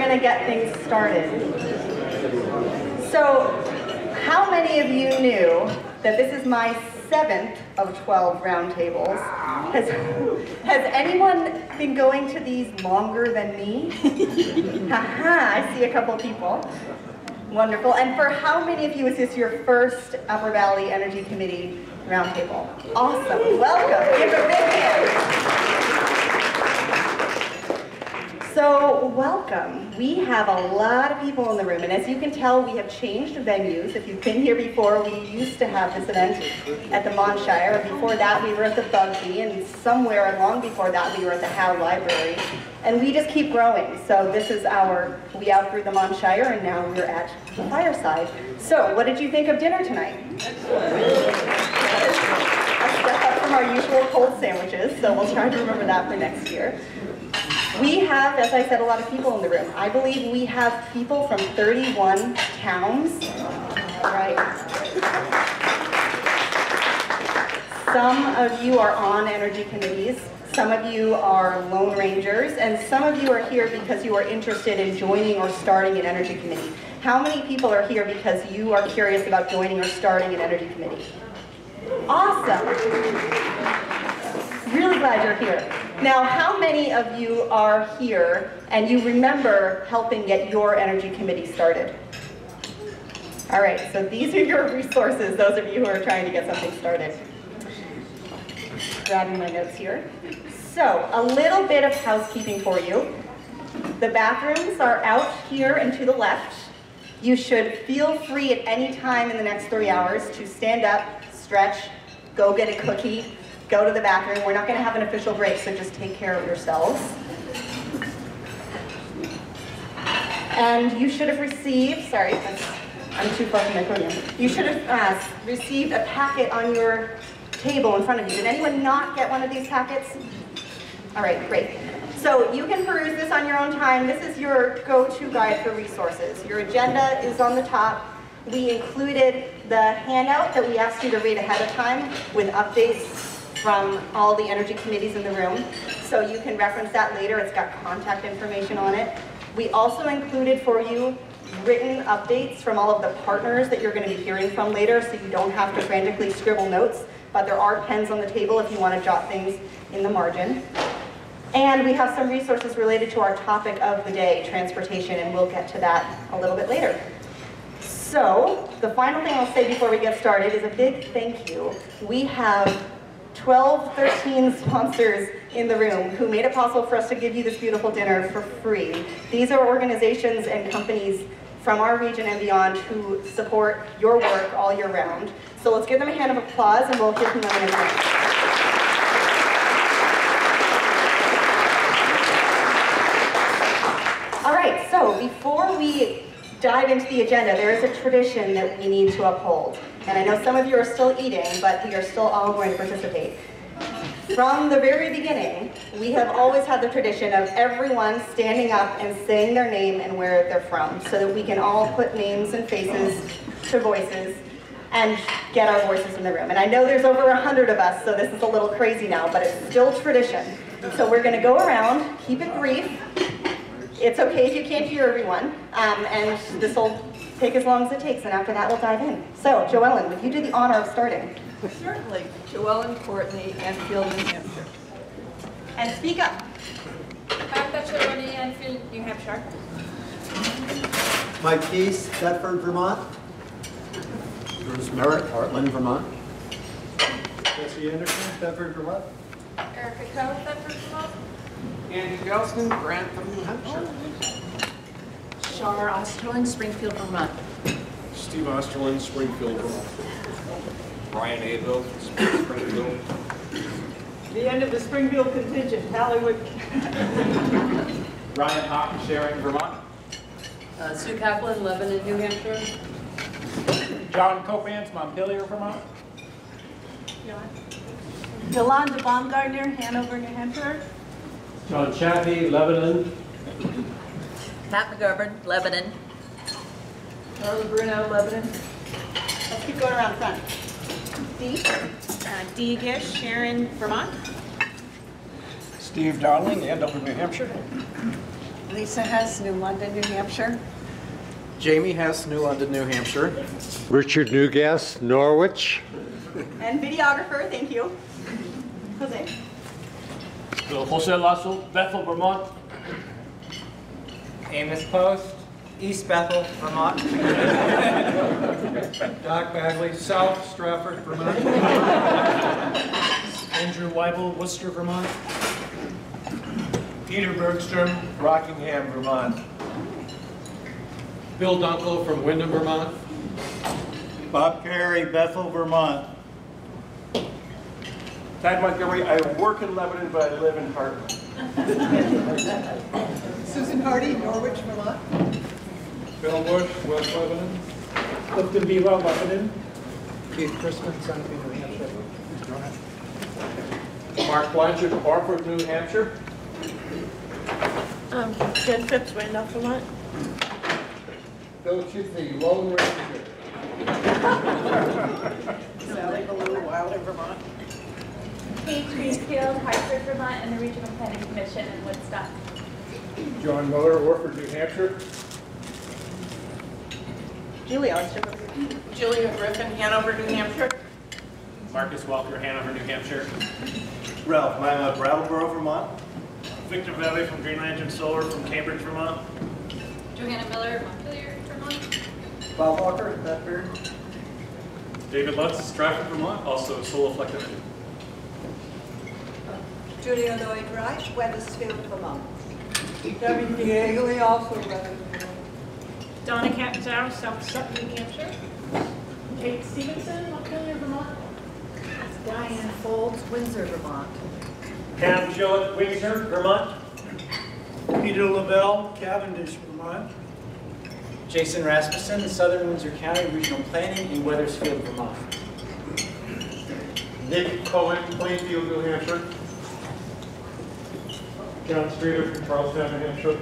going to get things started. So, how many of you knew that this is my 7th of 12 roundtables? Has anyone been going to these longer than me? Haha, I see a couple people. Wonderful. And for how many of you is this your first Upper Valley Energy Committee roundtable? Awesome. Welcome. Give a big hand. So, welcome. We have a lot of people in the room, and as you can tell, we have changed venues. If you've been here before, we used to have this event at the Monshire. Before that, we were at the Bugbee, and somewhere along before that, we were at the Howe Library. And we just keep growing. So this is we outgrew the Monshire, and now we're at the Fireside. So, what did you think of dinner tonight? Excellent. A step up from our usual cold sandwiches, so we'll try to remember that for next year. We have, as I said, a lot of people in the room. I believe we have people from 31 towns. Right. Some of you are on energy committees. Some of you are Lone Rangers, and some of you are here because you are interested in joining or starting an energy committee. How many people are here because you are curious about joining or starting an energy committee? Awesome. Really glad you're here. Now, how many of you are here and you remember helping get your energy committee started? All right, so these are your resources, those of you who are trying to get something started. Grabbing my notes here. So, a little bit of housekeeping for you. The bathrooms are out here and to the left. You should feel free at any time in the next 3 hours to stand up, stretch, go get a cookie, go to the bathroom. We're not going to have an official break, so just take care of yourselves. And you should have received, sorry, I'm too far from my podium. You should have received a packet on your table in front of you. Did anyone not get one of these packets? All right, great. So you can peruse this on your own time. This is your go-to guide for resources. Your agenda is on the top. We included the handout that we asked you to read ahead of time with updates from all the energy committees in the room. So you can reference that later. It's got contact information on it. We also included for you written updates from all of the partners that you're going to be hearing from later, so you don't have to frantically scribble notes, but there are pens on the table if you want to jot things in the margin. And we have some resources related to our topic of the day, transportation, and we'll get to that a little bit later. So, the final thing I'll say before we get started is a big thank you. We have 12, 13 sponsors in the room who made it possible for us to give you this beautiful dinner for free. These are organizations and companies from our region and beyond who support your work all year round. So let's give them a hand of applause and we'll hear from them in a minute. All right, so before we dive into the agenda, there is a tradition that we need to uphold. And I know some of you are still eating, but we are still all going to participate. From the very beginning, we have always had the tradition of everyone standing up and saying their name and where they're from, so that we can all put names and faces to voices and get our voices in the room. And I know there's over 100 of us, so this is a little crazy now, but it's still tradition. So we're going to go around, keep it brief. It's okay if you can't hear everyone, and this will take as long as it takes, and after that we'll dive in. So, Joellen, would you do the honor of starting? Certainly. Joellen Courtney, Enfield, New Hampshire. And speak up. Martha Chironi, Enfield, New Hampshire. Mike Keese, Thetford, Vermont. Bruce Merritt, Heartland, Vermont. Jesse Anderson, Thetford, Vermont. Erika Cohen, Thetford, Vermont. Andy Gelston, Grantham, New Hampshire. Shar Osterlin, Springfield, Vermont. Steve Osterlin, Springfield, Vermont. Brian Abel, Springfield. The end of the Springfield contingent, Hollywood. Ryan Hawk, Sharon, Vermont. Sue Kaplan, Lebanon, New Hampshire. John Copans, Montpelier, Vermont. Yolanda Baumgartner, Hanover, New Hampshire. John Chaffee, Lebanon. Pat McGovern, Lebanon. Carla Bruno, Lebanon. Let's keep going around front. Dee? Dee Gish, Sharon, Vermont. Steve Dowling, Andover, New Hampshire. Lisa Hess, New London, New Hampshire. Jamie Hess, New London, New Hampshire. Richard Newgas, Norwich. And videographer, thank you. Jose. Jose Lasso, Bethel, Vermont. Amos Post, East Bethel, Vermont. Doc Bagley, South Stratford, Vermont. Andrew Weibull, Worcester, Vermont. Peter Bergstrom, Rockingham, Vermont. Bill Dunkel from Wyndham, Vermont. Bob Carey, Bethel, Vermont. Tad Montgomery, I work in Lebanon, but I live in Hartland. Susan Hardy, Norwich, Vermont. Bill Bush, West Lebanon. Clifton Beva, Lebanon. Keith Christman, Sunapee, New Hampshire. Mark Blanchard, Orford, New Hampshire. Jen Phipps, Randolph, Vermont. Bill Chitney, Lone Ranger. Sally Baloo, Wilder, Vermont. Kate Greenfield, Hartford, Vermont, and the Regional Planning Commission in Woodstock. John Miller, Orford, New Hampshire. Julia, let's jump over here. Julia Griffin, Hanover, New Hampshire. Marcus Walker, Hanover, New Hampshire. Ralph Mima, Brattleboro, Vermont. Victor Valley from Green Lantern Solar from Cambridge, Vermont. Johanna Miller, Montpelier, Vermont. Bob Walker, Thetford. David Lutz, Stratford, Vermont, also Solar Flexibility. Julia Lloyd Wright, Weathersfield, Vermont. Debbie Diegele, also Weathersfield. Donna Catanzaro, South Sutton, New Hampshire. Kate Stevenson, Montpelier, Vermont. Diane Folds, Windsor, Vermont. Cam Gillett, Windsor, Vermont. Peter LaBelle, Cavendish, Vermont. Jason Rasmussen, Southern Windsor County Regional Planning in Weathersfield, Vermont. Nick Cohen, Plainfield, New Hampshire. John Streeter from Charlestown, New Hampshire.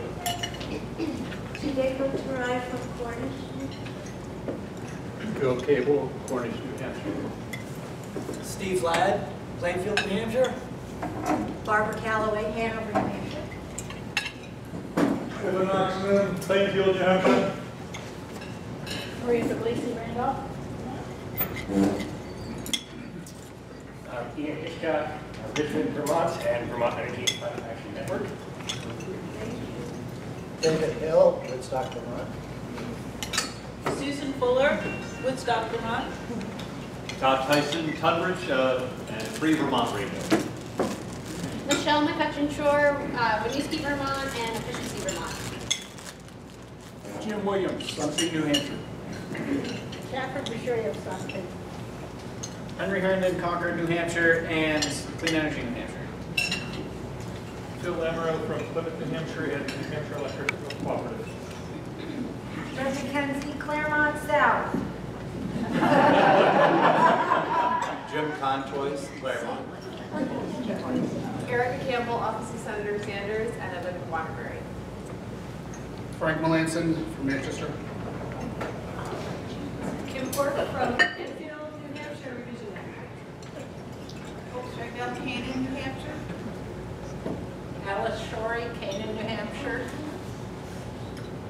Jacob Turai from Cornish. Bill Cable, Cornish, New Hampshire. Steve Ladd, Plainfield, New Hampshire. Barbara Calloway, Hanover, New Hampshire. Evan Oxman, Plainfield, New Hampshire. Maria Puglisi, Randolph. Ian Hitchcock, Richmond, Vermont, and Vermont Energy Action Network. David Hill, Woodstock, Vermont. Susan Fuller, Woodstock, Vermont. Todd Tyson, Tunbridge, and Free Vermont Radio. Michelle McCutcheon-Shore, Winooski, Vermont, and Efficiency, Vermont. Jim Williams, Sunset, New Hampshire. Catherine Boucherio, Stockton. Henry Herndon, Concord, New Hampshire, and Clean Energy, New Hampshire. Phil Emerald from Plymouth, New Hampshire, and New Hampshire Electric Cooperative. Jessica Kenzie, Claremont, South. Jim Contois, Claremont. Erika Campbell, Office of Senator Sanders, and Evan Waterbury. Frank Melanson from Manchester. Kim Cork from Enfield, New Hampshire, Revision Act. Hope Strickdale, Canaan, New Hampshire. Alice Shorey, Canaan, New Hampshire.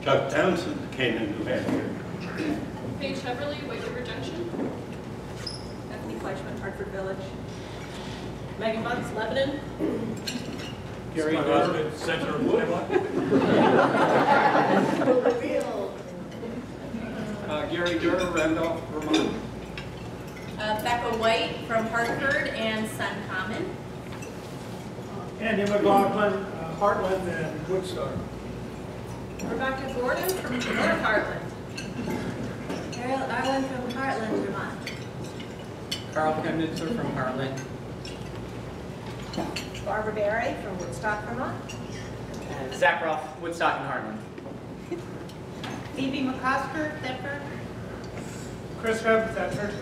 Chuck Townsend, Canaan, New Hampshire. Paige Heverly, White River Junction. Bethany Fleischman, Hartford Village. Megan Bunce, Lebanon. Gary Garland, Center of Woodlawn. Gary Durr, Randolph, Vermont. Becca White from Hartford and Sun Common. Andy McLaughlin, Heartland, and Woodstock. Rebecca Gordon from North Heartland. Ariel Arlen from Heartland, Vermont. Carl Chemnitzer from Harlan. Barbara Berry from Woodstock, Vermont. And Zach Roth, Woodstock and Harlan. Phoebe McCosker, Thetford. Chris Webb, Thetford.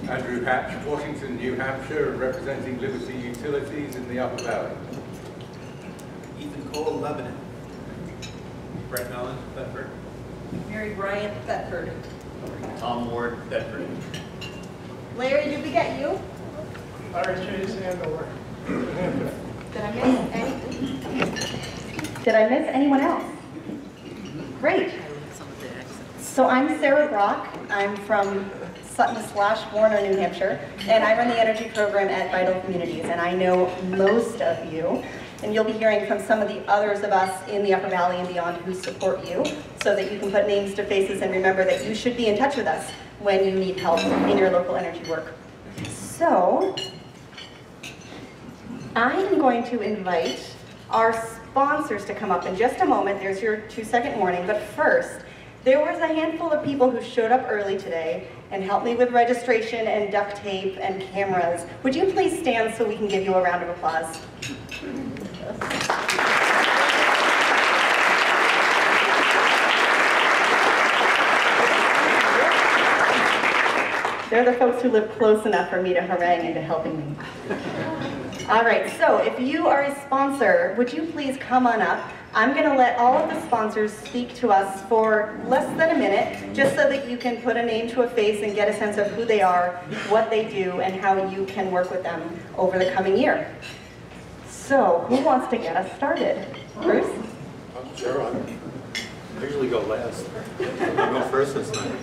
Andrew Hatch, Washington, New Hampshire, representing Liberty Utilities in the Upper Valley. Ethan Cole, Lebanon. Brett Mellon, Thetford. Mary Bryant, Thetford. Tom Ward, Thetford. Larry, did we get you? Larry Chase, Andover. Did I miss anything? Did I miss anyone else? Great. So I'm Sarah Brock. I'm from Sutton/Warner, New Hampshire, and I run the energy program at Vital Communities, and I know most of you, and you'll be hearing from some of the others of us in the Upper Valley and beyond who support you, so that you can put names to faces and remember that you should be in touch with us when you need help in your local energy work. So, I am going to invite our sponsors to come up in just a moment. There's your 2-second warning, but first, there was a handful of people who showed up early today and helped me with registration and duct tape and cameras. Would you please stand so we can give you a round of applause? They're the folks who live close enough for me to harangue into helping me. All right, so if you are a sponsor, would you please come on up? I'm going to let all of the sponsors speak to us for less than a minute, just so that you can put a name to a face and get a sense of who they are, what they do, and how you can work with them over the coming year. So, who wants to get us started? Bruce? Sure, I usually go last. I'll go first this time.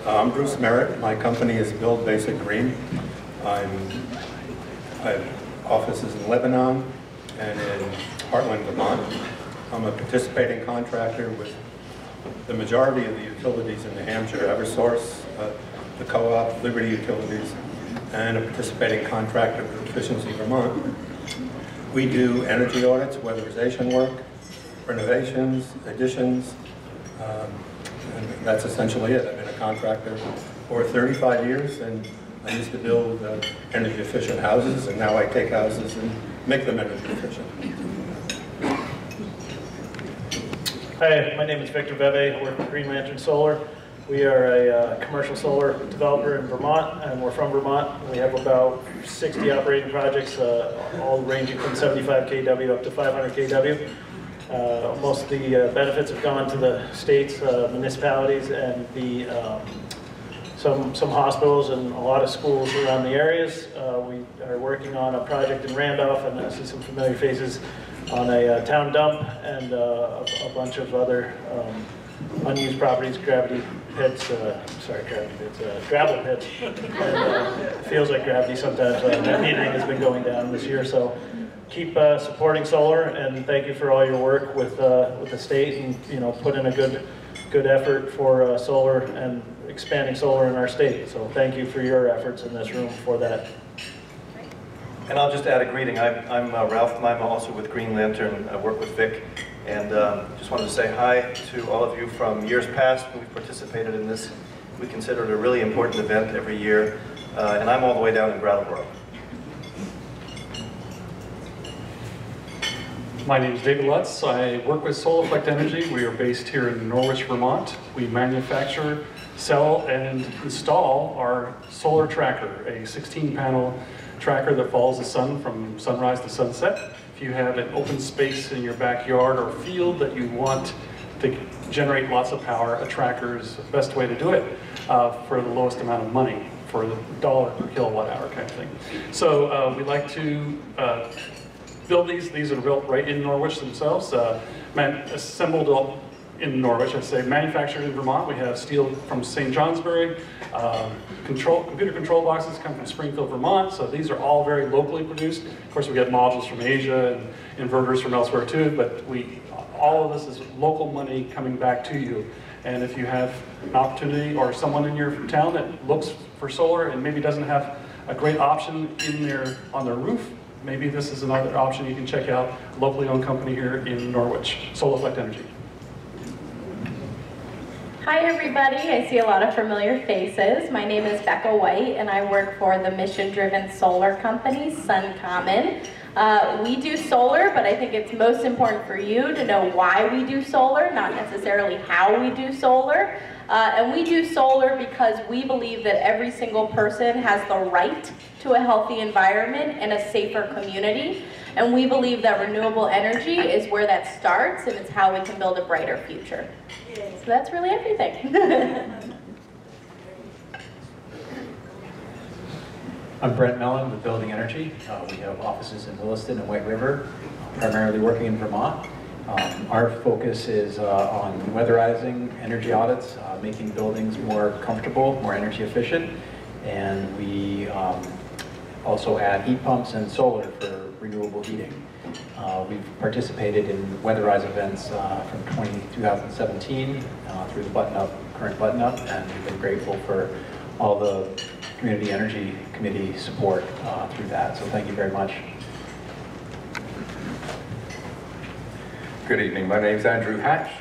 I'm Bruce Merritt. My company is Build Basic Green. I have offices in Lebanon and in Heartland, Vermont. I'm a participating contractor with the majority of the utilities in New Hampshire, Eversource, the Co-op, Liberty Utilities, and a participating contractor with Efficiency Vermont. We do energy audits, weatherization work, renovations, additions, and that's essentially it. I've been a contractor for 35 years, and I used to build energy efficient houses, and now I take houses and make them energy efficient. Hi, my name is Victor Beva. I work with Green Lantern Solar. We are a commercial solar developer in Vermont, and we're from Vermont. We have about 60 operating projects, all ranging from 75 kW up to 500 kW. Most of the benefits have gone to the states, municipalities, and the some hospitals and a lot of schools around the areas. We are working on a project in Randolph, and I see some familiar faces on a town dump and a bunch of other unused properties, gravity pits, gravel pits. And, it feels like gravity sometimes. That metering has been going down this year, so keep supporting solar, and thank you for all your work with the state, and put in a good effort for solar and expanding solar in our state. So thank you for your efforts in this room for that. And I'll just add a greeting. I'm Ralph Maima, also with Green Lantern. I work with Vic, and just wanted to say hi to all of you from years past when we've participated in this. We consider it a really important event every year, and I'm all the way down in Brattleboro. My name is David Lutz. I work with Solar Effect Energy. We are based here in Norwich, Vermont. We manufacture, sell, and install our solar tracker, a 16-panel tracker that follows the sun from sunrise to sunset. If you have an open space in your backyard or field that you want to generate lots of power, a tracker is the best way to do it for the lowest amount of money, for the $1 per kilowatt hour kind of thing. So we like to build these. These are built right in Norwich themselves, assembled in Norwich, I'd say, manufactured in Vermont. We have steel from St. Johnsbury. Computer control boxes come from Springfield, Vermont, so these are all very locally produced. Of course, we get modules from Asia and inverters from elsewhere too, but all of this is local money coming back to you. And if you have an opportunity or someone in your town that looks for solar and maybe doesn't have a great option on their roof, maybe this is another option you can check out. Locally owned company here in Norwich, Solar Effect Energy. Hi everybody, I see a lot of familiar faces. My name is Becca White and I work for the mission-driven solar company, SunCommon. We do solar, but I think it's most important for you to know why we do solar, not necessarily how we do solar. And we do solar because we believe that every single person has the right to a healthy environment and a safer community. And we believe that renewable energy is where that starts, and it's how we can build a brighter future. So that's really everything. I'm Brent Mellon with Building Energy. We have offices in Williston and White River. primarily working in Vermont. Our focus is on weatherizing energy audits, making buildings more comfortable, more energy efficient, and we also add heat pumps and solar for renewable heating. We've participated in weatherize events from 2017 through the current button-up, and we've been grateful for all the Community Energy Committee support through that, so thank you very much. Good evening, my name is Andrew Hatch.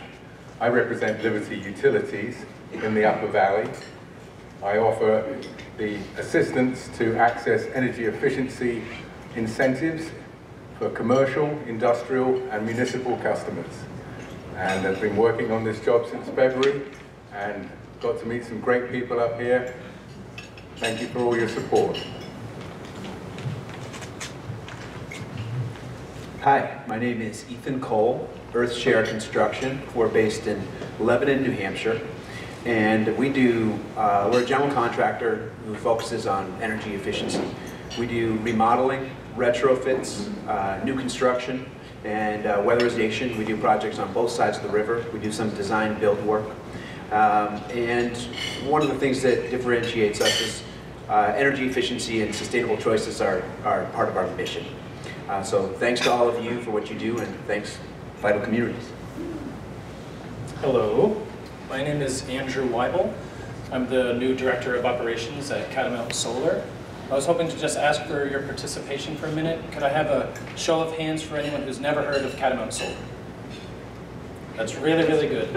I represent Liberty Utilities in the Upper Valley. I offer the assistance to access energy efficiency incentives for commercial, industrial, and municipal customers. And I've been working on this job since February and got to meet some great people up here. Thank you for all your support. Hi, my name is Ethan Cole, Earthshare Construction. We're based in Lebanon, New Hampshire. And we're a general contractor who focuses on energy efficiency. We do remodeling, retrofits, new construction, and weatherization. We do projects on both sides of the river. We do some design build work. And one of the things that differentiates us is energy efficiency and sustainable choices are part of our mission. So thanks to all of you for what you do, and thanks, Vital Communities. Hello, my name is Andrew Weibull. I'm the new Director of Operations at Catamount Solar. I was hoping to just ask for your participation for a minute. Could I have a show of hands for anyone who's never heard of Catamount Solar? That's really, really good.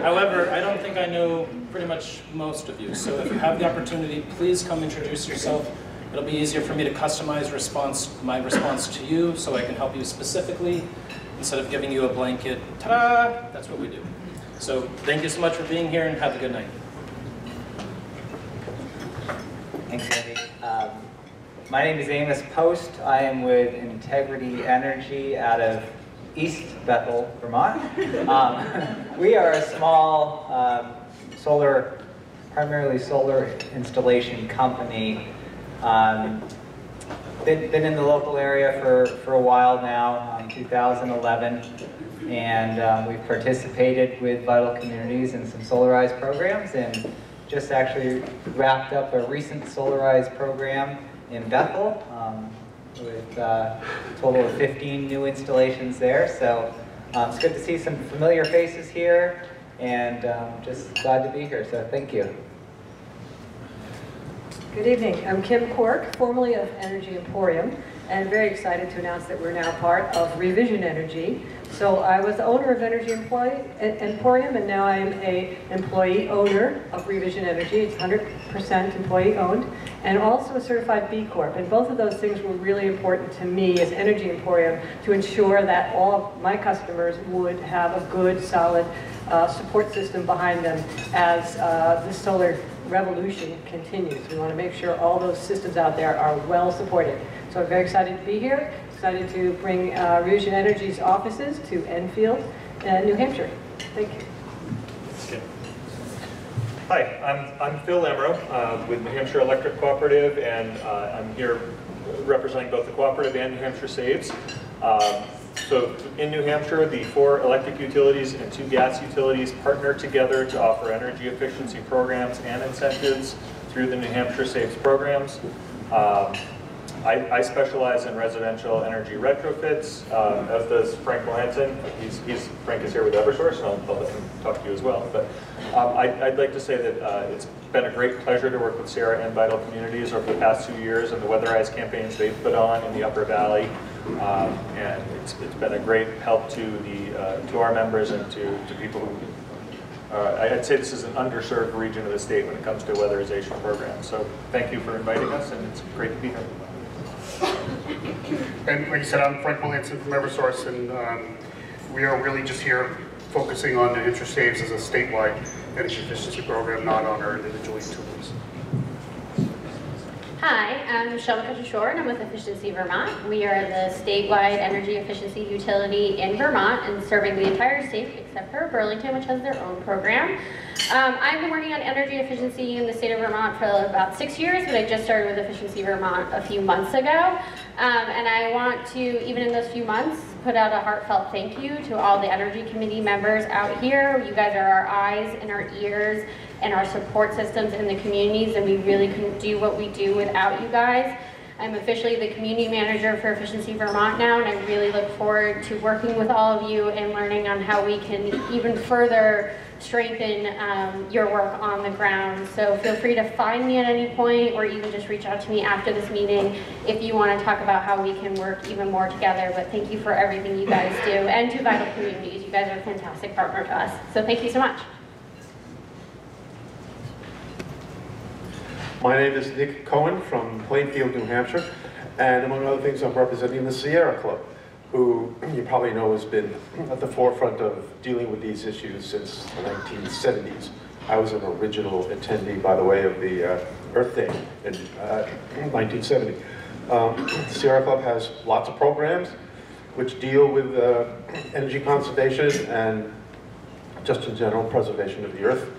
However, I don't think I know pretty much most of you, so if you have the opportunity, please come introduce yourself. It'll be easier for me to customize my response to you so I can help you specifically instead of giving you a blanket, ta-da, that's what we do. So thank you so much for being here and have a good night. Thanks, Andy. My name is Amos Post. I am with Integrity Energy out of East Bethel, Vermont. We are a small primarily solar installation company. Been in the local area for a while now, 2011, and we've participated with Vital Communities in some solarized programs, and just actually wrapped up a recent solarized program in Bethel with a total of 15 new installations there. So it's good to see some familiar faces here, and just glad to be here, so thank you. Good evening. I'm Kim Cork, formerly of Energy Emporium, and very excited to announce that we're now part of Revision Energy. So I was the owner of Energy Emporium, and now I'm an employee owner of Revision Energy. It's 100% employee owned, and also a certified B Corp. And both of those things were really important to me as Energy Emporium to ensure that all of my customers would have a good, solid support system behind them as the solar revolution continues. We want to make sure all those systems out there are well supported. So I'm very excited to be here, excited to bring Revision Energy's offices to Enfield, New Hampshire. Thank you. Hi, I'm Phil Emerow with New Hampshire Electric Cooperative, and I'm here representing both the cooperative and New Hampshire Saves. So in New Hampshire, the 4 electric utilities and 2 gas utilities partner together to offer energy efficiency programs and incentives through the New Hampshire Saves programs. I specialize in residential energy retrofits, as does Frank Melanson. Frank is here with Eversource, and I'll let him talk to you as well. But I'd like to say that it's been a great pleasure to work with Sarah and Vital Communities over the past 2 years and the Weatherize campaigns they've put on in the Upper Valley. And it's been a great help to our members and to people who, I'd say this is an underserved region of the state when it comes to weatherization programs. So thank you for inviting us, and it's great to be here. And like you said, I'm Frank Melanson from Eversource, and we are really just here focusing on New Hampshire Saves as a statewide energy efficiency program, not on our individual utilities. Hi, I'm Michelle McCutcheon-Shore, and I'm with Efficiency Vermont. We are the statewide energy efficiency utility in Vermont and serving the entire state except for Burlington, which has their own program. I've been working on energy efficiency in the state of Vermont for about 6 years, but I just started with Efficiency Vermont a few months ago. And I want to, even in those few months, put out a heartfelt thank you to all the Energy Committee members out here. You guys are our eyes and our ears and our support systems in the communities, and we really couldn't do what we do without you guys. I'm officially the community manager for Efficiency Vermont now, and I really look forward to working with all of you and learning on how we can even further strengthen your work on the ground. So feel free to find me at any point, or even just reach out to me after this meeting if you want to talk about how we can work even more together. But thank you for everything you guys do, and to Vital Communities. You guys are a fantastic partner to us. So thank you so much. My name is Nick Cohen from Plainfield, New Hampshire, and among other things, I'm representing the Sierra Club, who you probably know has been at the forefront of dealing with these issues since the 1970s. I was an original attendee, by the way, of the Earth Day in 1970. The Sierra Club has lots of programs which deal with energy conservation and just in general preservation of the earth.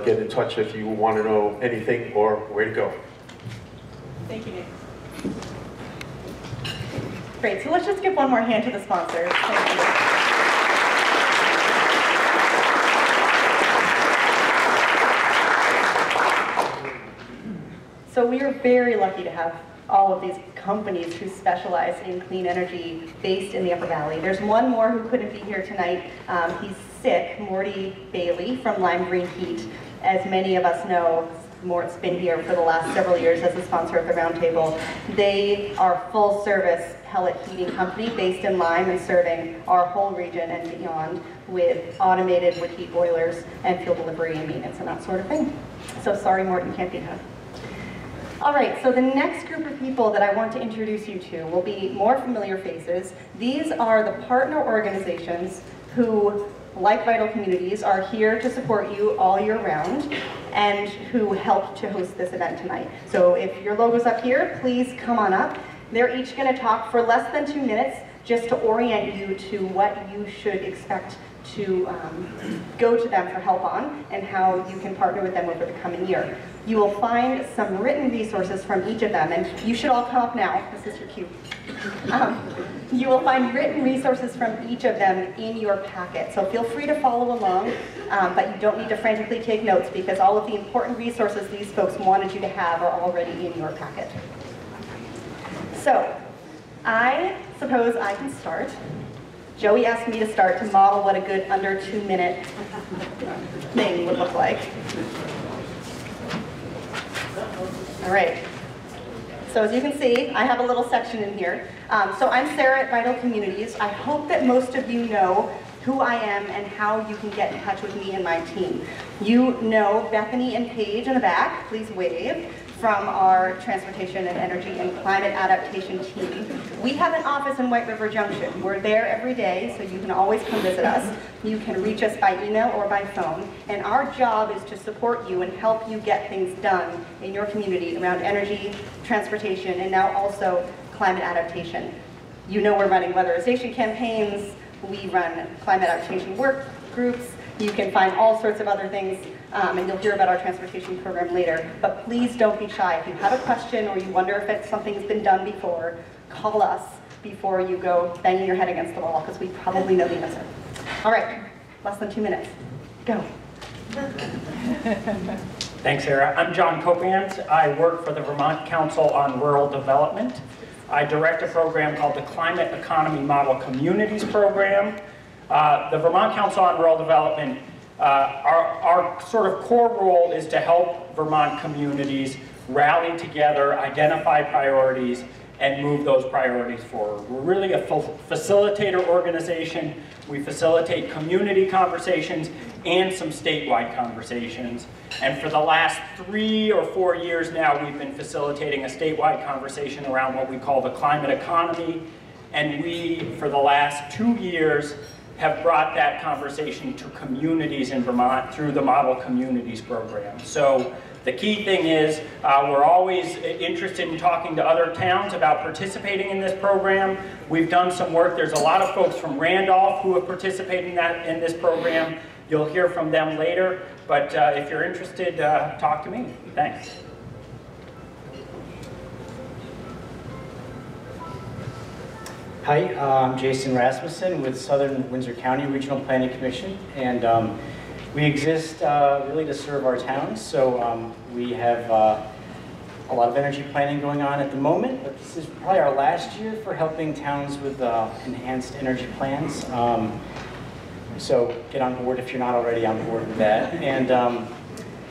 Get in touch if you want to know anything or where to go. Thank you, Nick. Great, so let's just give one more hand to the sponsors. Thank you. So we are very lucky to have all of these companies who specialize in clean energy based in the Upper Valley. There's one more who couldn't be here tonight. He's sick, Mort Bailey from Lime Green Heat. As many of us know, Mort's been here for the last several years as a sponsor of the Roundtable. They are a full-service pellet heating company based in Lime and serving our whole region and beyond with automated wood heat boilers and fuel delivery and maintenance and that sort of thing. So sorry, Mort, you can't be here. All right, so the next group of people that I want to introduce you to will be more familiar faces. These are the partner organizations who, like Vital Communities, are here to support you all year round and who helped to host this event tonight. So if your logo's up here, please come on up. They're each going to talk for less than 2 minutes just to orient you to what you should expect to go to them for help on and how you can partner with them over the coming year. You will find some written resources from each of them, and you should all come up now. This is your cue. You will find written resources from each of them in your packet, so feel free to follow along, but you don't need to frantically take notes because all of the important resources these folks wanted you to have are already in your packet. So, I suppose I can start. Joey asked me to start to model what a good under 2-minute thing would look like. All right. So as you can see, I have a little section in here. So I'm Sarah at Vital Communities. I hope that most of you know who I am and how you can get in touch with me and my team. You know Bethany and Paige in the back, please wave, from our Transportation and Energy and Climate Adaptation team. We have an office in White River Junction. We're there every day, so you can always come visit us. You can reach us by email or by phone, and our job is to support you and help you get things done in your community around energy, transportation, and now also climate adaptation. You know we're running weatherization campaigns, we run climate adaptation work groups, you can find all sorts of other things, and you'll hear about our transportation program later. But please don't be shy. If you have a question or you wonder if it's something's been done before, call us before you go banging your head against the wall, because we probably know the answer. All right, less than 2 minutes. Go. Thanks, Sarah. I'm John Copans. I work for the Vermont Council on Rural Development. I direct a program called the Climate Economy Model Communities Program. The Vermont Council on Rural Development, our sort of core role is to help Vermont communities rally together, identify priorities, and move those priorities forward. We're really a facilitator organization. We facilitate community conversations and some statewide conversations. And for the last 3 or 4 years now, we've been facilitating a statewide conversation around what we call the climate economy. And we, for the last 2 years, have brought that conversation to communities in Vermont through the Model Communities program. So the key thing is we're always interested in talking to other towns about participating in this program. We've done some work. There's a lot of folks from Randolph who have participated in this program. You'll hear from them later, but if you're interested, talk to me. Thanks. Hi, I'm Jason Rasmussen with Southern Windsor County Regional Planning Commission, and we exist really to serve our towns. So we have a lot of energy planning going on at the moment, but this is probably our last year for helping towns with enhanced energy plans. So get on board if you're not already on board with that. And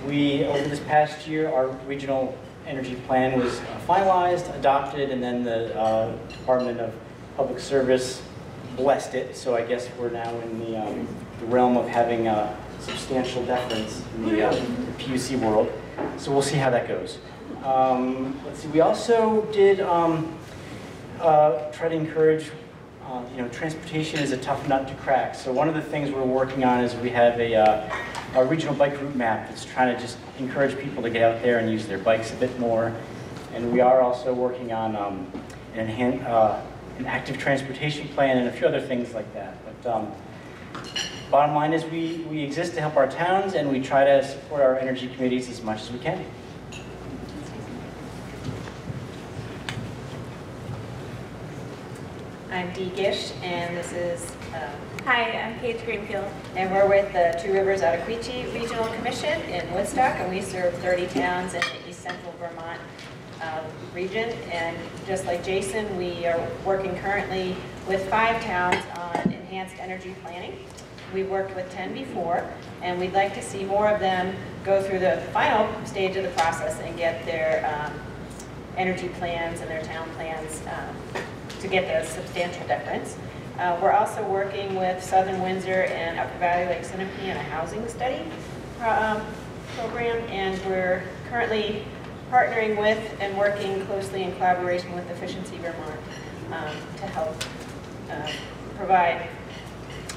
we, over this past year, our regional energy plan was finalized, adopted, and then the Department of Public Service blessed it. So I guess we're now in the realm of having a substantial deference in the PUC world. So we'll see how that goes. Let's see, we also did try to encourage, transportation is a tough nut to crack. So one of the things we're working on is we have a regional bike route map that's trying to just encourage people to get out there and use their bikes a bit more. And we are also working on an active transportation plan and a few other things like that. But bottom line is we exist to help our towns, and we try to support our energy committees as much as we can. I'm Dee Gish, and this is... Hi, I'm Paige Greenfield. And we're with the Two Rivers Ottaquechee Regional Commission in Woodstock, and we serve 30 towns in the East Central Vermont region. And just like Jason, we are working currently with 5 towns on enhanced energy planning. We've worked with 10 before, and we'd like to see more of them go through the final stage of the process and get their energy plans and their town plans to get the substantial difference. We're also working with Southern Windsor and Upper Valley Lake Sunapee on a housing study program, and we're currently partnering with and working closely in collaboration with Efficiency Vermont to help provide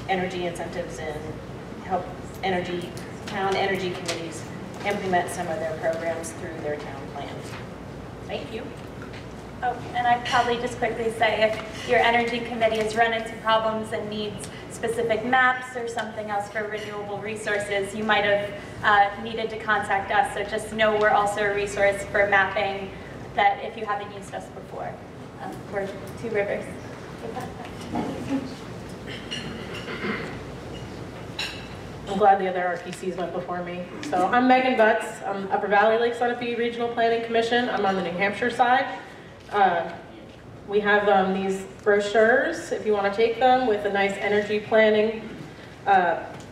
energy incentives and help town energy committees implement some of their programs through their town plans. Thank you. Oh, and I'd probably just quickly say if your energy committee has run into problems and needs specific maps or something else for renewable resources, you might have needed to contact us. So just know we're also a resource for mapping that if you haven't used us before. We're Two Rivers. I'm glad the other RPCs went before me. So I'm Megan Butts. I'm Upper Valley Lake Sunapee Regional Planning Commission. I'm on the New Hampshire side. We have these brochures, if you want to take them, with a nice energy planning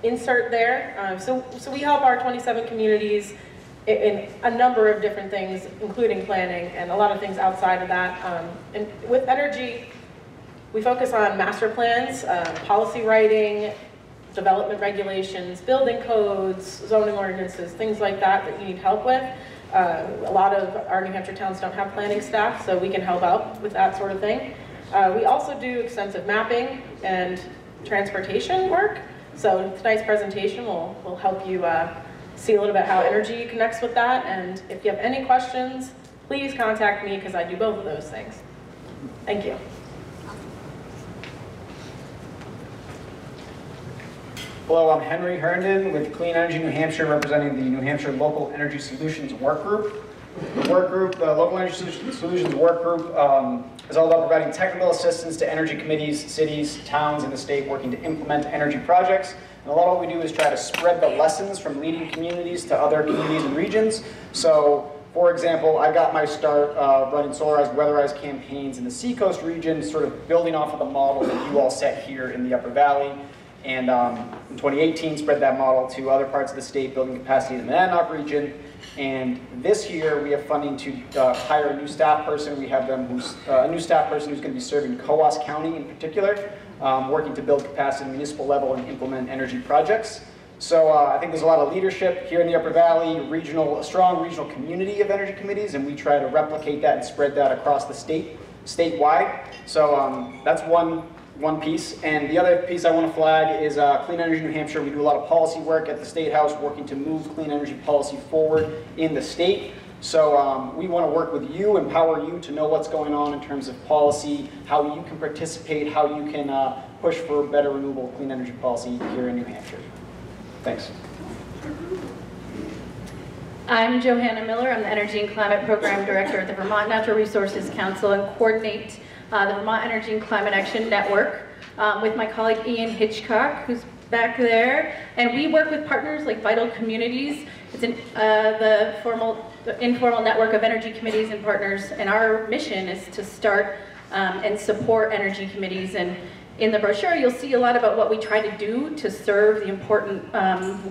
insert there. So we help our 27 communities in a number of different things, including planning and a lot of things outside of that. And with energy, we focus on master plans, policy writing, development regulations, building codes, zoning ordinances, things like that that you need help with. A lot of our New Hampshire towns don't have planning staff, so we can help out with that sort of thing. We also do extensive mapping and transportation work. So tonight's presentation will help you see a little bit how energy connects with that. And if you have any questions, please contact me because I do both of those things. Thank you. Hello, I'm Henry Herndon with Clean Energy New Hampshire, representing the New Hampshire Local Energy Solutions Work Group. The Local Energy Solutions Work Group is all about providing technical assistance to energy committees, cities, towns in the state working to implement energy projects. And a lot of what we do is try to spread the lessons from leading communities to other communities and regions. So, for example, I got my start running solarized, weatherized campaigns in the Seacoast region, sort of building off of the model that you all set here in the Upper Valley. And in 2018, spread that model to other parts of the state, building capacity in the Monadnock region. And this year, we have funding to hire a new staff person. We have them a new staff person who's going to be serving Coos County in particular, working to build capacity at the municipal level and implement energy projects. So I think there's a lot of leadership here in the Upper Valley, a strong regional community of energy committees, and we try to replicate that and spread that across the statewide. So that's one piece. And the other piece I want to flag is Clean Energy New Hampshire. We do a lot of policy work at the State House, working to move clean energy policy forward in the state. So we want to work with you, empower you to know what's going on in terms of policy, how you can participate, how you can push for better renewable clean energy policy here in New Hampshire. Thanks. I'm Johanna Miller. I'm the Energy and Climate Program Director at the Vermont Natural Resources Council and coordinate the Vermont Energy and Climate Action Network, with my colleague Ian Hitchcock, who's back there. And we work with partners like Vital Communities. It's the informal network of energy committees and partners. And our mission is to start and support energy committees. And in the brochure, you'll see a lot about what we try to do to serve the important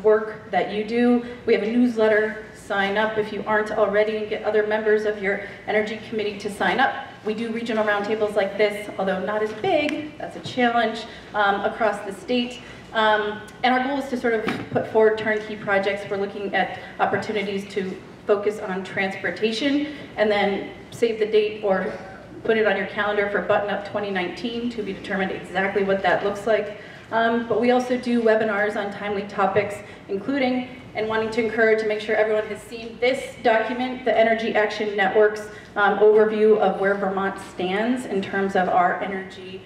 work that you do. We have a newsletter. Sign up if you aren't already, and get other members of your energy committee to sign up. We do regional roundtables like this, although not as big, that's a challenge, across the state. And our goal is to sort of put forward turnkey projects. We're looking at opportunities to focus on transportation, and then save the date or put it on your calendar for Button Up 2019, to be determined exactly what that looks like. But we also do webinars on timely topics, including, and wanting to encourage to make sure everyone has seen this document, the Energy Action Network's overview of where Vermont stands in terms of our energy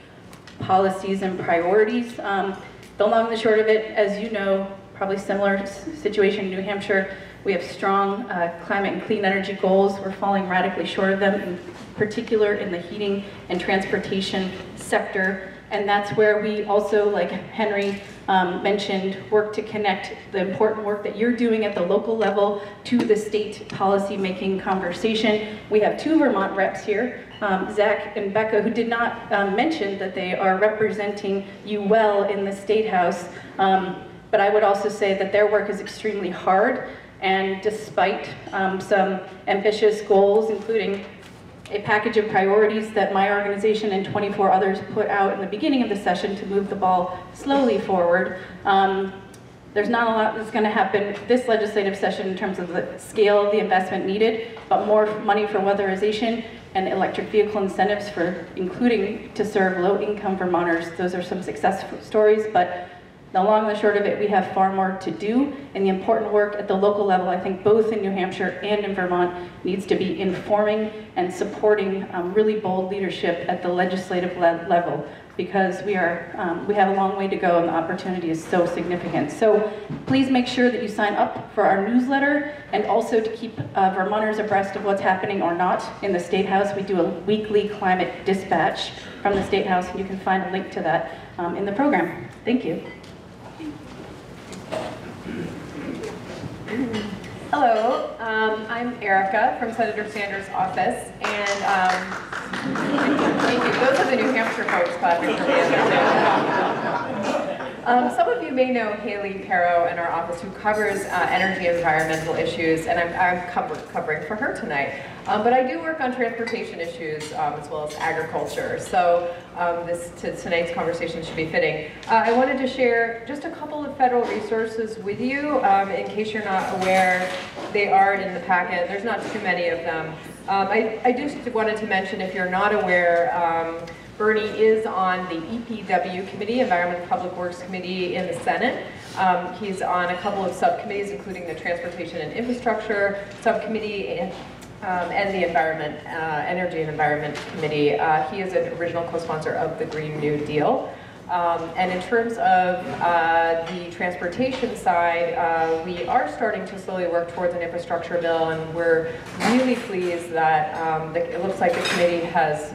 policies and priorities. The long and the short of it, as you know, probably similar situation in New Hampshire. We have strong climate and clean energy goals. We're falling radically short of them, in particular in the heating and transportation sector. And that's where we also, like Henry mentioned, work to connect the important work that you're doing at the local level to the state policy-making conversation. We have two Vermont reps here, Zach and Becca, who did not mention that they are representing you well in the State House. But I would also say that their work is extremely hard, and despite some ambitious goals, including a package of priorities that my organization and 24 others put out in the beginning of the session to move the ball slowly forward. There's not a lot that's going to happen this legislative session in terms of the scale of the investment needed, but more money for weatherization and electric vehicle incentives for, including to serve low-income Vermonters. Those are some success stories, but the long and the short of it, we have far more to do, and the important work at the local level, I think both in New Hampshire and in Vermont, needs to be informing and supporting really bold leadership at the legislative level, because we have a long way to go and the opportunity is so significant. So please make sure that you sign up for our newsletter, and also to keep Vermonters abreast of what's happening or not in the State House. We do a weekly climate dispatch from the State House, and you can find a link to that in the program. Thank you. Hello, I'm Erika from Senator Sanders' office, and thank you. Those are the New Hampshire folks clapping for me. Some of you may know Haley Perro in our office, who covers energy and environmental issues, and I'm covering for her tonight. But I do work on transportation issues as well as agriculture, so tonight's conversation should be fitting. I wanted to share just a couple of federal resources with you, in case you're not aware. They are in the packet. There's not too many of them. I just wanted to mention, if you're not aware, Bernie is on the EPW committee, Environment and Public Works Committee in the Senate. He's on a couple of subcommittees, including the Transportation and Infrastructure Subcommittee and the Energy and Environment Committee. He is an original co-sponsor of the Green New Deal. And in terms of the transportation side, we are starting to slowly work towards an infrastructure bill, and we're really pleased that it looks like the committee has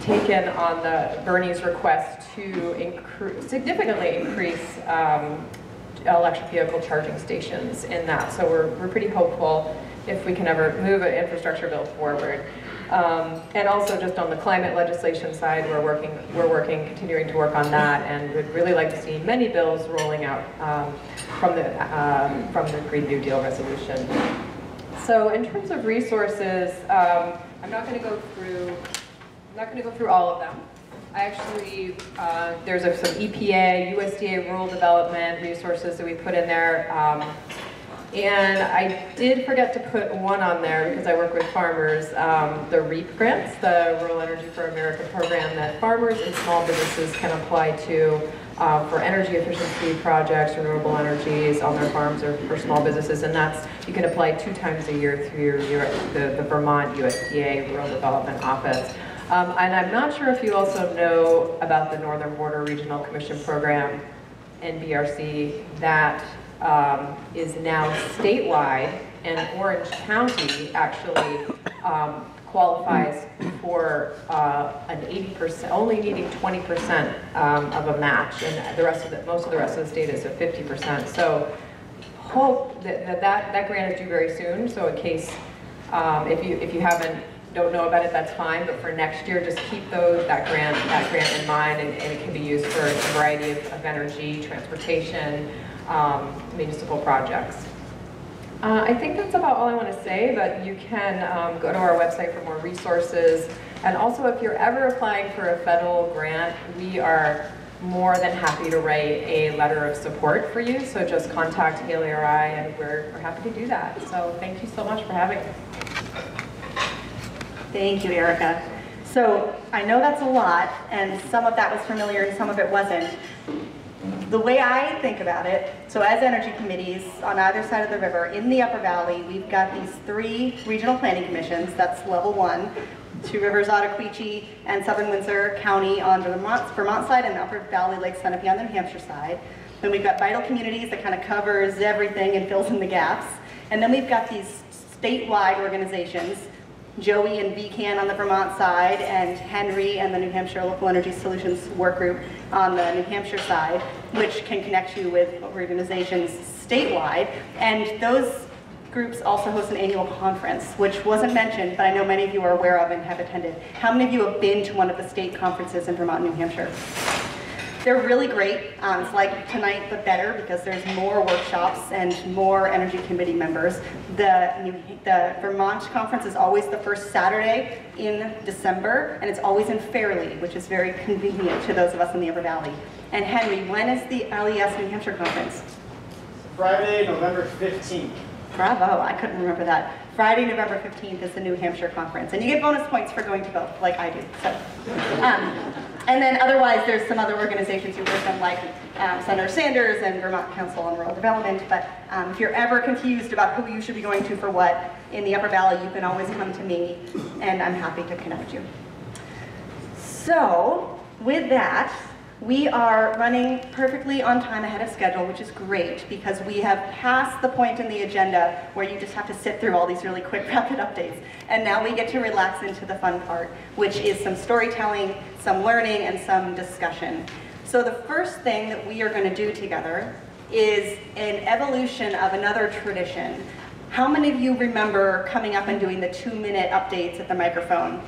taken on Bernie's request to significantly increase electric vehicle charging stations in that. So we're pretty hopeful if we can ever move an infrastructure bill forward. And also just on the climate legislation side, we're continuing to work on that, and would really like to see many bills rolling out from the Green New Deal resolution. So in terms of resources, I'm not going to go through all of them. I actually, there's some EPA, USDA rural development resources that we put in there. And I did forget to put one on there because I work with farmers, the REAP grants, the Rural Energy for America program that farmers and small businesses can apply to for energy efficiency projects, renewable energies on their farms or for small businesses. And you can apply 2 times a year through the Vermont USDA Rural Development Office. And I'm not sure if you also know about the Northern Border Regional Commission program, NBRC, that is now statewide, and Orange County actually qualifies for an 80%, only needing 20% of a match, and the rest of the, most of the rest of the state is at 50%. So hope that grant is due very soon. So in case if you don't know about it, that's fine. But for next year, just keep that grant in mind, and it can be used for a variety of energy, transportation, municipal projects. I think that's about all I want to say, but you can go to our website for more resources. And also, if you're ever applying for a federal grant, we are more than happy to write a letter of support for you. So just contact Haley or I, and we're happy to do that. So thank you so much for having me. Thank you, Erika. So I know that's a lot, and some of that was familiar and some of it wasn't. The way I think about it, so as energy committees on either side of the river, in the Upper Valley, we've got these 3 regional planning commissions. That's level 1, Two Rivers, Ottaquechee, and Southern Windsor County on the Vermont side, and Upper Valley Lake Sunapee on the New Hampshire side. Then we've got Vital Communities that kind of covers everything and fills in the gaps. And then we've got these statewide organizations, Joey and VCAN on the Vermont side, and Henry and the New Hampshire Local Energy Solutions Work Group on the New Hampshire side, which can connect you with organizations statewide. And those groups also host an annual conference, which wasn't mentioned, but I know many of you are aware of and have attended. How many of you have been to one of the state conferences in Vermont and New Hampshire? They're really great. It's like tonight, but better, because there's more workshops and more energy committee members. The Vermont conference is always the first Saturday in December, and it's always in Fairleigh, which is very convenient to those of us in the Upper Valley. And Henry, when is the LES New Hampshire conference? Friday, November 15th. Bravo, I couldn't remember that. Friday, November 15th is the New Hampshire conference, and you get bonus points for going to both, like I do. So, and then otherwise, there's some other organizations you've heard from, like Senator Sanders and Vermont Council on Rural Development. But if you're ever confused about who you should be going to for what in the Upper Valley, you can always come to me, and I'm happy to connect you. So, with that, we are running perfectly on time ahead of schedule, which is great, because we have passed the point in the agenda where you just have to sit through all these really quick, rapid updates. And now we get to relax into the fun part, which is some storytelling, some learning, and some discussion. So the first thing that we are going to do together is an evolution of another tradition. How many of you remember coming up and doing the 2-minute updates at the microphone?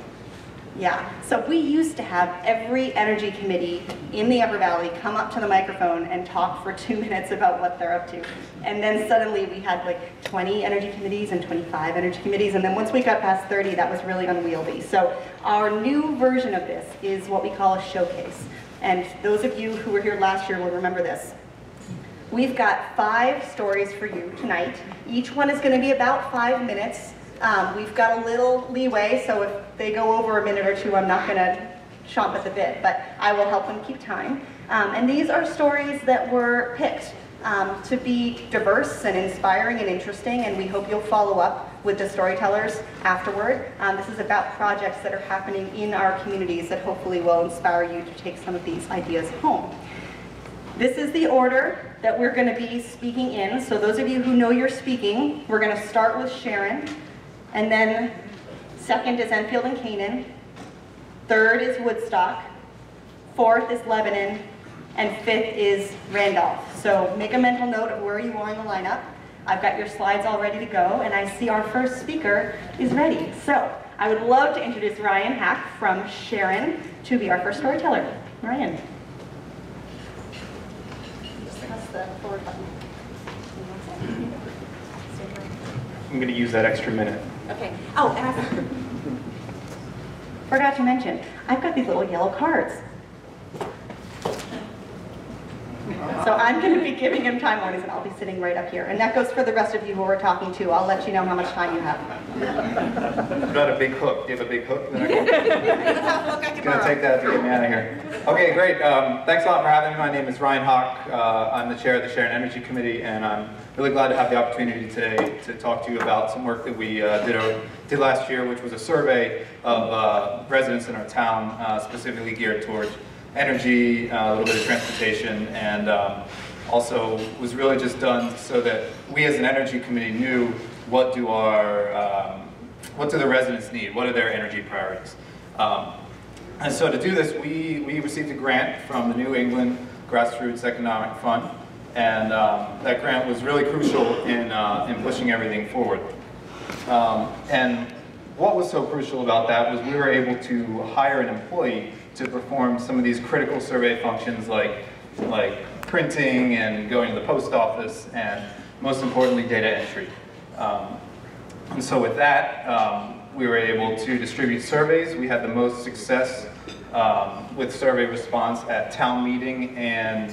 Yeah, so we used to have every energy committee in the Upper Valley come up to the microphone and talk for 2 minutes about what they're up to. And then suddenly we had like 20 energy committees and 25 energy committees, and then once we got past 30, that was really unwieldy. So our new version of this is what we call a showcase. And those of you who were here last year will remember this. We've got 5 stories for you tonight. Each one is going to be about 5 minutes. We've got a little leeway, so if they go over a minute or two, I'm not going to chomp at the bit, but I will help them keep time. And these are stories that were picked to be diverse and inspiring and interesting, and we hope you'll follow up with the storytellers afterward. This is about projects that are happening in our communities that hopefully will inspire you to take some of these ideas home. This is the order that we're going to be speaking in. So those of you who know you're speaking, we're going to start with Sharon. And then second is Enfield and Canaan. Third is Woodstock. Fourth is Lebanon. And fifth is Randolph. So make a mental note of where you are in the lineup. I've got your slides all ready to go, and I see our first speaker is ready. So I would love to introduce Ryan Hack from Sharon to be our first storyteller. Ryan. Press the forward button. I'm going to use that extra minute. Okay. Oh, and I forgot to mention, I've got these little yellow cards. So I'm going to be giving him time warnings, and I'll be sitting right up here. And that goes for the rest of you who we're talking to. I'll let you know how much time you have. I've got a big hook. Do you have a big hook? That I can gonna take that to get me out of here. Okay, great. Thanks a lot for having me. My name is Ryan Hawk. I'm the chair of the Sharon Energy Committee, and I'm really glad to have the opportunity today to talk to you about some work that we did last year, which was a survey of residents in our town, specifically geared towards energy, a little bit of transportation, and also was really just done so that we as an energy committee knew what do our what do the residents need? What are their energy priorities? And so to do this, we received a grant from the New England Grassroots Economic Fund, and that grant was really crucial in pushing everything forward. And what was so crucial about that was we were able to hire an employee to perform some of these critical survey functions like printing and going to the post office, and most importantly, data entry. And so with that, we were able to distribute surveys. We had the most success with survey response at town meeting and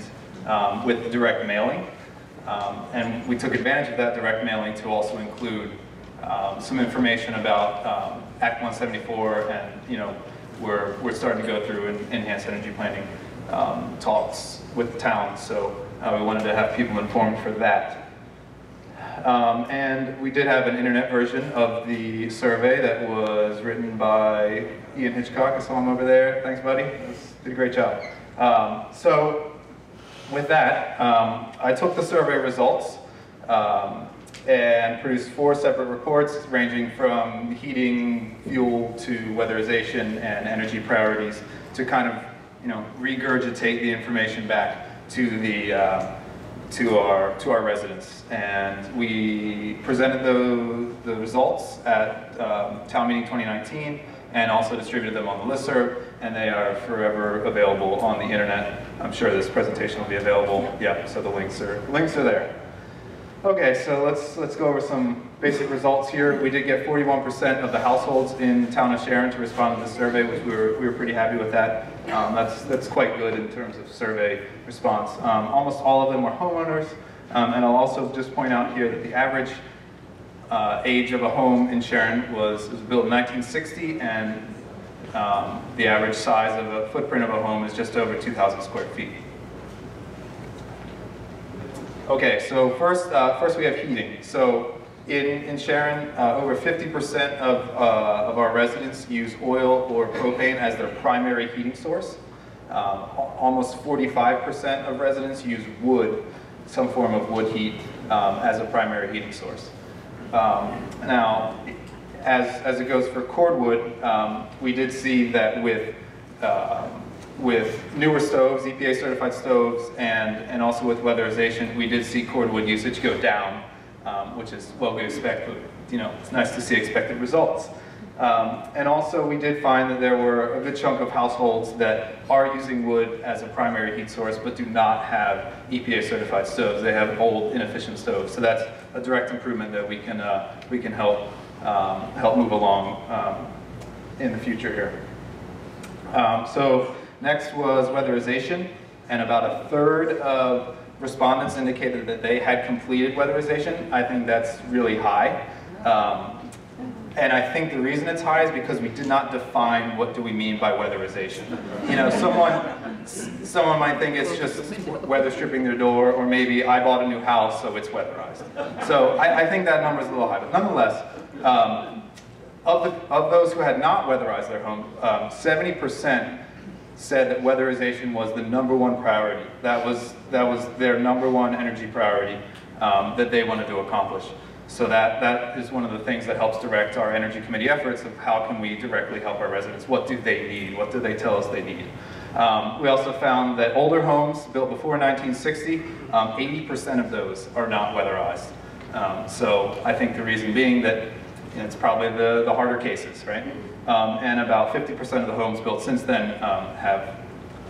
with direct mailing. And we took advantage of that direct mailing to also include some information about Act 174, and we're starting to go through enhanced energy planning talks with the town, so we wanted to have people informed for that. And we did have an internet version of the survey that was written by Ian Hitchcock. I saw him over there. Thanks, buddy. Did a great job. So with that, I took the survey results and produced 4 separate reports ranging from heating, fuel, to weatherization and energy priorities to kind of regurgitate the information back to the to our residents. And we presented the results at town meeting 2019 and also distributed them on the listserv, and they are forever available on the internet. I'm sure this presentation will be available. Yeah, so the links are there. Okay, so let's go over some basic results here. We did get 41% of the households in town of Sharon to respond to the survey, which we were pretty happy with that. That's quite good in terms of survey response. Almost all of them were homeowners, and I'll also just point out here that the average age of a home in Sharon was built in 1960, and the average size of a footprint of a home is just over 2,000 square feet. Okay, so first we have heating. So in Sharon, over 50% of our residents use oil or propane as their primary heating source. Almost 45% of residents use wood, some form of wood heat, as a primary heating source. Now, as it goes for cordwood, we did see that with newer stoves, EPA certified stoves, and also with weatherization, we did see cordwood usage go down, which is what we expect. But, it's nice to see expected results. And also we did find that there were a good chunk of households that are using wood as a primary heat source but do not have EPA certified stoves. They have old, inefficient stoves. So that's a direct improvement that we can help move along in the future here. So next was weatherization, and about 1/3 of respondents indicated that they had completed weatherization. I think that's really high. And I think the reason it's high is because we did not define what do we mean by weatherization. Someone might think it's just weather stripping their door, or maybe I bought a new house so it's weatherized. So I think that number is a little high, but nonetheless, of those who had not weatherized their home, 70% said that weatherization was the #1 priority. That was their #1 energy priority that they wanted to accomplish. So that is one of the things that helps direct our Energy Committee efforts of how can we directly help our residents. What do they need? What do they tell us they need? We also found that older homes built before 1960, 80% of those are not weatherized. So I think the reason being that it's probably the harder cases, right? And about 50% of the homes built since then have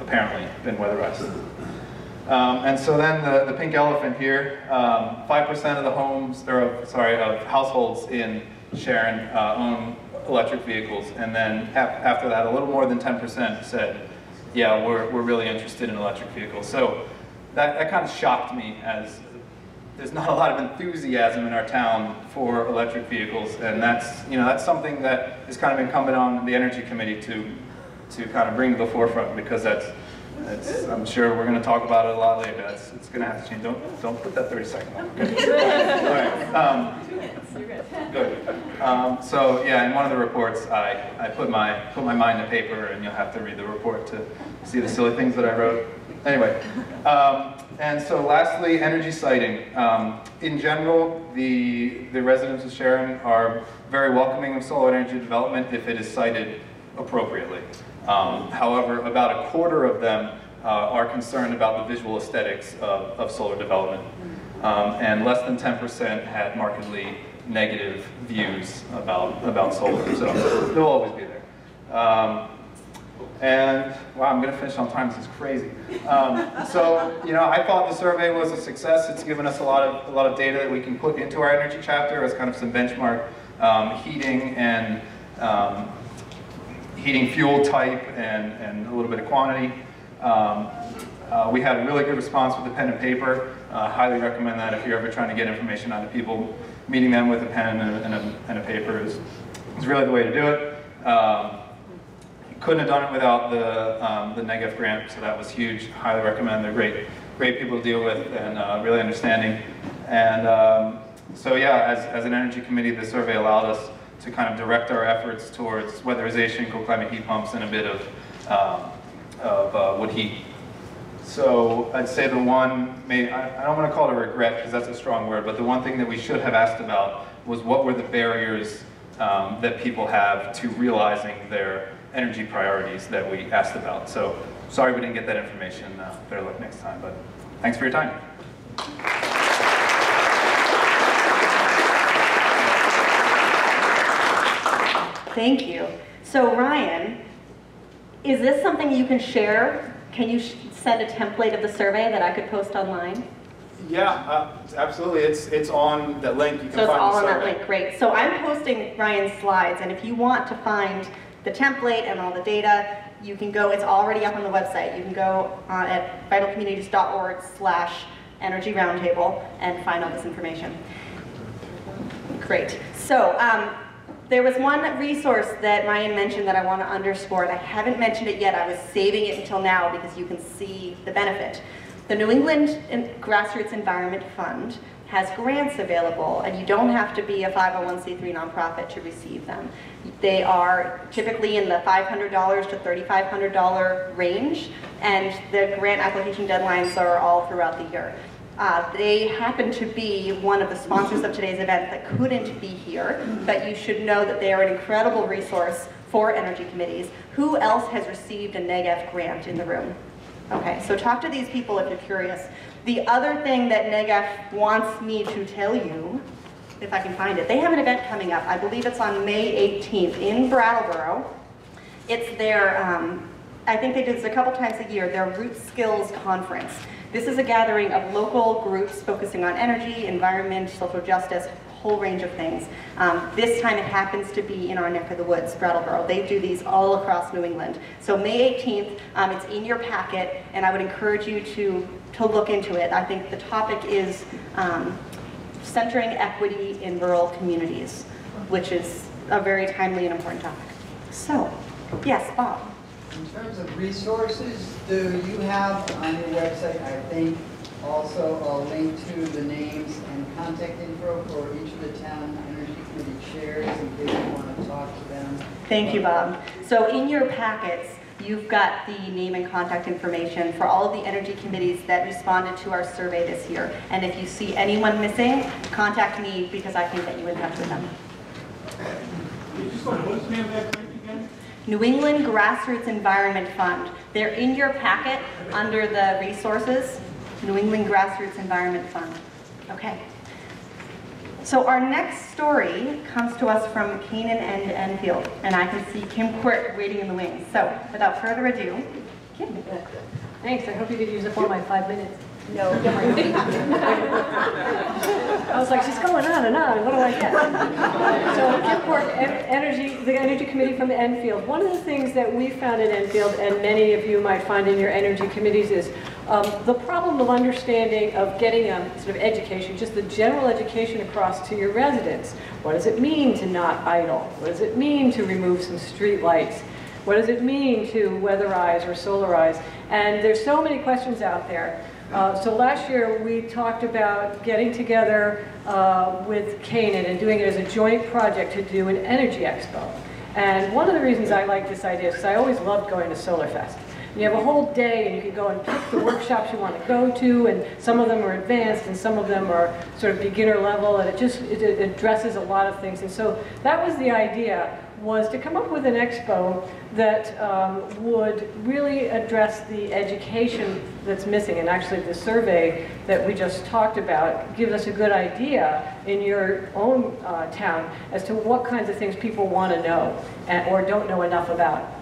apparently been weatherized. And so then the pink elephant here, 5% of the homes, of households in Sharon own electric vehicles, and then after that, a little more than 10% said, yeah, we're really interested in electric vehicles. So that kind of shocked me, as there's not a lot of enthusiasm in our town for electric vehicles, and that's something that is kind of incumbent on the Energy Committee to kind of bring to the forefront, because that's I'm sure we're going to talk about it a lot later. It's going to have to change. Don't put that 30-second one. Okay. All right. Good. So yeah, in one of the reports, I put my mind to paper, and you'll have to read the report to see the silly things that I wrote. Anyway, and so lastly, energy siting. In general, the residents of Sharon are very welcoming of solar energy development if it is sited appropriately. However, about a quarter of them are concerned about the visual aesthetics of solar development. And less than 10% had markedly negative views about solar. So they'll always be there. And wow, I'm going to finish on time. This is crazy. So I thought the survey was a success. It's given us a lot of data that we can put into our energy chapter as kind of some benchmark heating and heating fuel type and a little bit of quantity. We had a really good response with the pen and paper. Highly recommend that if you're ever trying to get information out of people. Meeting them with a pen and a paper is really the way to do it. Couldn't have done it without the NEGEF grant, so that was huge. Highly recommend. They're great people to deal with and really understanding. And so yeah, as an energy committee, the survey allowed us to kind of direct our efforts towards weatherization, cold climate heat pumps, and a bit of wood heat. So I'd say the one, I don't want to call it a regret because that's a strong word, but the one thing that we should have asked about was what were the barriers that people have to realizing their energy priorities that we asked about. So sorry we didn't get that information. Better luck next time, but thanks for your time. Thank you. So Ryan, is this something you can share? Can you send a template of the survey that I could post online? Yeah, absolutely. It's on that link. You can so it's find all the on that survey. link. Great. So I'm posting Ryan's slides, and if you want to find the template and all the data, you can go. It's already up on the website. You can go at vitalcommunities.org/energy roundtable and find all this information. Great. So there was one resource that Ryan mentioned that I want to underscore, and I haven't mentioned it yet. I was saving it until now because you can see the benefit. The New England Grassroots Environment Fund has grants available, and you don't have to be a 501c3 nonprofit to receive them. They are typically in the $500 to $3,500 range, and the grant application deadlines are all throughout the year. They happen to be one of the sponsors of today's event that couldn't be here, but you should know that they are an incredible resource for energy committees. Who else has received a NEGEF grant in the room? Okay, so talk to these people if you're curious. The other thing that NEGEF wants me to tell you, if I can find it, they have an event coming up. I believe it's on May 18th in Brattleboro. It's their, I think they do this a couple times a year, their Root Skills Conference. This is a gathering of local groups focusing on energy, environment, social justice, a whole range of things. This time it happens to be in our neck of the woods, Brattleboro. They do these all across New England. So May 18th, it's in your packet, and I would encourage you to look into it. I think the topic is centering equity in rural communities, which is a very timely and important topic. So, yes, Bob. In terms of resources, do you have on your website, I think, also a link to the names and contact info for each of the town energy committee chairs in case you want to talk to them? Thank you, Bob. So in your packets, you've got the name and contact information for all of the energy committees that responded to our survey this year. And if you see anyone missing, contact me because I can get you in touch with them. What's the name of that group again? New England Grassroots Environment Fund. They're in your packet under the resources, New England Grassroots Environment Fund. Okay. So our next story comes to us from Canaan and Enfield, and I can see Kim Quirk waiting in the wings. So without further ado, Kim. Thanks, I hope you didn't use up all my 5 minutes. No, don't worry. I was like, she's going on and on, what do I get? So Kim Quirk, the Energy Committee from Enfield. One of the things that we found in Enfield, and many of you might find in your energy committees, is the problem of understanding of getting a sort of education, just the general education across to your residents. What does it mean to not idle? What does it mean to remove some street lights? What does it mean to weatherize or solarize? And there's so many questions out there. So last year we talked about getting together with Cohen and doing it as a joint project to do an energy expo. And one of the reasons I like this idea is because I always loved going to Solar Fest. You have a whole day and you can go and pick the workshops you want to go to, and some of them are advanced and some of them are sort of beginner level, and it addresses a lot of things. And so that was the idea, was to come up with an expo that would really address the education that's missing. And actually the survey that we just talked about gives us a good idea in your own town as to what kinds of things people want to know or don't know enough about.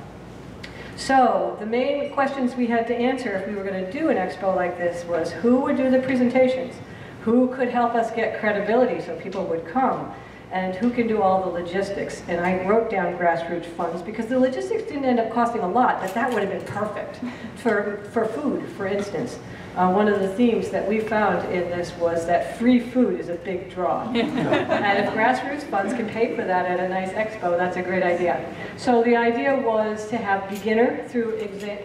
So the main questions we had to answer if we were going to do an expo like this was, who would do the presentations? Who could help us get credibility so people would come? And who can do all the logistics? And I wrote down grassroots funds because the logistics didn't end up costing a lot, but that would have been perfect for food, for instance. One of the themes that we found in this was that free food is a big draw. And if grassroots funds can pay for that at a nice expo, that's a great idea. So the idea was to have beginner through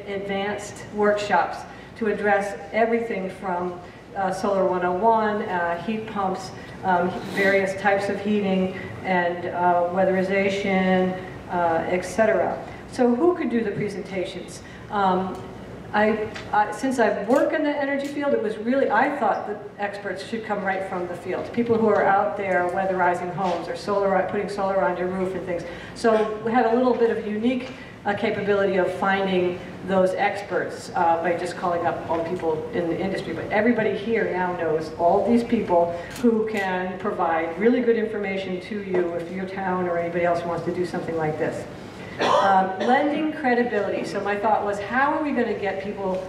advanced workshops to address everything from Solar 101, heat pumps, various types of heating, and weatherization, etc. So who could do the presentations? Since I work in the energy field, it was really, I thought that experts should come right from the field. People who are out there weatherizing homes or putting solar on your roof and things. So we had a little bit of unique capability of finding those experts by just calling up all the people in the industry. But everybody here now knows all these people who can provide really good information to you if your town or anybody else wants to do something like this. Lending credibility. So my thought was, how are we going to get people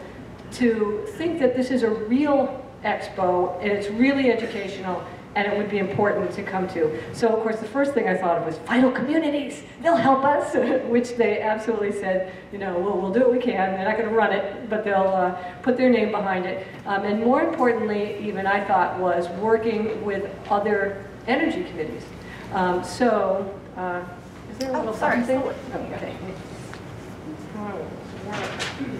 to think that this is a real expo and it's really educational and it would be important to come to? So of course the first thing I thought of was vital communities. They'll help us, which they absolutely said, you know, we'll do what we can. They're not going to run it, but they'll put their name behind it. And more importantly, even I thought, was working with other energy committees. Is there a little something? Oh, okay.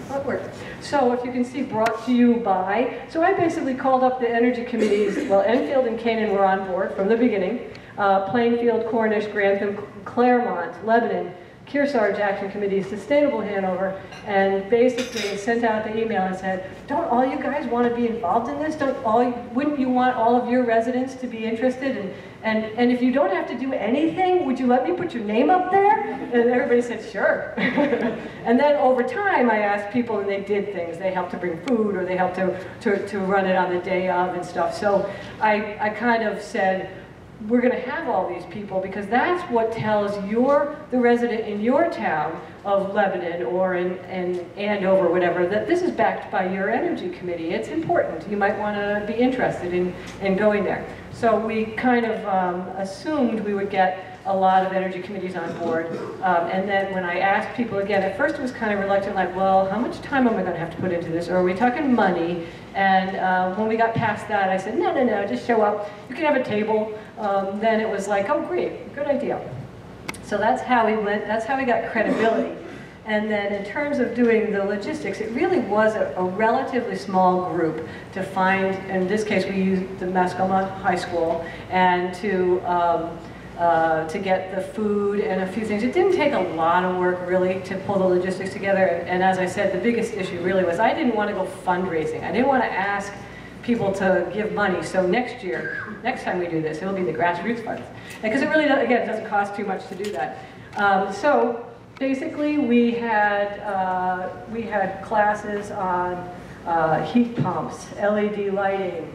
That worked. So if you can see, brought to you by. So I basically called up the energy committees. Well, Enfield and Cohen were on board from the beginning. Plainfield, Cornish, Grantham, Claremont, Lebanon, Kearsarge Action Committee, Sustainable Hanover, and basically sent out the email and said, don't all you guys want to be involved in this? Wouldn't you want all of your residents to be interested? And if you don't have to do anything, would you let me put your name up there? And everybody said, sure. And then over time, I asked people, and they did things. They helped to bring food, or they helped to run it on the day of and stuff. So I kind of said, we're going to have all these people because that's what tells the resident in your town of Lebanon or in Andover, whatever, that this is backed by your energy committee. It's important. You might want to be interested in going there. So we kind of assumed we would get a lot of energy committees on board. And then when I asked people again, at first it was kind of reluctant, like, well, how much time am I going to have to put into this? Or are we talking money? And when we got past that, I said, no, just show up. You can have a table. Then it was like, oh, great, good idea. So that's how we went. That's how we got credibility. And then in terms of doing the logistics, it really was a relatively small group to find. In this case, we used the Mascoma High School, and to get the food and a few things. It didn't take a lot of work, really, to pull the logistics together. And as I said, the biggest issue really was I didn't want to go fundraising. I didn't want to ask people to give money. So next time we do this, it'll be the grassroots funds. Because it really, again, it doesn't cost too much to do that. So basically, we had classes on heat pumps, LED lighting,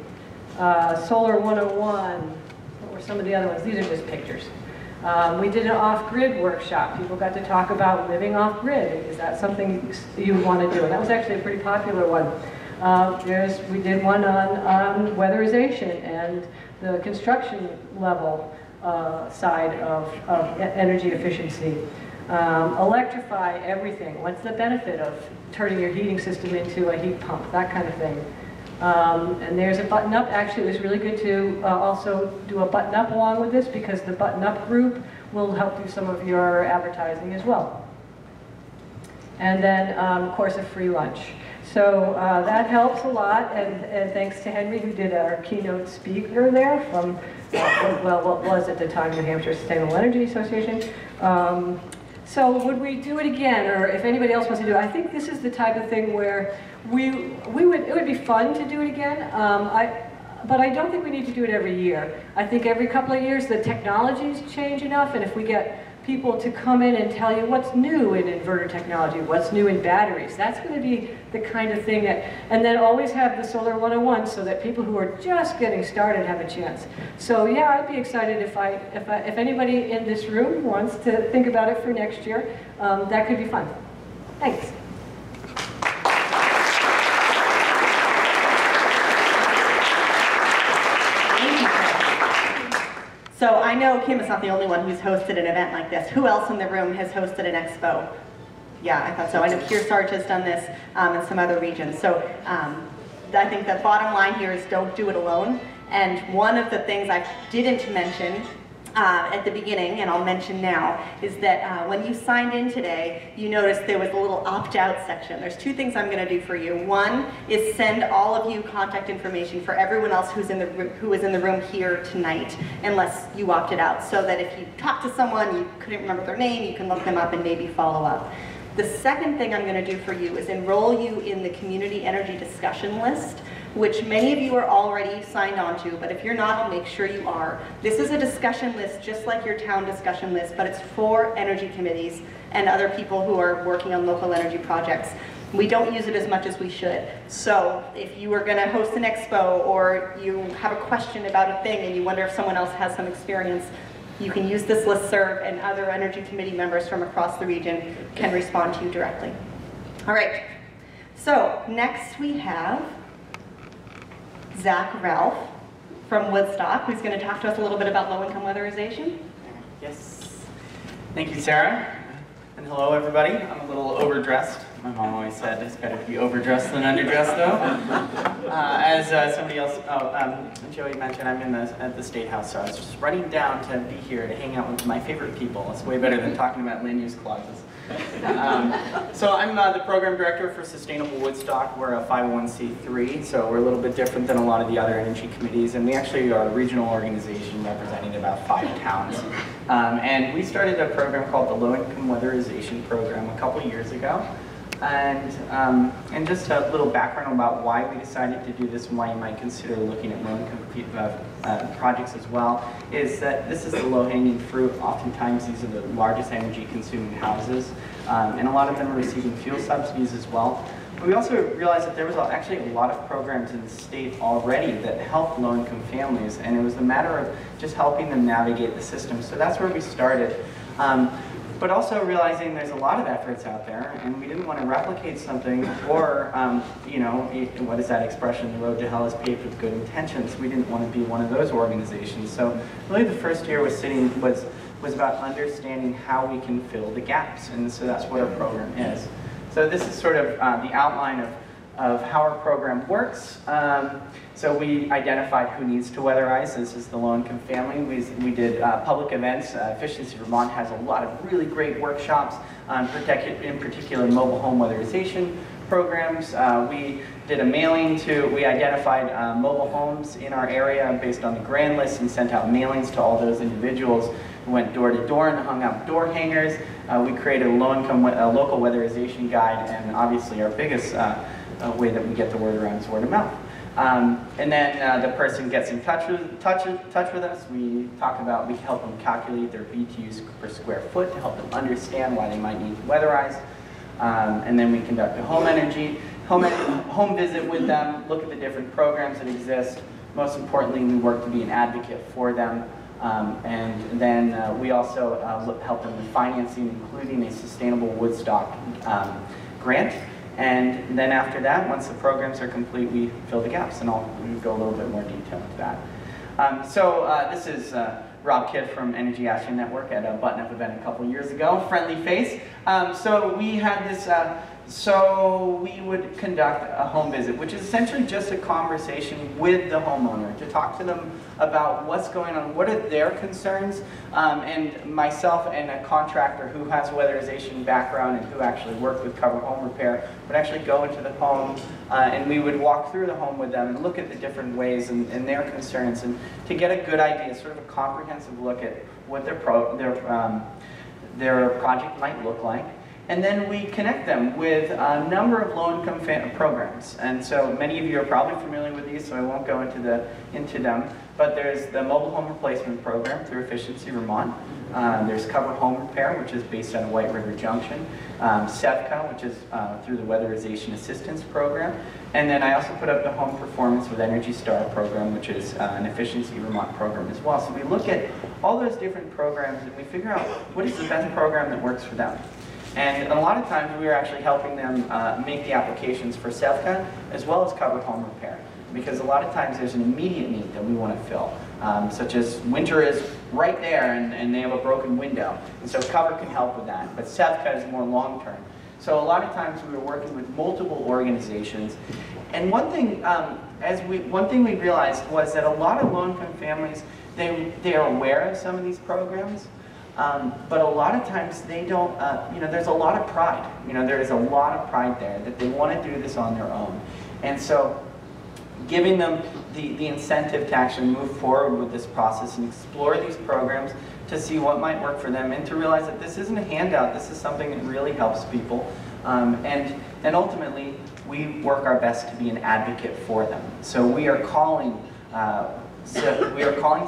Solar 101. Some of the other ones. These are just pictures. We did an off-grid workshop. People got to talk about living off-grid. Is that something you want to do? And that was actually a pretty popular one. We did one on weatherization and the construction level side of energy efficiency. Electrify everything. What's the benefit of turning your heating system into a heat pump? That kind of thing. And there's a button-up. Actually, it was really good to also do a button-up along with this because the button-up group will help do some of your advertising as well. And then, of course, a free lunch. So that helps a lot, and thanks to Henry, who did our keynote speaker there from, well, what was at the time New Hampshire Sustainable Energy Association. So would we do it again, or if anybody else wants to do it? I think this is the type of thing where it would be fun to do it again. But I don't think we need to do it every year. I think every couple of years the technologies change enough, and if we get people to come in and tell you what's new in inverter technology, what's new in batteries, that's going to be the kind of thing that, and then always have the Solar 101 so that people who are just getting started have a chance. So yeah, I'd be excited if anybody in this room wants to think about it for next year. That could be fun. Thanks. So I know Kim is not the only one who's hosted an event like this. Who else in the room has hosted an expo? Yeah, I thought so. I know Kearsarge has done this in some other regions. So I think the bottom line here is don't do it alone. And one of the things I didn't mention at the beginning, and I'll mention now, is that when you signed in today, you noticed there was a little opt-out section. There's two things I'm going to do for you. One is send all of you contact information for everyone else who is in the room here tonight, unless you opted out, so that if you talk to someone, you couldn't remember their name, you can look them up and maybe follow up. The second thing I'm going to do for you is enroll you in the community energy discussion list, which many of you are already signed on to, but if you're not, I'll make sure you are. This is a discussion list just like your town discussion list, but it's for energy committees and other people who are working on local energy projects. We don't use it as much as we should. So if you are going to host an expo, or you have a question about a thing and you wonder if someone else has some experience, you can use this listserv, and other energy committee members from across the region can respond to you directly. All right, so next we have Zach Ralph from Woodstock, who's going to talk to us a little bit about low-income weatherization. Yes. Thank you, Sarah. And hello, everybody. I'm a little overdressed. My mom always said it's better to be overdressed than underdressed, though. As somebody else, Joey mentioned, I'm at the State House, so I was just running down to be here to hang out with my favorite people. It's way better than talking about land use clauses. So I'm the program director for Sustainable Woodstock. We're a 501c3, so we're a little bit different than a lot of the other energy committees, and we actually are a regional organization representing about 5 towns. And we started a program called the Low-Income Weatherization Program a couple years ago. And just a little background about why we decided to do this and why you might consider looking at low-income projects as well, is that this is the low-hanging fruit. Oftentimes these are the largest energy-consuming houses, and a lot of them are receiving fuel subsidies as well. But we also realized that there was actually a lot of programs in the state already that helped low-income families, and it was a matter of just helping them navigate the system. So that's where we started. But also realizing there's a lot of efforts out there, and we didn't want to replicate something, or, you know, what is that expression, the road to hell is paved with good intentions. We didn't want to be one of those organizations. So really the first year was about understanding how we can fill the gaps, and so that's what our program is. So this is sort of the outline of how our program works. So we identified who needs to weatherize. This is the low-income family. We did public events. Efficiency Vermont has a lot of really great workshops, in particular mobile home weatherization programs. We did a mailing we identified mobile homes in our area based on the grand list and sent out mailings to all those individuals. We went door to door and hung up door hangers. We created a low-income local weatherization guide, and obviously our biggest way that we get the word around is word of mouth. And then the person gets in touch with us. We help them calculate their BTUs per square foot to help them understand why they might need to weatherize. And then we conduct a home visit with them, look at the different programs that exist. Most importantly, we work to be an advocate for them. And then we also help them with financing, including a Sustainable Woodstock grant. And then after that, once the programs are complete, we fill the gaps, and I'll go a little bit more detail into that. This is Rob Kidd from Energy Action Network at a button-up event a couple years ago, friendly face. So we had this So we would conduct a home visit, which is essentially just a conversation with the homeowner to talk to them about what's going on, what are their concerns, and myself and a contractor who has weatherization background and who actually worked with covered home repair would actually go into the home and we would walk through the home with them and look at the different ways and their concerns, and to get a good idea, sort of a comprehensive look at what their project might look like. And then we connect them with a number of low-income programs. And so many of you are probably familiar with these, so I won't go into them. But there's the Mobile Home Replacement Program through Efficiency Vermont. There's Covered Home Repair, which is based on White River Junction. SEVCA, which is through the Weatherization Assistance Program. And then I also put up the Home Performance with Energy Star program, which is an Efficiency Vermont program as well. So we look at all those different programs and we figure out what is the best program that works for them. And a lot of times we are actually helping them make the applications for SEVCA as well as covered home repair. Because a lot of times there's an immediate need that we want to fill, such as winter is right there and they have a broken window. And so cover can help with that, but SEVCA is more long-term. So a lot of times we were working with multiple organizations. And one thing we realized was that a lot of low-income families, they are aware of some of these programs, but a lot of times they don't, there's a lot of pride. There is a lot of pride there that they want to do this on their own. And so giving them the incentive to actually move forward with this process and explore these programs to see what might work for them and to realize that this isn't a handout, this is something that really helps people. And ultimately, we work our best to be an advocate for them. So we are calling SEVCA, we are calling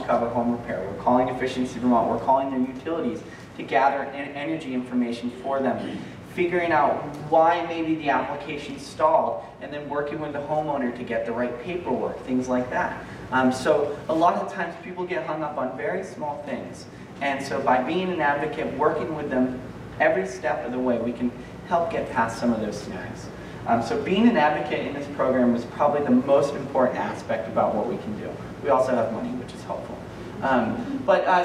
Covered Home Repair, we're calling Efficiency Vermont, we're calling their utilities to gather energy information for them, figuring out why maybe the application stalled, and then working with the homeowner to get the right paperwork, things like that. So a lot of times people get hung up on very small things. And so by being an advocate, working with them every step of the way, we can help get past some of those snags. So being an advocate in this program was probably the most important aspect about what we can do. We also have money, which is helpful.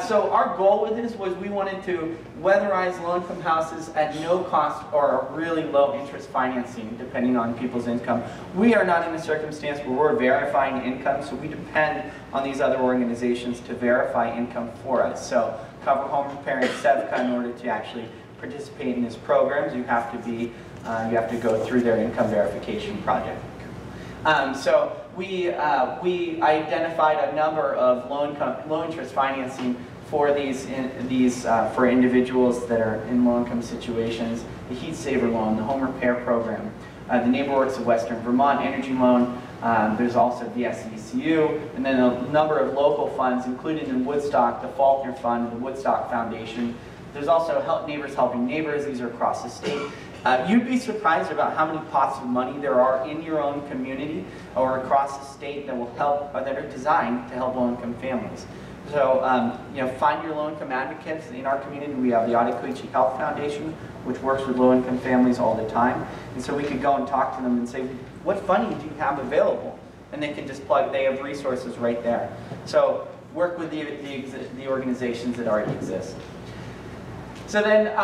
So our goal with this was we wanted to weatherize low-income houses at no cost or really low interest financing, depending on people's income. We are not in a circumstance where we're verifying income, so we depend on these other organizations to verify income for us. So Covered Home Repair and SEVCA, in order to actually participate in these programs, you have to go through their income verification project. So we identified a number of low interest financing for for individuals that are in low income situations. The Heat Saver Loan, the Home Repair Program, the NeighborWorks of Western Vermont Energy Loan. There's also the SECU, and then a number of local funds, including in Woodstock, the Faulkner Fund, the Woodstock Foundation. There's also Neighbors Helping Neighbors. These are across the state. You'd be surprised about how many pots of money there are in your own community or across the state that will help, or that are designed to help low-income families. So, find your low-income advocates. In our community, we have the Ecology Health Foundation, which works with low-income families all the time. And so we could go and talk to them and say, what funding do you have available? And they can just plug, they have resources right there. So work with the organizations that already exist. So then,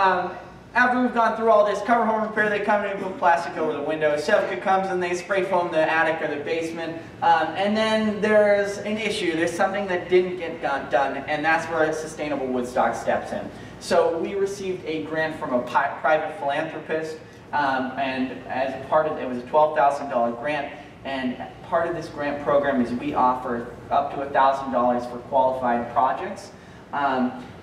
after we've gone through all this, Covered Home Repair, they come in and put plastic over the window. SEVCA comes and they spray foam the attic or the basement. And then there's an issue. There's something that didn't get done, and that's where Sustainable Woodstock steps in. So we received a grant from a private philanthropist, and as part of it, was a $12,000 grant. And part of this grant program is we offer up to $1,000 for qualified projects.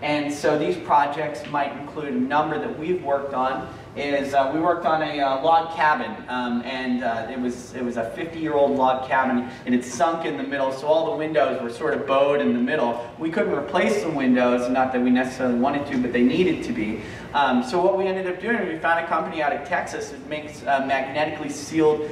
And so these projects might include a number that we've worked on. We worked on a log cabin, and it was a 50-year-old log cabin, and it's sunk in the middle, so all the windows were sort of bowed in the middle. We couldn't replace the windows, not that we necessarily wanted to, but they needed to be. So what we ended up doing, we found a company out of Texas that makes magnetically sealed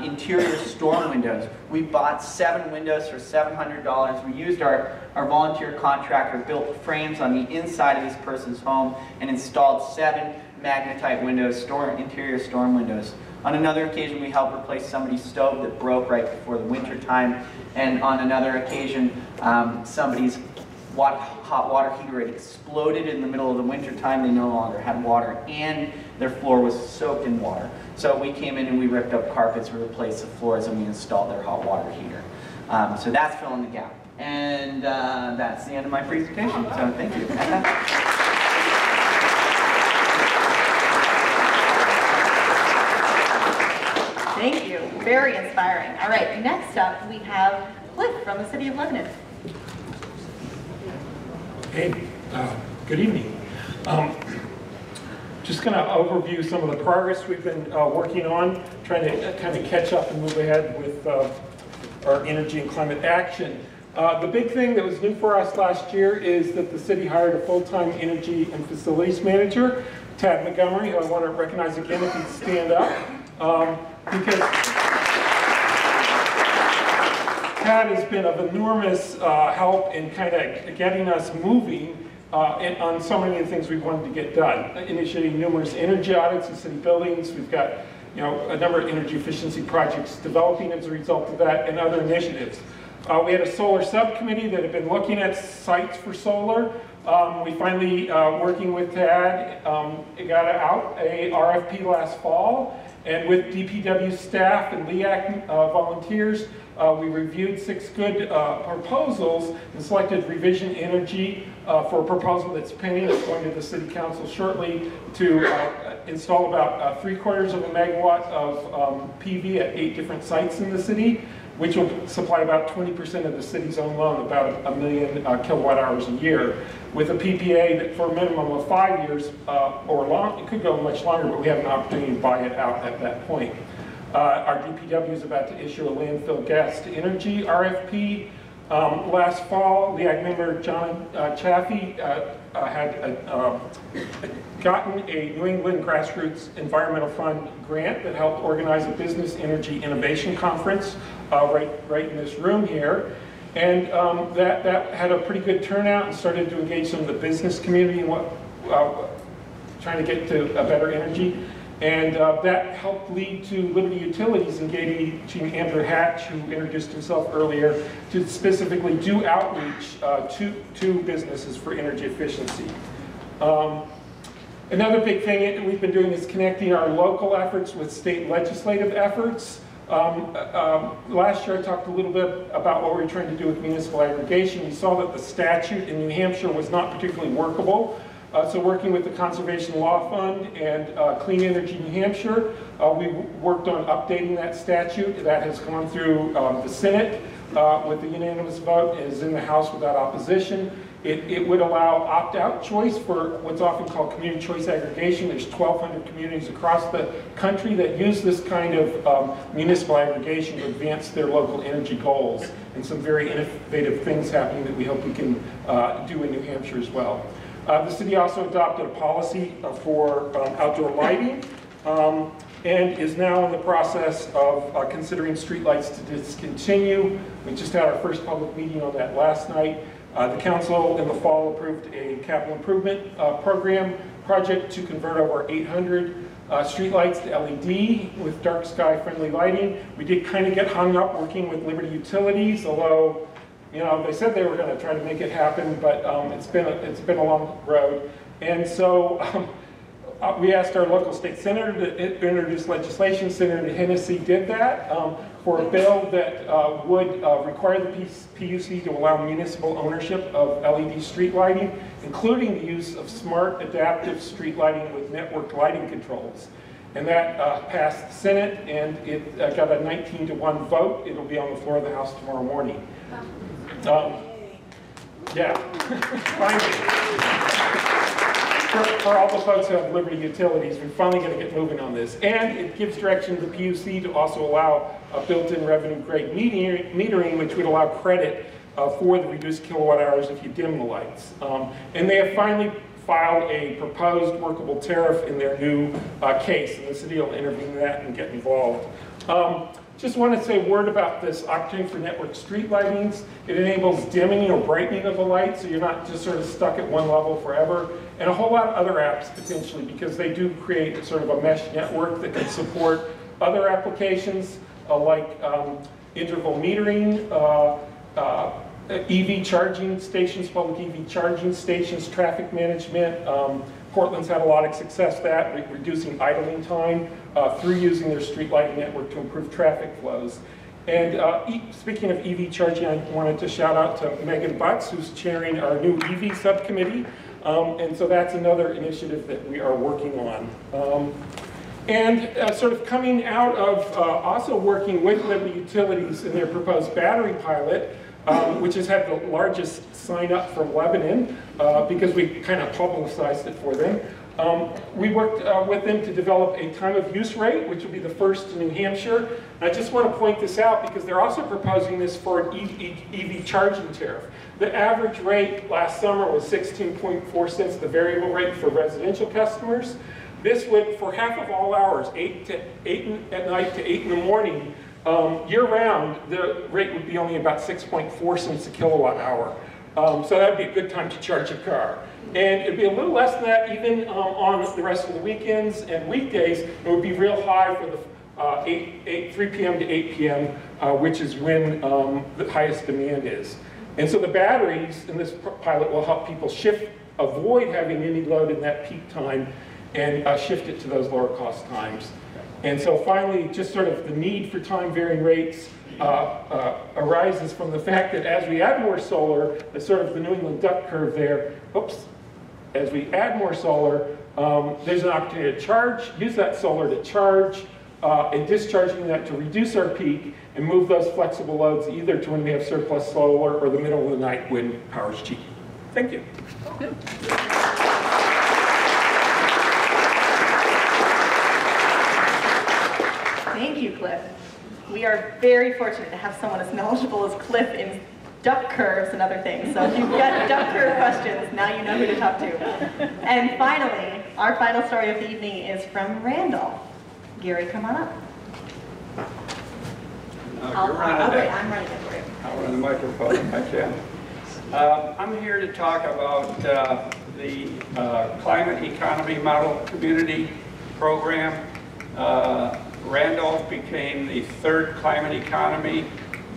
interior storm windows. We bought 7 windows for $700. We used our volunteer contractor, built frames on the inside of this person's home, and installed 7 magnetite windows, interior storm windows. On another occasion, we helped replace somebody's stove that broke right before the winter time. And on another occasion, somebody's hot water heater had exploded in the middle of the winter time. They no longer had water, and their floor was soaked in water. So we came in and we ripped up carpets, we replaced the floors, and we installed their hot water heater. So that's filling the gap. And that's the end of my presentation, so thank you. Thank you. Very inspiring. All right, next up we have Cliff from the City of Lebanon. Hey, good evening. Just going to overview some of the progress we've been working on, trying to kind of catch up and move ahead with our energy and climate action. The big thing that was new for us last year is that the city hired a full-time energy and facilities manager, Tad Montgomery, who I want to recognize again if he'd stand up. Because Tad has been of enormous help in kind of getting us moving on so many of the things we wanted to get done. Initiating numerous energy audits in city buildings. We've got a number of energy efficiency projects developing as a result of that, and other initiatives. We had a solar subcommittee that had been looking at sites for solar. We finally, working with Tad, got out a RFP last fall, and with DPW staff and LEAC volunteers, we reviewed 6 good proposals and selected Revision Energy for a proposal that's pending. It's going to the City Council shortly to install about 3/4 of a megawatt of PV at 8 different sites in the city, which will supply about 20% of the city's own loan, about 1 million kilowatt hours a year, with a PPA that for a minimum of 5 years or long. It could go much longer, but we have an opportunity to buy it out at that point. Our DPW is about to issue a landfill gas to energy RFP. Last fall, LEAC member John Chaffee had gotten a New England Grassroots Environmental Fund grant that helped organize a business energy innovation conference right in this room here. And that had a pretty good turnout and started to engage some of the business community in trying to get to a better energy. And that helped lead to Liberty Utilities engaging Andrew Hatch, who introduced himself earlier, to specifically do outreach to businesses for energy efficiency. Another big thing we've been doing is connecting our local efforts with state legislative efforts. Last year I talked a little bit about what we were trying to do with municipal aggregation. We saw that the statute in New Hampshire was not particularly workable. So working with the Conservation Law Fund and Clean Energy New Hampshire, we worked on updating that statute. That has gone through the Senate with a unanimous vote and is in the House without opposition. It would allow opt-out choice for what's often called community choice aggregation. There's 1,200 communities across the country that use this kind of municipal aggregation to advance their local energy goals. And some very innovative things happening that we hope we can do in New Hampshire as well. The city also adopted a policy for outdoor lighting and is now in the process of considering streetlights to discontinue. We just had our first public meeting on that last night. The council in the fall approved a capital improvement program project to convert over 800 streetlights to LED with dark sky friendly lighting. We did kind of get hung up working with Liberty Utilities, although they said they were going to try to make it happen, but it's been a long road. And so we asked our local state senator to introduce legislation. Senator Hennessy did that for a bill that would require the PUC to allow municipal ownership of LED street lighting, including the use of smart adaptive street lighting with networked lighting controls. And that passed the Senate, and it got a 19-to-1 vote. It'll be on the floor of the House tomorrow morning. Yeah, finally. For all the folks who have Liberty Utilities, we're finally going to get moving on this. And it gives direction to the PUC to also allow a built-in revenue grade metering, which would allow credit for the reduced kilowatt hours if you dim the lights. And they have finally filed a proposed workable tariff in their new case, and the city will intervene in that and get involved. Just want to say a word about this opportunity for network street lightings. It enables dimming or brightening of the light, so you're not just sort of stuck at one level forever. And a whole lot of other apps potentially, because they do create sort of a mesh network that can support other applications like interval metering, EV charging stations, public EV charging stations, traffic management. Portland's had a lot of success at reducing idling time through using their street lighting network to improve traffic flows. And speaking of EV charging, I wanted to shout out to Megan Butts, who's chairing our new EV subcommittee. And so that's another initiative that we are working on. Sort of coming out of also working with Liberty Utilities in their proposed battery pilot, which has had the largest sign up from Lebanon because we kind of publicized it for them. We worked with them to develop a time of use rate, which will be the first in New Hampshire. And I just want to point this out because they're also proposing this for an EV charging tariff. The average rate last summer was 16.4 cents, the variable rate for residential customers. This would, for half of all hours, 8 at night to 8 in the morning, year-round, the rate would be only about 6.4 cents a kilowatt hour. So that would be a good time to charge a car. And it'd be a little less than that even on the rest of the weekends and weekdays. It would be real high for the 3 p.m. to 8 p.m., which is when the highest demand is. And so the batteries in this pilot will help people avoid having any load in that peak time and shift it to those lower cost times. And so finally, just sort of the need for time varying rates arises from the fact that as we add more solar, the sort of the New England duck curve there, as we add more solar, there's an opportunity to use that solar to charge, and discharging that to reduce our peak and move those flexible loads either to when we have surplus solar or the middle of the night when power's cheap. Thank you. Thank you, Cliff. We are very fortunate to have someone as knowledgeable as Cliff in duck curves and other things. So if you've got duck curve questions, now you know who to talk to. And finally, our final story of the evening is from Randolph. Gary, come on up. I'm running it for you. I'll run the microphone if I can. I'm here to talk about the Climate Economy Model Community Program. Randolph became the third climate economy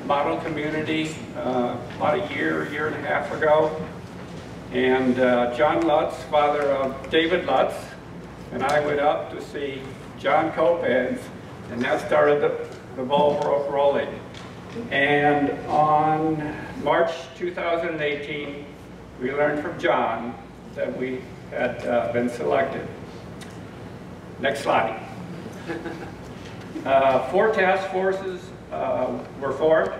model community about a year and a half ago. And John Lutz, father of David Lutz, and I went up to see John Cohen, and that started the ball rolling. And on March 2018, we learned from John that we had been selected. Next slide. 4 task forces were formed.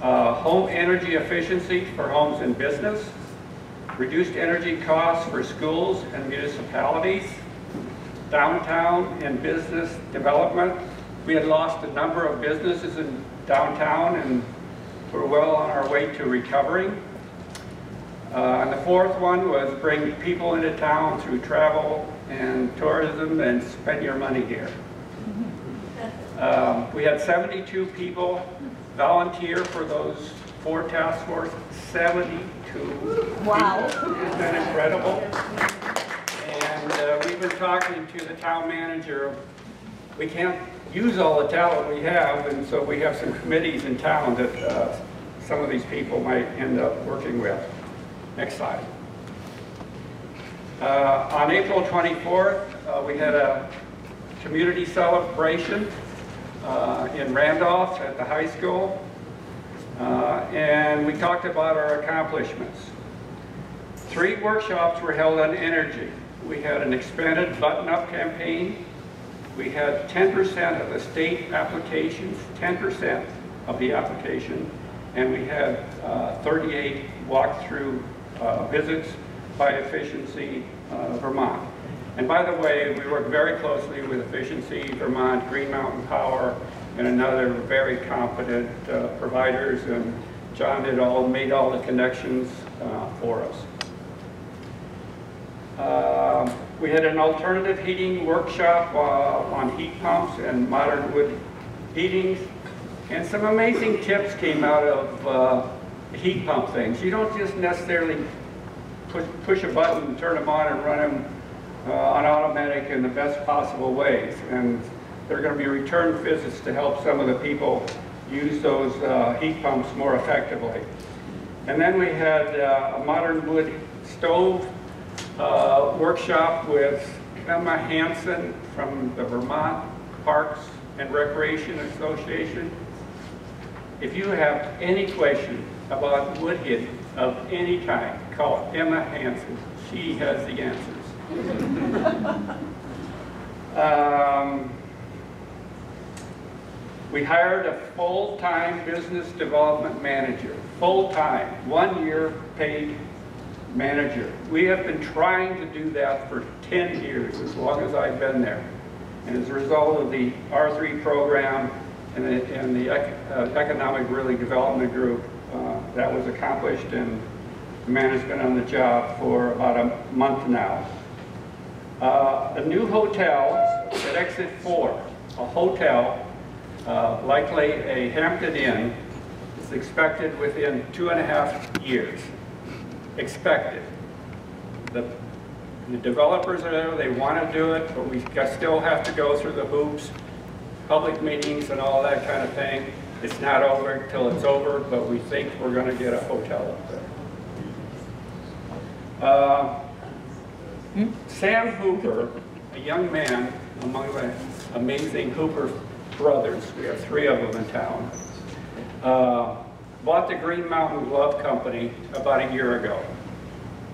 Home energy efficiency for homes and business, reduced energy costs for schools and municipalities, downtown and business development. We had lost a number of businesses in downtown and we're well on our way to recovery. And the 4th one was bring people into town through travel and tourism and spend your money here. We had 72 people volunteer for those 4 task forces. 72 wow. People. Isn't that incredible? And we've been talking to the town manager. We can't use all the talent we have, and so we have some committees in town that some of these people might end up working with. Next slide. On April 24th, we had a community celebration in Randolph at the high school, and we talked about our accomplishments. 3 workshops were held on energy. We had an expanded button-up campaign. We had 10% of the state applications, 10% of the application, and we had 38 walk-through visits by Efficiency Vermont. And by the way, we work very closely with Efficiency Vermont, Green Mountain Power, and another very competent providers, and John made all the connections for us. We had an alternative heating workshop on heat pumps and modern wood heatings, and some amazing tips came out of heat pump things. You don't just necessarily push a button and turn them on and run them on automatic in the best possible ways. And there are going to be return visits to help some of the people use those heat pumps more effectively. And then we had a modern wood stove workshop with Emma Hansen from the Vermont Parks and Recreation Association. If you have any question about wood heating of any kind, call Emma Hansen. She has the answers. We hired a full-time business development manager, full-time, 1 year paid manager. We have been trying to do that for 10 years, as long as I've been there. And as a result of the R3 program and the Economic Really Development Group, that was accomplished, and the man has been on the job for about a month now. A new hotel at Exit 4, a hotel, likely a Hampton Inn, is expected within 2.5 years. Expected. The developers are there, they want to do it, but we still have to go through the hoops, public meetings and all that kind of thing. It's not over until it's over, but we think we're going to get a hotel up there. Sam Hooper, a young man among the amazing Hooper brothers, we have 3 of them in town, bought the Green Mountain Glove Company about a year ago.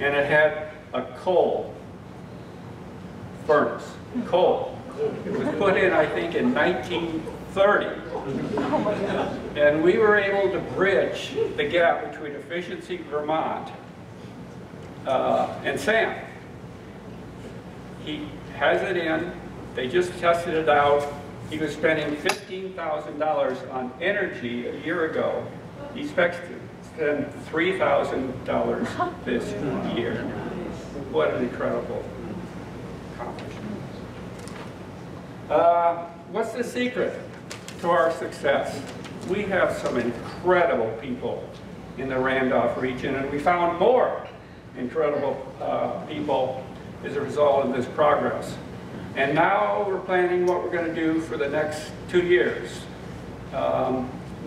And it had a coal furnace, coal. It was put in, I think, in 1930. And we were able to bridge the gap between Efficiency Vermont and Sam. He has it in, they just tested it out. He was spending $15,000 on energy a year ago. He expects to spend $3,000 this year. What an incredible accomplishment. What's the secret to our success? We have some incredible people in the Randolph region, and we found more incredible people as a result of this progress. And now we're planning what we're going to do for the next 2 years.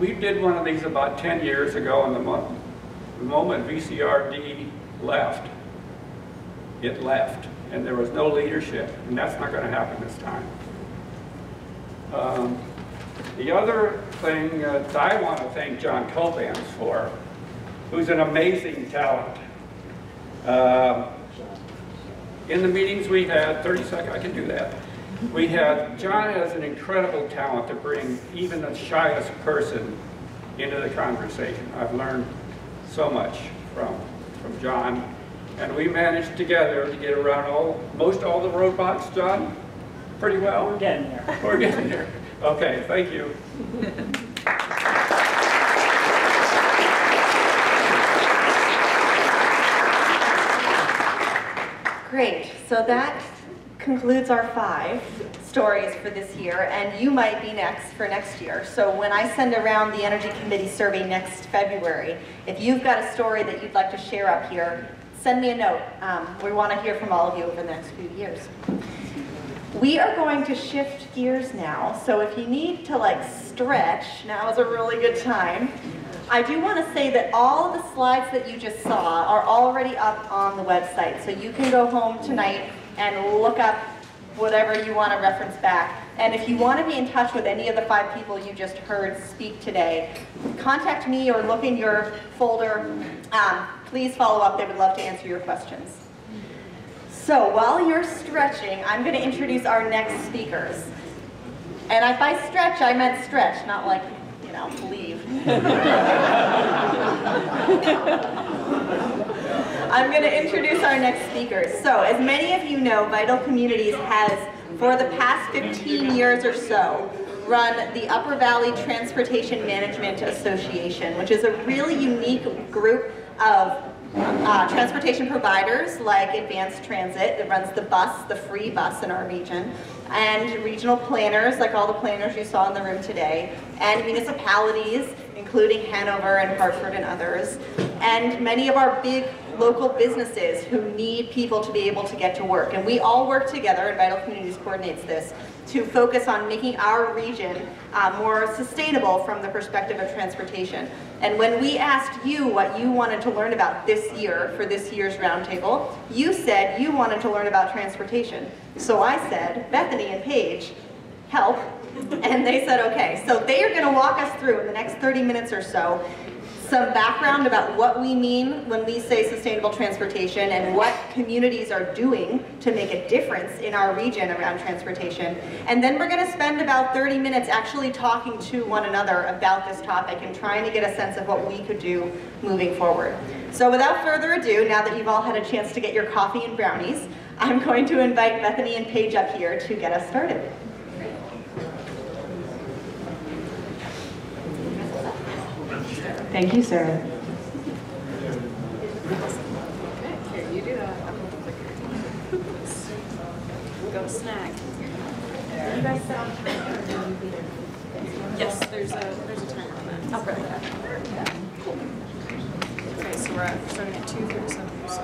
We did one of these about 10 years ago, and the moment VCRD left, it left, and there was no leadership, and that's not going to happen this time. The other thing that I want to thank John Copans for, who's an amazing talent. In the meetings we had, 30 seconds, I can do that. John has an incredible talent to bring even the shyest person into the conversation. I've learned so much from John. And we managed together to get around most all the roadblocks, John? Pretty well? We're getting there. We're getting there. Okay, thank you. Great, so that concludes our 5 stories for this year, and you might be next for next year. So when I send around the Energy Committee survey next February, if you've got a story that you'd like to share up here, send me a note. We want to hear from all of you over the next few years. We are going to shift gears now, so if you need to stretch, now is a really good time. I do want to say that all of the slides that you just saw are already up on the website, so you can go home tonight and look up whatever you want to reference back. And if you want to be in touch with any of the 5 people you just heard speak today, contact me or look in your folder. Please follow up. They would love to answer your questions. So while you're stretching, I'm going to introduce our next speakers. And if I stretch, I meant stretch, not leave. I'm going to introduce our next speakers. So, as many of you know, Vital Communities has, for the past 15 years or so, run the Upper Valley Transportation Management Association, which is a really unique group of transportation providers like Advanced Transit that runs the bus, the free bus in our region, and regional planners like all the planners you saw in the room today, and municipalities including Hanover and Hartford and others, and many of our big local businesses who need people to be able to get to work. And we all work together, and Vital Communities coordinates this, to focus on making our region more sustainable from the perspective of transportation. And when we asked you what you wanted to learn about this year for this year's roundtable, you said you wanted to learn about transportation. So I said, Bethany and Paige, help. And they said, okay. So they are going to walk us through in the next 30 minutes or so some background about what we mean when we say sustainable transportation and what communities are doing to make a difference in our region around transportation. And then we're going to spend about 30 minutes actually talking to one another about this topic and trying to get a sense of what we could do moving forward. So without further ado, now that you've all had a chance to get your coffee and brownies, I'm going to invite Bethany and Paige up here to get us started. Thank you, Sarah. Here, you do that. I'll hold the clicker. Go to snack. There. You guys set on timer? Yes, there's a timer on that. I'll put that. Cool. Okay, so we're starting at 2:37. So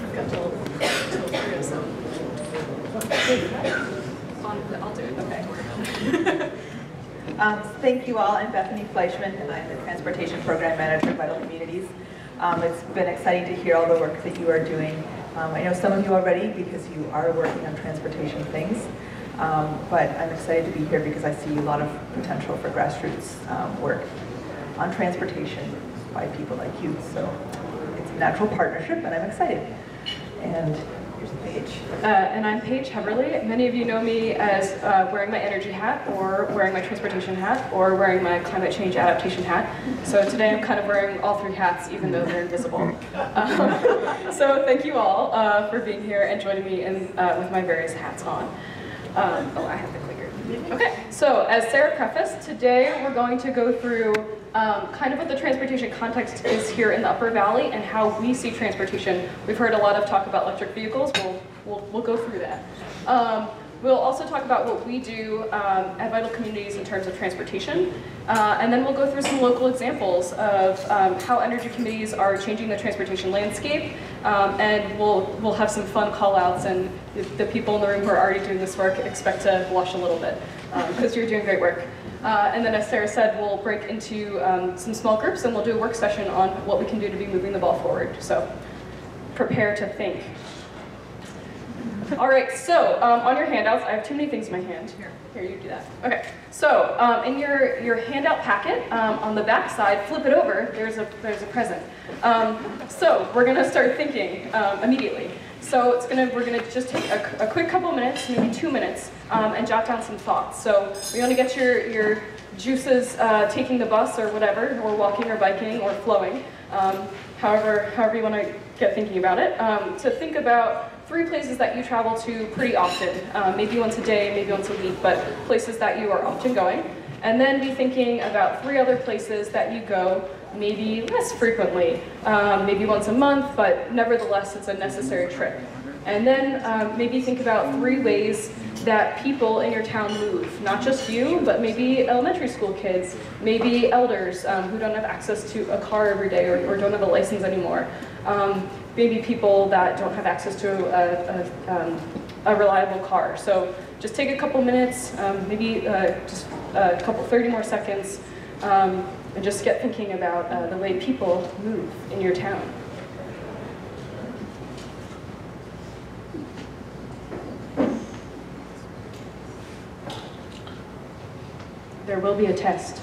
we've got till 3:07. I'll do it. Okay. Thank you all. I'm Bethany Fleischman, and I'm the Transportation Program Manager at Vital Communities. It's been exciting to hear all the work that you are doing. I know some of you already because you are working on transportation things, but I'm excited to be here because I see a lot of potential for grassroots work on transportation by people like you. So it's a natural partnership, and I'm excited. And here's Paige. And I'm Paige Heberly. Many of you know me as wearing my energy hat, or wearing my transportation hat, or wearing my climate change adaptation hat. So today I'm kind of wearing all three hats, even though they're invisible. So thank you all for being here and joining me in, with my various hats on. Oh, I have the clicker. Okay, so as Sarah prefaced, today we're going to go through kind of what the transportation context is here in the Upper Valley and how we see transportation. We've heard a lot of talk about electric vehicles. We'll go through that. We'll also talk about what we do at Vital Communities in terms of transportation. And then we'll go through some local examples of how energy committees are changing the transportation landscape. And we'll have some fun call outs, and the people in the room who are already doing this work expect to blush a little bit because you're doing great work. And then as Sarah said, we'll break into some small groups and we'll do a work session on what we can do to be moving the ball forward. So prepare to think. All right, so on your handouts, I have too many things in my hand. Here, you do that. Okay, so in your handout packet, on the back side, flip it over, there's a present. So we're gonna start thinking immediately. So we're gonna just take a quick couple minutes, maybe 2 minutes, and jot down some thoughts. So we want to get your juices taking the bus or whatever, or walking or biking or flowing, however you want to get thinking about it. To think about 3 places that you travel to pretty often, maybe once a day, maybe once a week, but places that you are often going. And then be thinking about 3 other places that you go maybe less frequently, maybe once a month, but nevertheless it's a necessary trip. And then maybe think about 3 ways that people in your town move, not just you, but maybe elementary school kids, maybe elders who don't have access to a car every day or don't have a license anymore, maybe people that don't have access to a reliable car. So just take a couple minutes, maybe just a couple 30 more seconds, and just get thinking about the way people move in your town. There will be a test.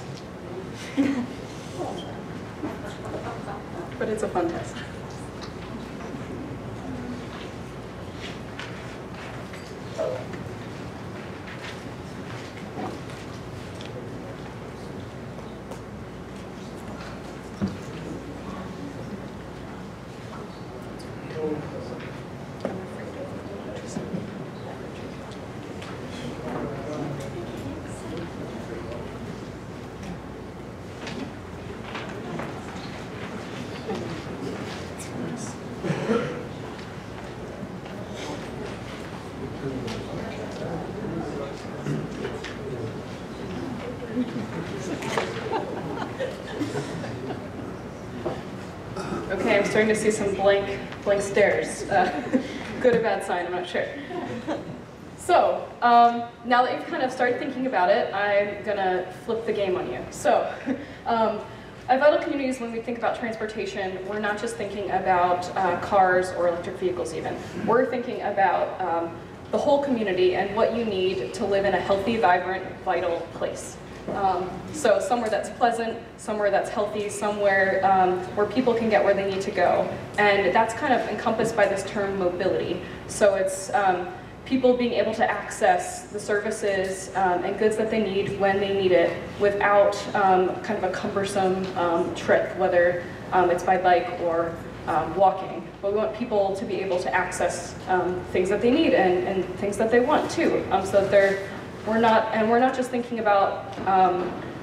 But it's a fun test. Okay, I'm starting to see some blank stares. Good or bad sign, I'm not sure. So, now that you've kind of started thinking about it, I'm gonna flip the game on you. So, at Vital Communities, when we think about transportation, we're not just thinking about cars or electric vehicles even. We're thinking about the whole community and what you need to live in a healthy, vibrant, vital place. So somewhere that's pleasant, somewhere that's healthy, somewhere where people can get where they need to go. And that's kind of encompassed by this term mobility. So it's people being able to access the services and goods that they need when they need it without kind of a cumbersome trip, whether it's by bike or walking. But we want people to be able to access things that they need and things that they want too, so that we're not just thinking about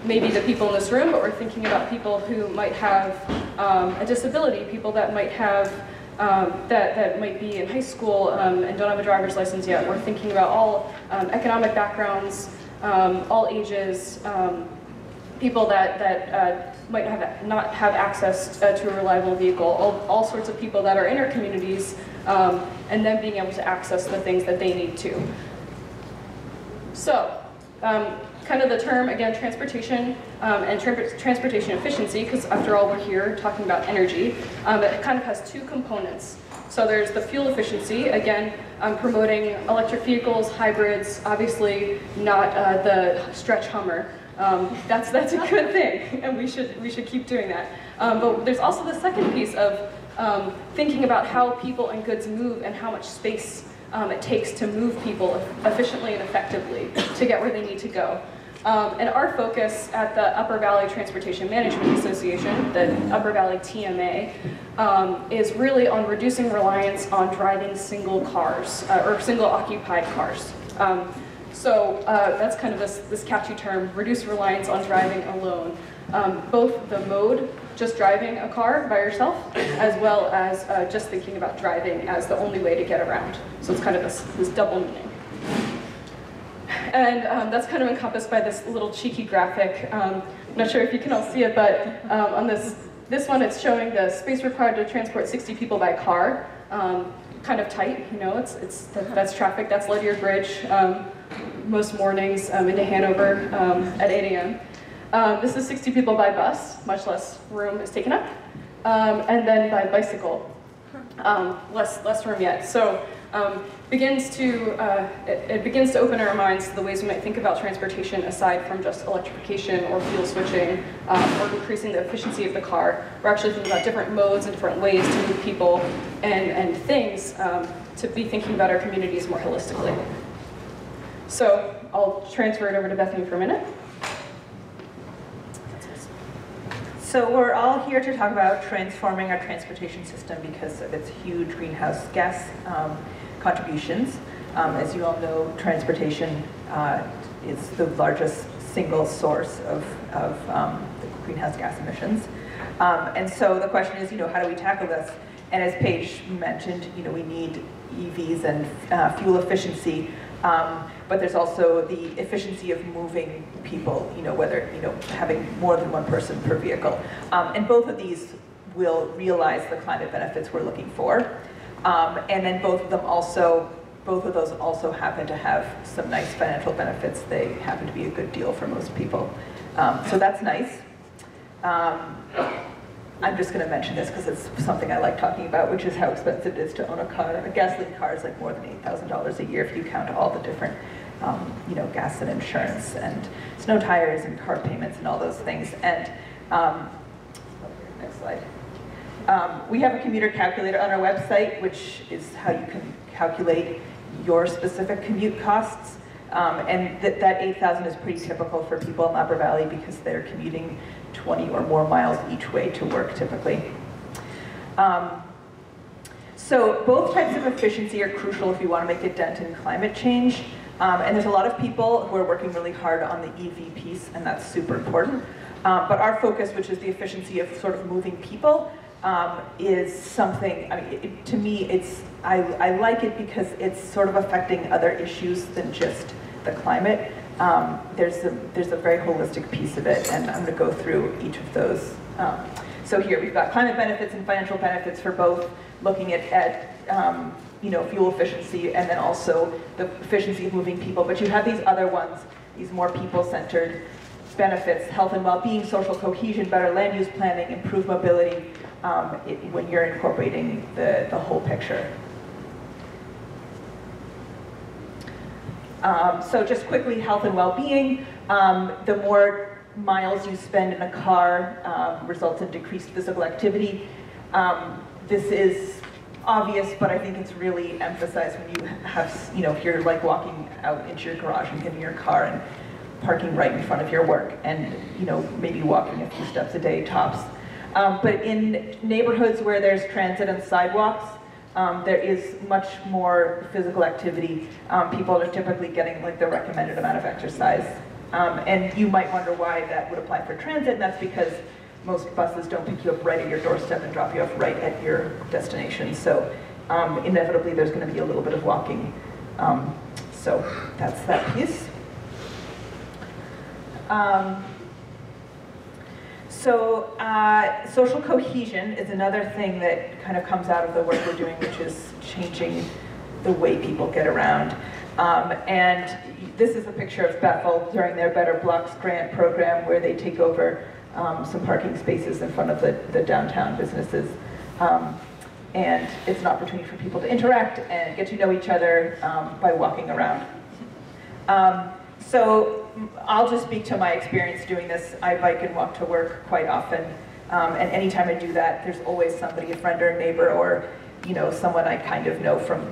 maybe the people in this room, but we're thinking about people who might have a disability, people that might have that might be in high school and don't have a driver's license yet. We're thinking about all economic backgrounds, all ages, people that might not have access to a reliable vehicle, all sorts of people that are in our communities, and then being able to access the things that they need to. So, kind of the term, again, transportation and transportation efficiency, because after all we're here talking about energy, it kind of has two components. So there's the fuel efficiency, again, promoting electric vehicles, hybrids, obviously not the stretch Hummer. That's a good thing, and we should keep doing that. But there's also the second piece of thinking about how people and goods move and how much space it takes to move people efficiently and effectively to get where they need to go. And our focus at the Upper Valley Transportation Management Association, the Upper Valley TMA, is really on reducing reliance on driving single cars, or single occupied cars. So that's kind of this catchy term, reduce reliance on driving alone. Both the mode, just driving a car by yourself, as well as just thinking about driving as the only way to get around. So it's kind of this double meaning. And that's kind of encompassed by this little cheeky graphic. I'm not sure if you can all see it, but on this one it's showing the space required to transport 60 people by car. Kind of tight, you know, that's traffic, that's Ledyard Bridge most mornings into Hanover at 8 a.m. This is 60 people by bus, much less room is taken up. And then by bicycle, less room yet. So it begins to open our minds to the ways we might think about transportation aside from just electrification or fuel switching or increasing the efficiency of the car. We're actually thinking about different modes and different ways to move people and things to be thinking about our communities more holistically. So I'll transfer it over to Bethany for a minute. So we're all here to talk about transforming our transportation system because of its huge greenhouse gas contributions. As you all know, transportation is the largest single source of the greenhouse gas emissions. And so the question is, how do we tackle this? And as Paige mentioned, we need EVs and fuel efficiency, but there's also the efficiency of moving people, whether, having more than one person per vehicle. And both of these will realize the climate benefits we're looking for. And then both of those also happen to have some nice financial benefits. They happen to be a good deal for most people. So that's nice. I'm just going to mention this because it's something I like talking about, which is how expensive it is to own a car. A gasoline car is like more than $8,000 a year if you count all the different, gas and insurance and snow tires and car payments and all those things. And next slide. We have a commuter calculator on our website, which is how you can calculate your specific commute costs. And that $8,000 is pretty typical for people in the Upper Valley because they're commuting 20 or more miles each way to work typically. So both types of efficiency are crucial if you want to make a dent in climate change. And there's a lot of people who are working really hard on the EV piece, and that's super important. But our focus, which is the efficiency of sort of moving people, is something, to me, I like it because it's sort of affecting other issues than just the climate. There's a very holistic piece of it, and I'm going to go through each of those. So here we've got climate benefits and financial benefits for both, looking at fuel efficiency, and then also the efficiency of moving people. But you have these other ones, these more people-centered benefits: health and well-being, social cohesion, better land use planning, improved mobility, when you're incorporating the whole picture. So just quickly, health and well-being. The more miles you spend in a car results in decreased physical activity. This is obvious, but I think it's really emphasized when you have, if you're like walking out into your garage and getting your car and parking right in front of your work, and maybe walking a few steps a day tops. But in neighborhoods where there's transit and sidewalks, there is much more physical activity. People are typically getting like the recommended amount of exercise. And you might wonder why that would apply for transit, and that's because most buses don't pick you up right at your doorstep and drop you off right at your destination. So inevitably there's going to be a little bit of walking. So that's that piece. Social cohesion is another thing that kind of comes out of the work we're doing, which is changing the way people get around. And this is a picture of Bethel during their Better Blocks grant program, where they take over some parking spaces in front of the downtown businesses. And it's an opportunity for people to interact and get to know each other by walking around. So I'll just speak to my experience doing this. I bike and walk to work quite often. And anytime I do that, there's always somebody, a friend or a neighbor, or someone I kind of know from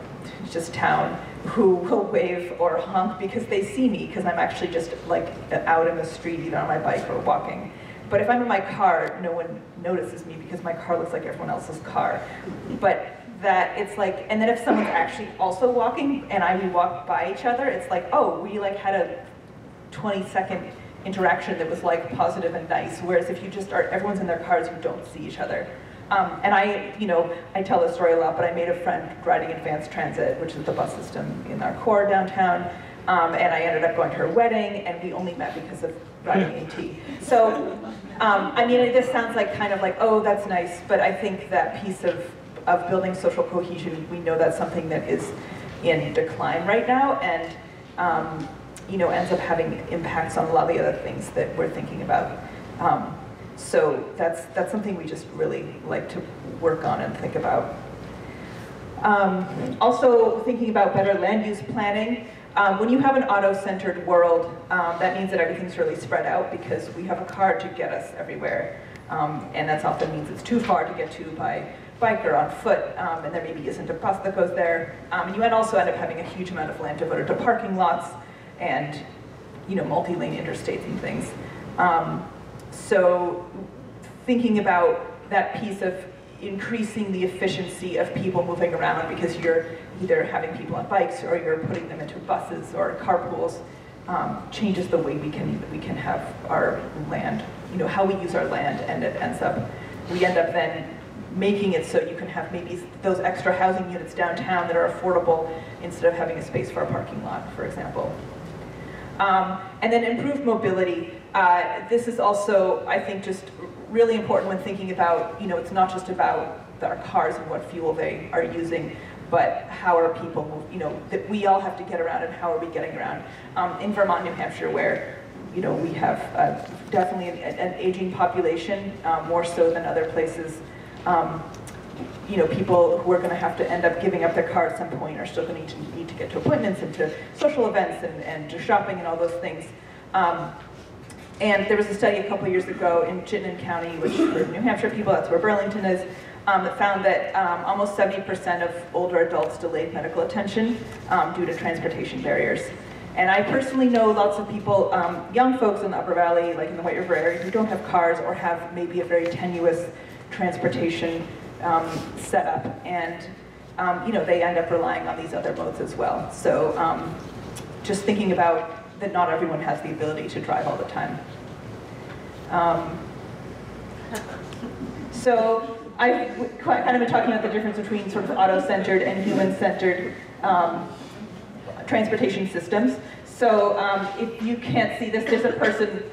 just town, who will wave or honk because they see me, because I'm actually just like out in the street, either on my bike or walking. But if I'm in my car, no one notices me because my car looks like everyone else's car. But that it's like, and then if someone's actually also walking and we walk by each other, it's like, oh, we like had a 20-second interaction that was like positive and nice. Whereas if you just are, everyone's in their cars, you don't see each other. And I tell this story a lot, but I made a friend riding advanced transit, which is the bus system in our core downtown. And I ended up going to her wedding, and we only met because of riding AT. So, I mean, this sounds like kind of like, oh, that's nice, but I think that piece of building social cohesion, we know that's something that is in decline right now, and ends up having impacts on a lot of the other things that we're thinking about. So that's something we just really like to work on and think about. Also thinking about better land use planning. When you have an auto-centered world, that means that everything's really spread out because we have a car to get us everywhere. And that often means it's too far to get to by bike or on foot, and there maybe isn't a bus that goes there. And you also end up having a huge amount of land devoted to parking lots and multi-lane interstates and things. So thinking about that piece of increasing the efficiency of people moving around, because you're either having people on bikes or you're putting them into buses or carpools, changes the way we can have our land, how we use our land, and we end up then making it so you can have maybe those extra housing units downtown that are affordable instead of having a space for a parking lot, for example. And then improved mobility. This is also, I think, just really important when thinking about, it's not just about our cars and what fuel they are using, but how are people move, that we all have to get around, and how are we getting around. In Vermont, New Hampshire, where we have definitely an aging population, more so than other places. People who are going to have to end up giving up their car at some point are still going to need to get to appointments and to social events and to shopping and all those things. And there was a study a couple years ago in Chittenden County, which for New Hampshire people, that's where Burlington is, that found that almost 70% of older adults delayed medical attention due to transportation barriers. And I personally know lots of people, young folks in the Upper Valley, like in the White River area, who don't have cars or have maybe a very tenuous transportation setup, and they end up relying on these other modes as well. So just thinking about that not everyone has the ability to drive all the time. So I've kind of been talking about the difference between sort of auto-centered and human-centered transportation systems. So if you can't see this, there's a person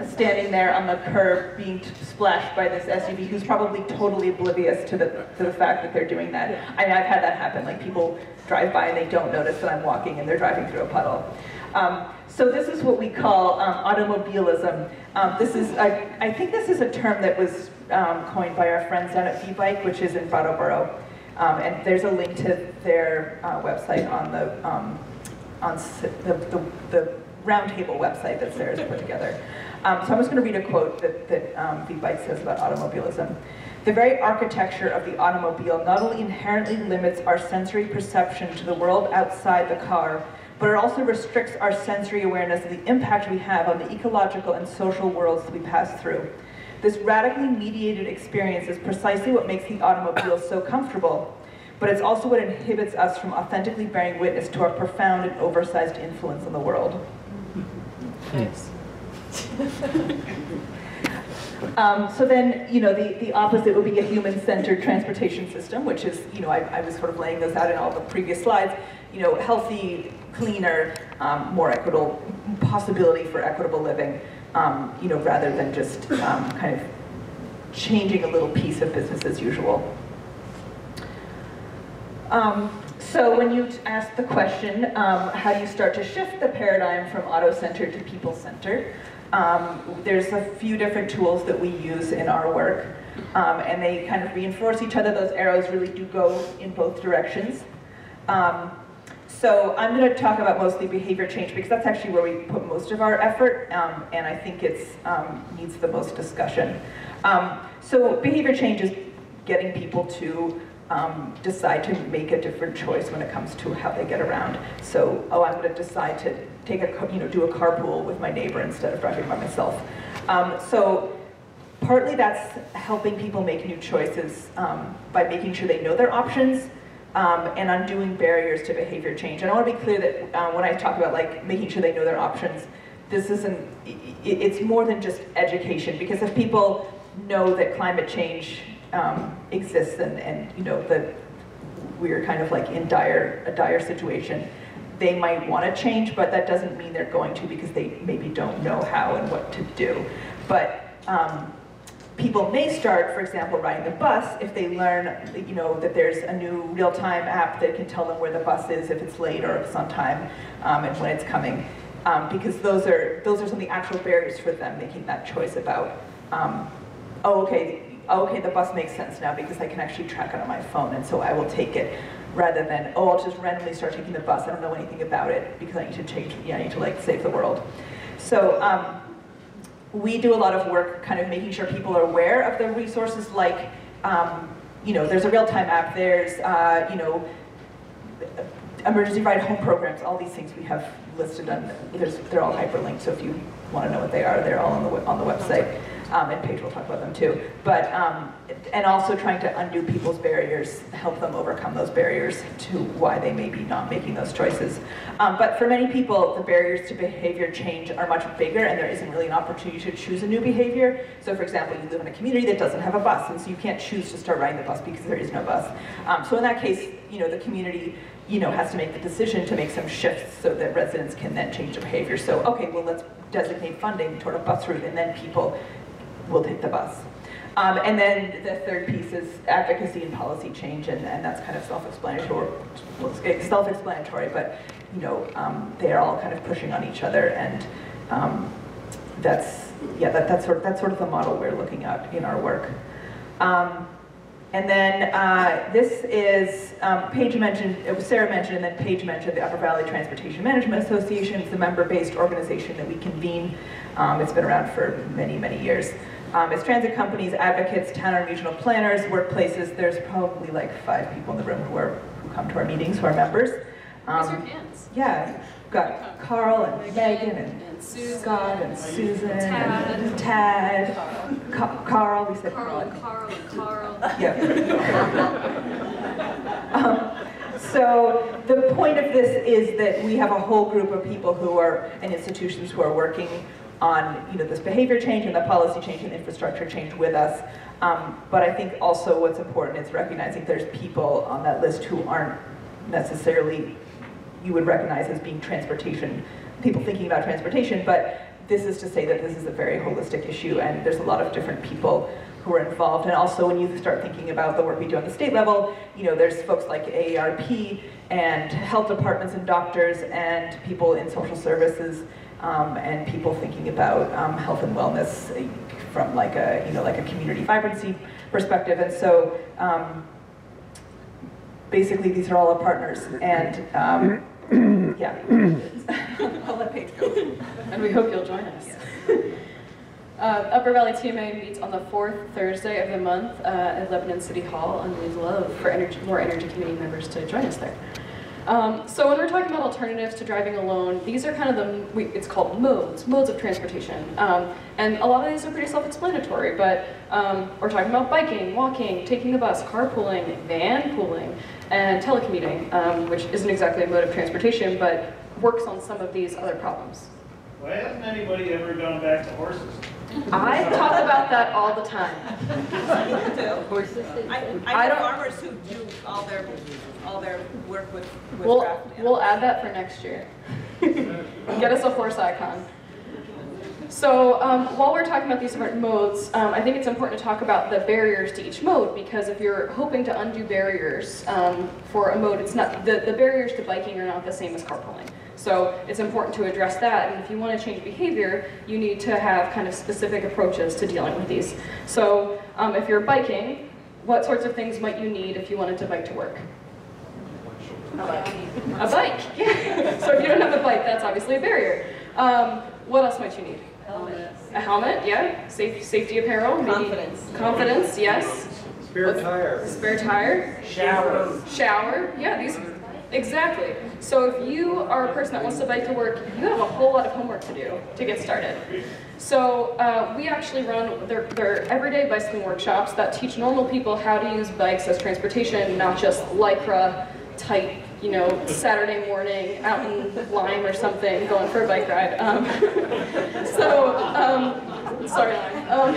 standing there on the curb being splashed by this SUV who's probably totally oblivious to the fact that they're doing that. I mean, I've had that happen, like people drive by and they don't notice that I'm walking and they're driving through a puddle. So this is what we call automobilism. I think this is a term that was coined by our friends down at V-Bike, which is in Brattleboro. And there's a link to their website on the Roundtable website that Sarah's put together. So I'm just going to read a quote that V-Bike says about automobilism. The very architecture of the automobile not only inherently limits our sensory perception to the world outside the car, but it also restricts our sensory awareness of the impact we have on the ecological and social worlds that we pass through. This radically mediated experience is precisely what makes the automobile so comfortable, but it's also what inhibits us from authentically bearing witness to our profound and oversized influence on the world. Thanks. So then, the opposite would be a human-centered transportation system, which is, I was sort of laying those out in all the previous slides, healthy, cleaner, more equitable, possibility for equitable living, rather than just kind of changing a little piece of business as usual. So when you ask the question, how do you start to shift the paradigm from auto-centered to people-centered? There's a few different tools that we use in our work, and they kind of reinforce each other. Those arrows really do go in both directions. So I'm going to talk about mostly behavior change because that's actually where we put most of our effort, and I think it needs the most discussion. So behavior change is getting people to decide to make a different choice when it comes to how they get around. So, I'm going to decide to take do a carpool with my neighbor instead of driving by myself. So partly that's helping people make new choices by making sure they know their options and undoing barriers to behavior change. And I want to be clear that when I talk about like making sure they know their options, this isn't, it's more than just education, because if people know that climate change exists and that we're kind of like in a dire situation, they might want to change, but that doesn't mean they're going to, because they maybe don't know how and what to do. But people may start, for example, riding the bus if they learn, that there's a new real-time app that can tell them where the bus is, if it's late or if it's on time, and when it's coming, because those are some of the actual barriers for them making that choice about, okay, the bus makes sense now because I can actually track it on my phone, and so I will take it, rather than, I'll just randomly start taking the bus. I don't know anything about it because I need to change, I need to like save the world. So we do a lot of work kind of making sure people are aware of the resources, like, there's a real-time app, there's, emergency ride home programs, all these things we have listed on, they're all hyperlinked, so if you want to know what they are, they're all on the website. And Paige will talk about them too. But, and also trying to undo people's barriers, help them overcome those barriers to why they may be not making those choices. But for many people, the barriers to behavior change are much bigger, and there isn't really an opportunity to choose a new behavior. So for example, you live in a community that doesn't have a bus, and so you can't choose to start riding the bus because there is no bus. So in that case, the community has to make the decision to make some shifts so that residents can then change their behavior. So, okay, well, let's designate funding toward a bus route, and then people will take the bus. And then the third piece is advocacy and policy change, and that's kind of self-explanatory, but they're all kind of pushing on each other, and that's sort of the model we're looking at in our work. And then this is, Paige mentioned, it was Sarah mentioned, and then Paige mentioned the Upper Valley Transportation Management Association. It's a member-based organization that we convene. It's been around for many, many years. It's transit companies, advocates, town and regional planners, workplaces. There's probably like 5 people in the room who come to our meetings who are members. Raise your hands. Yeah, we've got Carl and Megan and Scott and Susan and Tad. Carl, we said Carl. Carl. Yeah. So the point of this is that we have a whole group of people who are, and institutions who are working on this behavior change and the policy change and infrastructure change with us. But I think also what's important is recognizing there's people on that list who aren't necessarily you would recognize as being transportation, people thinking about transportation, but this is to say that this is a very holistic issue, and there's a lot of different people who are involved. And also when you start thinking about the work we do on the state level, you know, there's folks like AARP and health departments and doctors and people in social services and people thinking about health and wellness from like a, you know, like a community vibrancy perspective. And so basically these are all our partners, and yeah. I'll let Paige go. And we hope you'll join us. Upper Valley TMA meets on the 4th Thursday of the month at Lebanon City Hall, and we'd love for more energy committee members to join us there. So when we're talking about alternatives to driving alone, these are kind of it's called modes of transportation. And a lot of these are pretty self-explanatory, but we're talking about biking, walking, taking the bus, carpooling, van pooling, and telecommuting, which isn't exactly a mode of transportation, but works on some of these other problems. Why hasn't anybody ever gone back to horses? I talk about that all the time. I know farmers who do all their work with draft animals. We'll add that for next year. Get us a horse icon. So while we're talking about these different modes, I think it's important to talk about the barriers to each mode, because if you're hoping to undo barriers for a mode, it's not the barriers to biking are not the same as carpooling. So it's important to address that, and if you want to change behavior, you need to have kind of specific approaches to dealing with these. So if you're biking, what sorts of things might you need if you wanted to bike to work? A bike, yeah. So if you don't have a bike, that's obviously a barrier. What else might you need? A helmet, yeah. Safety apparel. Confidence. Maybe. Confidence, yes. Spare tire. Spare tire. Shower, yeah, these. Exactly. So if you are a person that wants to bike to work, you have a whole lot of homework to do to get started. So we actually run their everyday bicycling workshops that teach normal people how to use bikes as transportation, not just Lycra, tight, you know, Saturday morning out in Lyme or something, going for a bike ride. Sorry, Lyme.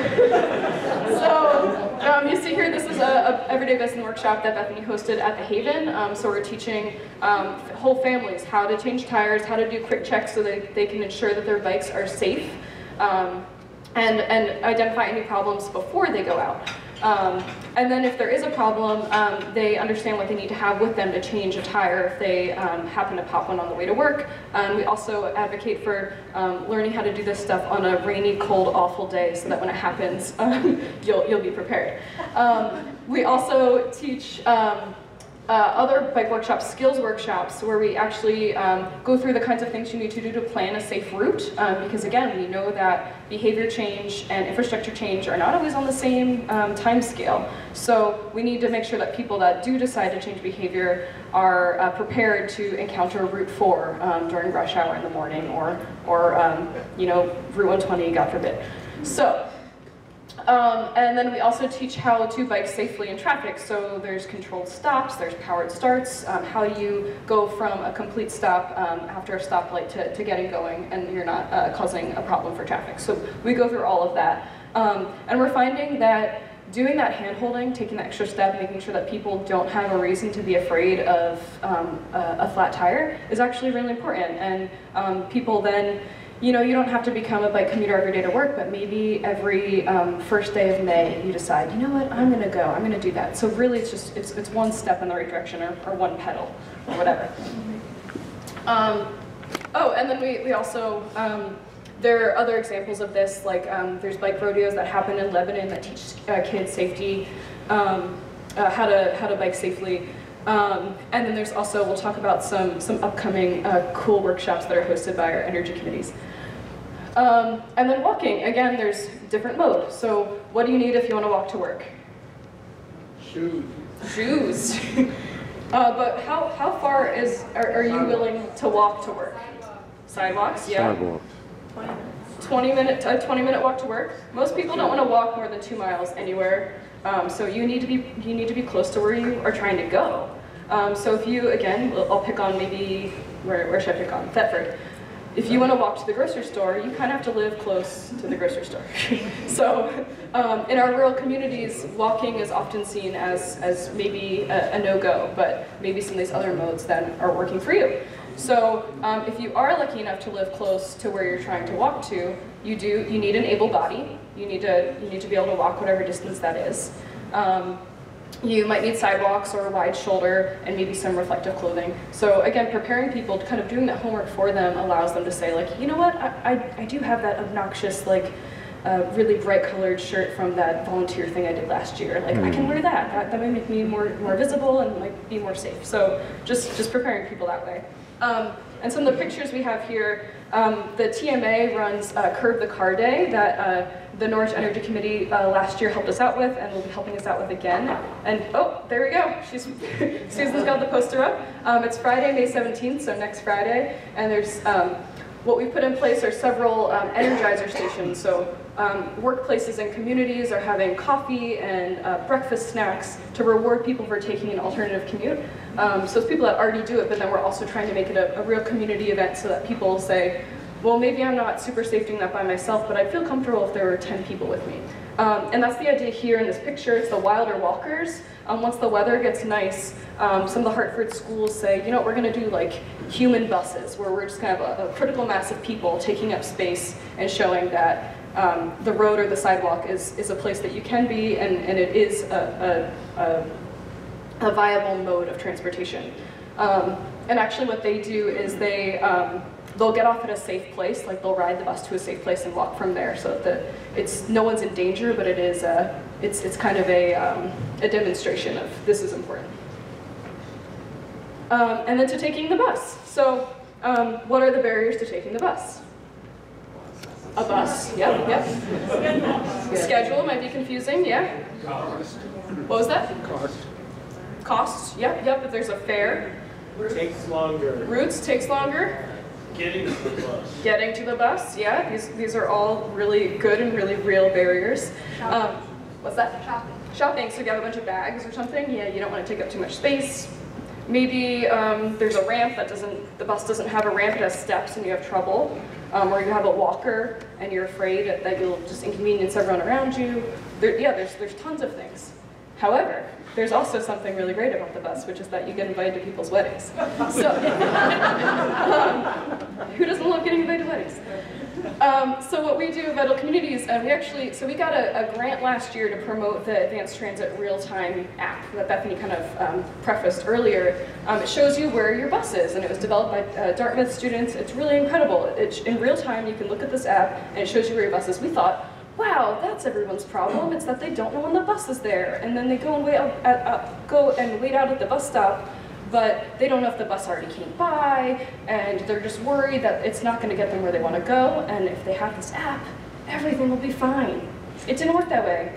You see here, this is a everyday bicycling workshop that Bethany hosted at the Haven. So we're teaching whole families how to change tires, how to do quick checks so that they can ensure that their bikes are safe, and identify any problems before they go out. And then if there is a problem, they understand what they need to have with them to change a tire if they happen to pop one on the way to work. We also advocate for learning how to do this stuff on a rainy, cold, awful day so that when it happens, you'll be prepared. We also teach other bike workshops, skills workshops, where we actually go through the kinds of things you need to do to plan a safe route, because again, we know that behavior change and infrastructure change are not always on the same time scale. So we need to make sure that people that do decide to change behavior are prepared to encounter Route 4 during rush hour in the morning, or you know, Route 120, God forbid. So. And then we also teach how to bike safely in traffic. So there's controlled stops, there's powered starts, how do you go from a complete stop after a stoplight to getting going and you're not causing a problem for traffic. So we go through all of that. And we're finding that doing that hand-holding, taking the extra step, making sure that people don't have a reason to be afraid of a flat tire is actually really important. And people then, you know, you don't have to become a bike commuter every day to work, but maybe every first day of May you decide, you know what, I'm gonna go, I'm gonna do that. So really it's just, it's one step in the right direction, or one pedal, or whatever. Oh, and then we also, there are other examples of this, like there's bike rodeos that happen in Lebanon that teach kids safety, how to bike safely. And then there's also, we'll talk about some upcoming cool workshops that are hosted by our energy committees. And then walking, again, there's different modes. So what do you need if you want to walk to work? Shoes. Shoes. But how far are you willing to walk to work? Sidewalks, yeah. Sidewalks. 20 minutes. 20-minute walk to work. Most people don't want to walk more than 2 miles anywhere. So you need to be close to where you are trying to go. So if you, again, I'll pick on maybe, where should I pick on? Thetford. If you want to walk to the grocery store, you kind of have to live close to the grocery store. So in our rural communities, walking is often seen as maybe a no-go, but maybe some of these other modes then are working for you. So if you are lucky enough to live close to where you're trying to walk to, you need an able body. You need to be able to walk whatever distance that is. You might need sidewalks or a wide shoulder and maybe some reflective clothing. So again, preparing people, kind of doing that homework for them allows them to say like, you know what, I do have that obnoxious, like, really bright colored shirt from that volunteer thing I did last year. Like, I can wear that. That might make me more visible and might be more safe. So just preparing people that way. And some of the pictures we have here, the TMA runs Curb the Car Day that the Norwich Energy Committee last year helped us out with and will be helping us out with again. And oh, there we go. Susan's got the poster up. It's Friday, May 17th, so next Friday. And there's, what we've put in place are several energizer stations. So workplaces and communities are having coffee and breakfast snacks to reward people for taking an alternative commute. So it's people that already do it, but then we're also trying to make it a real community event so that people say, well, maybe I'm not super safe doing that by myself, but I'd feel comfortable if there were 10 people with me. And that's the idea here in this picture. It's the Wilder Walkers. Once the weather gets nice, some of the Hartford schools say, you know what, we're going to do like human buses, where we're just kind of a critical mass of people taking up space and showing that the road or the sidewalk is a place that you can be, and it is a viable mode of transportation. And actually what they do is they'll get off at a safe place, like they'll ride the bus to a safe place and walk from there, so that no one's in danger, but it is it's kind of a demonstration of this is important. And then to taking the bus. So what are the barriers to taking the bus? A bus, yep. Schedule might be confusing, yeah. Cost. What was that? Cost. Cost, yep, if there's a fare. Takes longer. Routes takes longer. Getting to the bus. Getting to the bus, yeah. These are all really good and really real barriers. What's that? Shopping, so if you have a bunch of bags or something, yeah, you don't want to take up too much space. Maybe there's a ramp the bus doesn't have a ramp, it has steps and you have trouble. Or you have a walker and you're afraid that you'll just inconvenience everyone around you. There's tons of things. However, there's also something really great about the bus, which is that you get invited to people's weddings. So, who doesn't love getting invited to weddings? So what we do at Vital Communities, we got a grant last year to promote the Advanced Transit Real-Time app that Bethany kind of prefaced earlier. It shows you where your bus is, and it was developed by Dartmouth students. It's really incredible. In real time, you can look at this app, and it shows you where your bus is. We thought, wow, that's everyone's problem. It's that they don't know when the bus is there, and then they go and wait out at the bus stop, but they don't know if the bus already came by, and they're just worried that it's not going to get them where they want to go, and if they have this app, everything will be fine. It didn't work that way.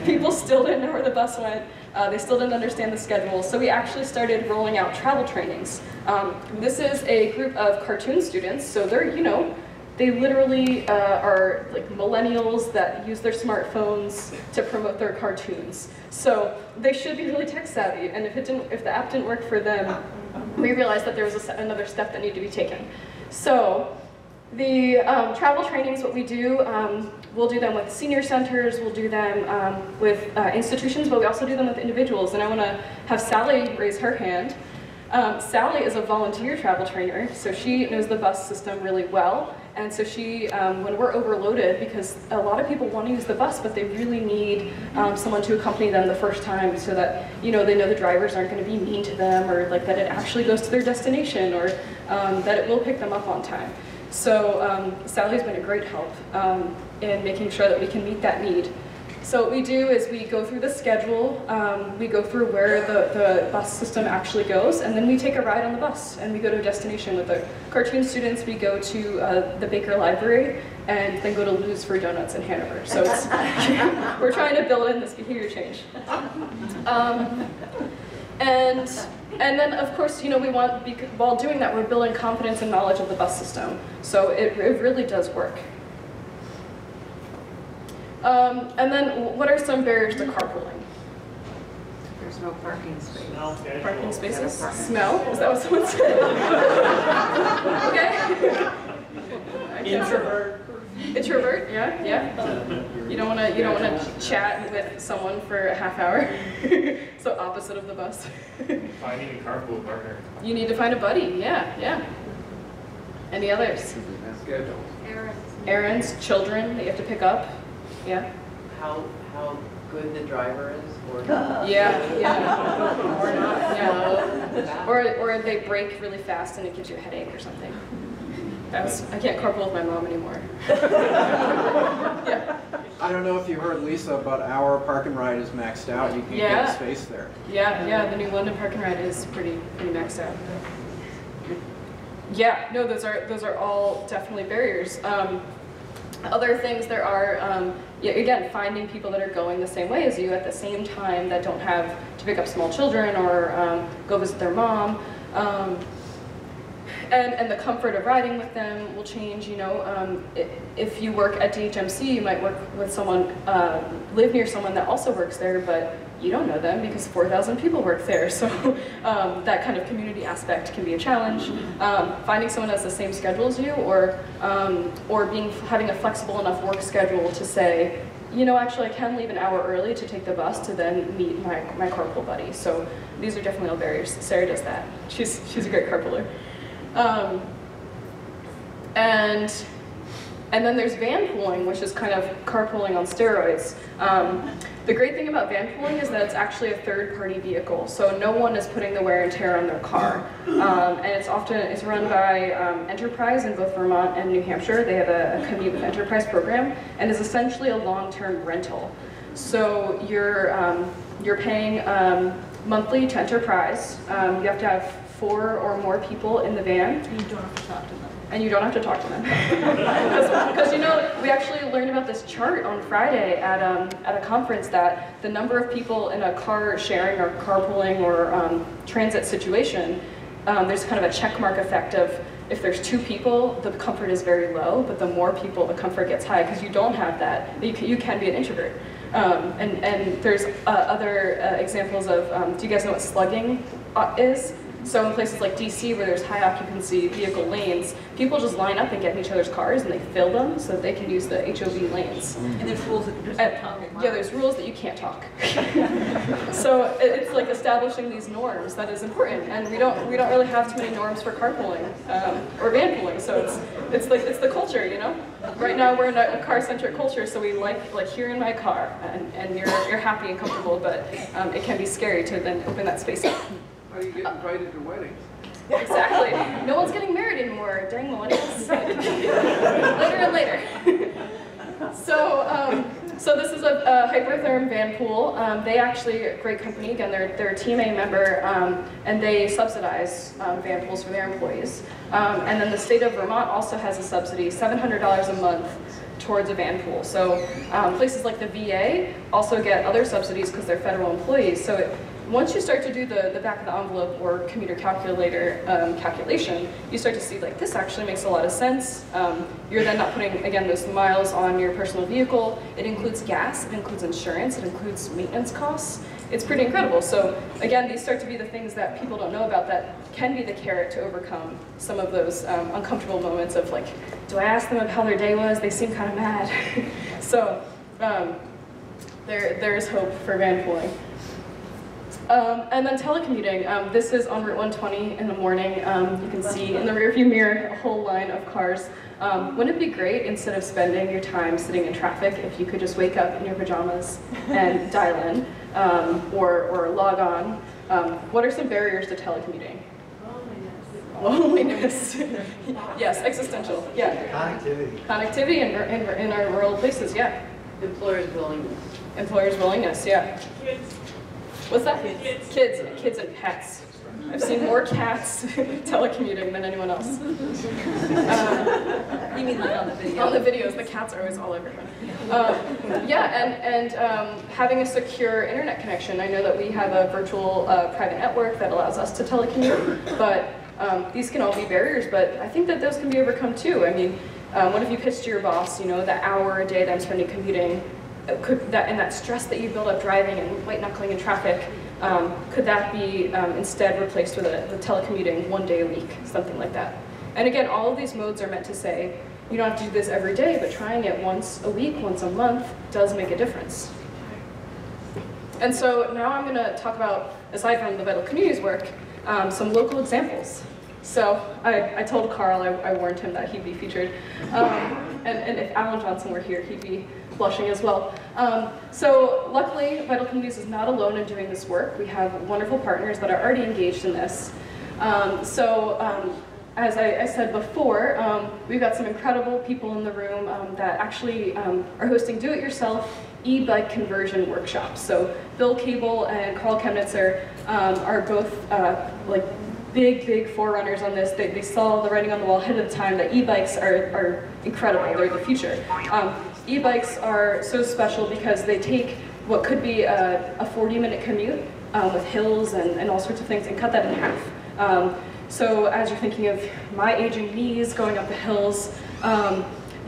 People still didn't know where the bus went. They still didn't understand the schedule, so we actually started rolling out travel trainings. This is a group of cartoon students, so they're, they literally are like millennials that use their smartphones to promote their cartoons. So they should be really tech savvy, and if the app didn't work for them, we realized that there was another step that needed to be taken. So the travel trainings, what we do, we'll do them with senior centers, we'll do them with institutions, but we also do them with individuals. And I want to have Sally raise her hand. Sally is a volunteer travel trainer, so she knows the bus system really well. And so she, when we're overloaded, because a lot of people want to use the bus, but they really need someone to accompany them the first time so that, they know the drivers aren't going to be mean to them, or like that it actually goes to their destination, or that it will pick them up on time. So Sally's been a great help in making sure that we can meet that need. So what we do is we go through the schedule, we go through where the bus system actually goes, and then we take a ride on the bus and we go to a destination. With the cartoon students, we go to the Baker Library and then go to Lou's for donuts in Hanover. So it's, we're trying to build in this behavior change. And then of course, we want, while doing that, we're building confidence and knowledge of the bus system. So it really does work. And then, what are some barriers to carpooling? There's no parking space. Parking spaces? Smell? Is that what someone said? Okay. Introvert. Introvert, yeah, yeah. You don't wanna chat with someone for a half hour. So opposite of the bus. Finding a carpool partner. You need to find a buddy, yeah, yeah. Any others? Schedule. Errands, children that you have to pick up, yeah. How good the driver is, or Yeah, yeah. Or not, yeah. Or they brake really fast and it gives you a headache or something. I can't carpool with my mom anymore. Yeah. I don't know if you heard Lisa, but our park and ride is maxed out. You can get space there. Yeah, yeah. The new London park and ride is pretty maxed out. Yeah, no, those are all definitely barriers. Other things there are, yeah, again, finding people that are going the same way as you at the same time that don't have to pick up small children or go visit their mom. And the comfort of riding with them will change, you know. If you work at DHMC, you might work with someone, live near someone that also works there, but you don't know them because 4,000 people work there. So that kind of community aspect can be a challenge. Finding someone that has the same schedule as you, or having a flexible enough work schedule to say, you know, actually I can leave an hour early to take the bus to then meet my carpool buddy. So these are definitely all barriers. Sarah does that. She's a great carpooler. And then there's van pooling, which is kind of carpooling on steroids. The great thing about van pooling is that it's actually a third-party vehicle, so no one is putting the wear and tear on their car. And it's run by Enterprise in both Vermont and New Hampshire. They have a Commute with Enterprise program, and is essentially a long-term rental. So you're paying monthly to Enterprise. You have to have 4 or more people in the van. You don't have to talk to them. And you don't have to talk to them. Because you know, we actually learned about this chart on Friday at a conference that the number of people in a car sharing or carpooling or transit situation, there's kind of a checkmark effect of if there's 2 people, the comfort is very low, but the more people, the comfort gets high because you don't have that. You can be an introvert. And there's other examples of, do you guys know what slugging is? So in places like DC where there's high occupancy vehicle lanes, people just line up and get in each other's cars and they fill them so that they can use the HOV lanes. And there's rules that you just can't talk. Yeah, there's rules that you can't talk. So it's like establishing these norms that is important, and we don't really have too many norms for carpooling or van pooling. So it's the culture, you know. Right now we're in a car-centric culture, so we like you're in my car and you're happy and comfortable, but it can be scary to then open that space up. How do you get invited to weddings? Exactly. No one's getting married anymore during millennials. Later and later. So this is a Hypertherm van pool. They actually are a great company. Again, they're a Team A member, and they subsidize van pools for their employees. And then the state of Vermont also has a subsidy, $700 a month towards a van pool. So places like the VA also get other subsidies because they're federal employees. So once you start to do the back of the envelope or commuter calculator calculation, you start to see like this actually makes a lot of sense. You're then not putting, again, those miles on your personal vehicle. It includes gas, it includes insurance, it includes maintenance costs. It's pretty incredible. So again, these start to be the things that people don't know about that can be the carrot to overcome some of those uncomfortable moments of like, do I ask them how their day was? They seem kind of mad. So there's hope for van pooling. And then telecommuting. This is on Route 120 in the morning. You can see in the rearview mirror a whole line of cars. Wouldn't it be great, instead of spending your time sitting in traffic, if you could just wake up in your pajamas and dial in or log on? What are some barriers to telecommuting? Loneliness. Yes, existential. Yeah. Connectivity in our rural places. Yeah. Employers' willingness. Employers' willingness. Yeah. What's that? Kids and pets. I've seen more cats telecommuting than anyone else. You mean like on the video? On the videos, the cats are always all over them. Yeah, and having a secure internet connection. I know that we have a virtual private network that allows us to telecommute, but these can all be barriers, but I think that those can be overcome too. I mean, what if you pitched to your boss, you know, the hour a day that I'm spending commuting, and that stress that you build up driving and white knuckling in traffic, could that be instead replaced with telecommuting 1 day a week, something like that? And again, all of these modes are meant to say, You don't have to do this every day, but trying it once a week, once a month does make a difference. And so now I'm going to talk about, aside from the Vital Communities work, some local examples. So I told Carl, I warned him that he'd be featured. And if Alan Johnson were here, he'd be blushing as well. So luckily, Vital Communities is not alone in doing this work. We have wonderful partners that are already engaged in this. As I said before, we've got some incredible people in the room that actually are hosting do-it-yourself e-bike conversion workshops. So Bill Cable and Carl Chemnitzer are both like big forerunners on this. They saw the writing on the wall ahead of time that e-bikes are incredible, they're the future. E-bikes are so special because they take what could be a 40-minute commute with hills and all sorts of things and cut that in half. So as you're thinking of my aging knees going up the hills,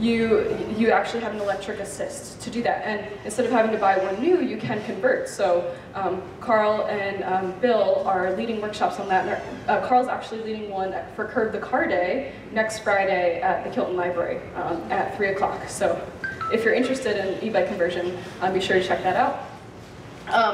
you actually have an electric assist to do that. And instead of having to buy one new, you can convert. So Carl and Bill are leading workshops on that. Carl's actually leading one for Curb the Car Day next Friday at the Kilton Library at 3 o'clock. So if you're interested in e-bike conversion, be sure to check that out.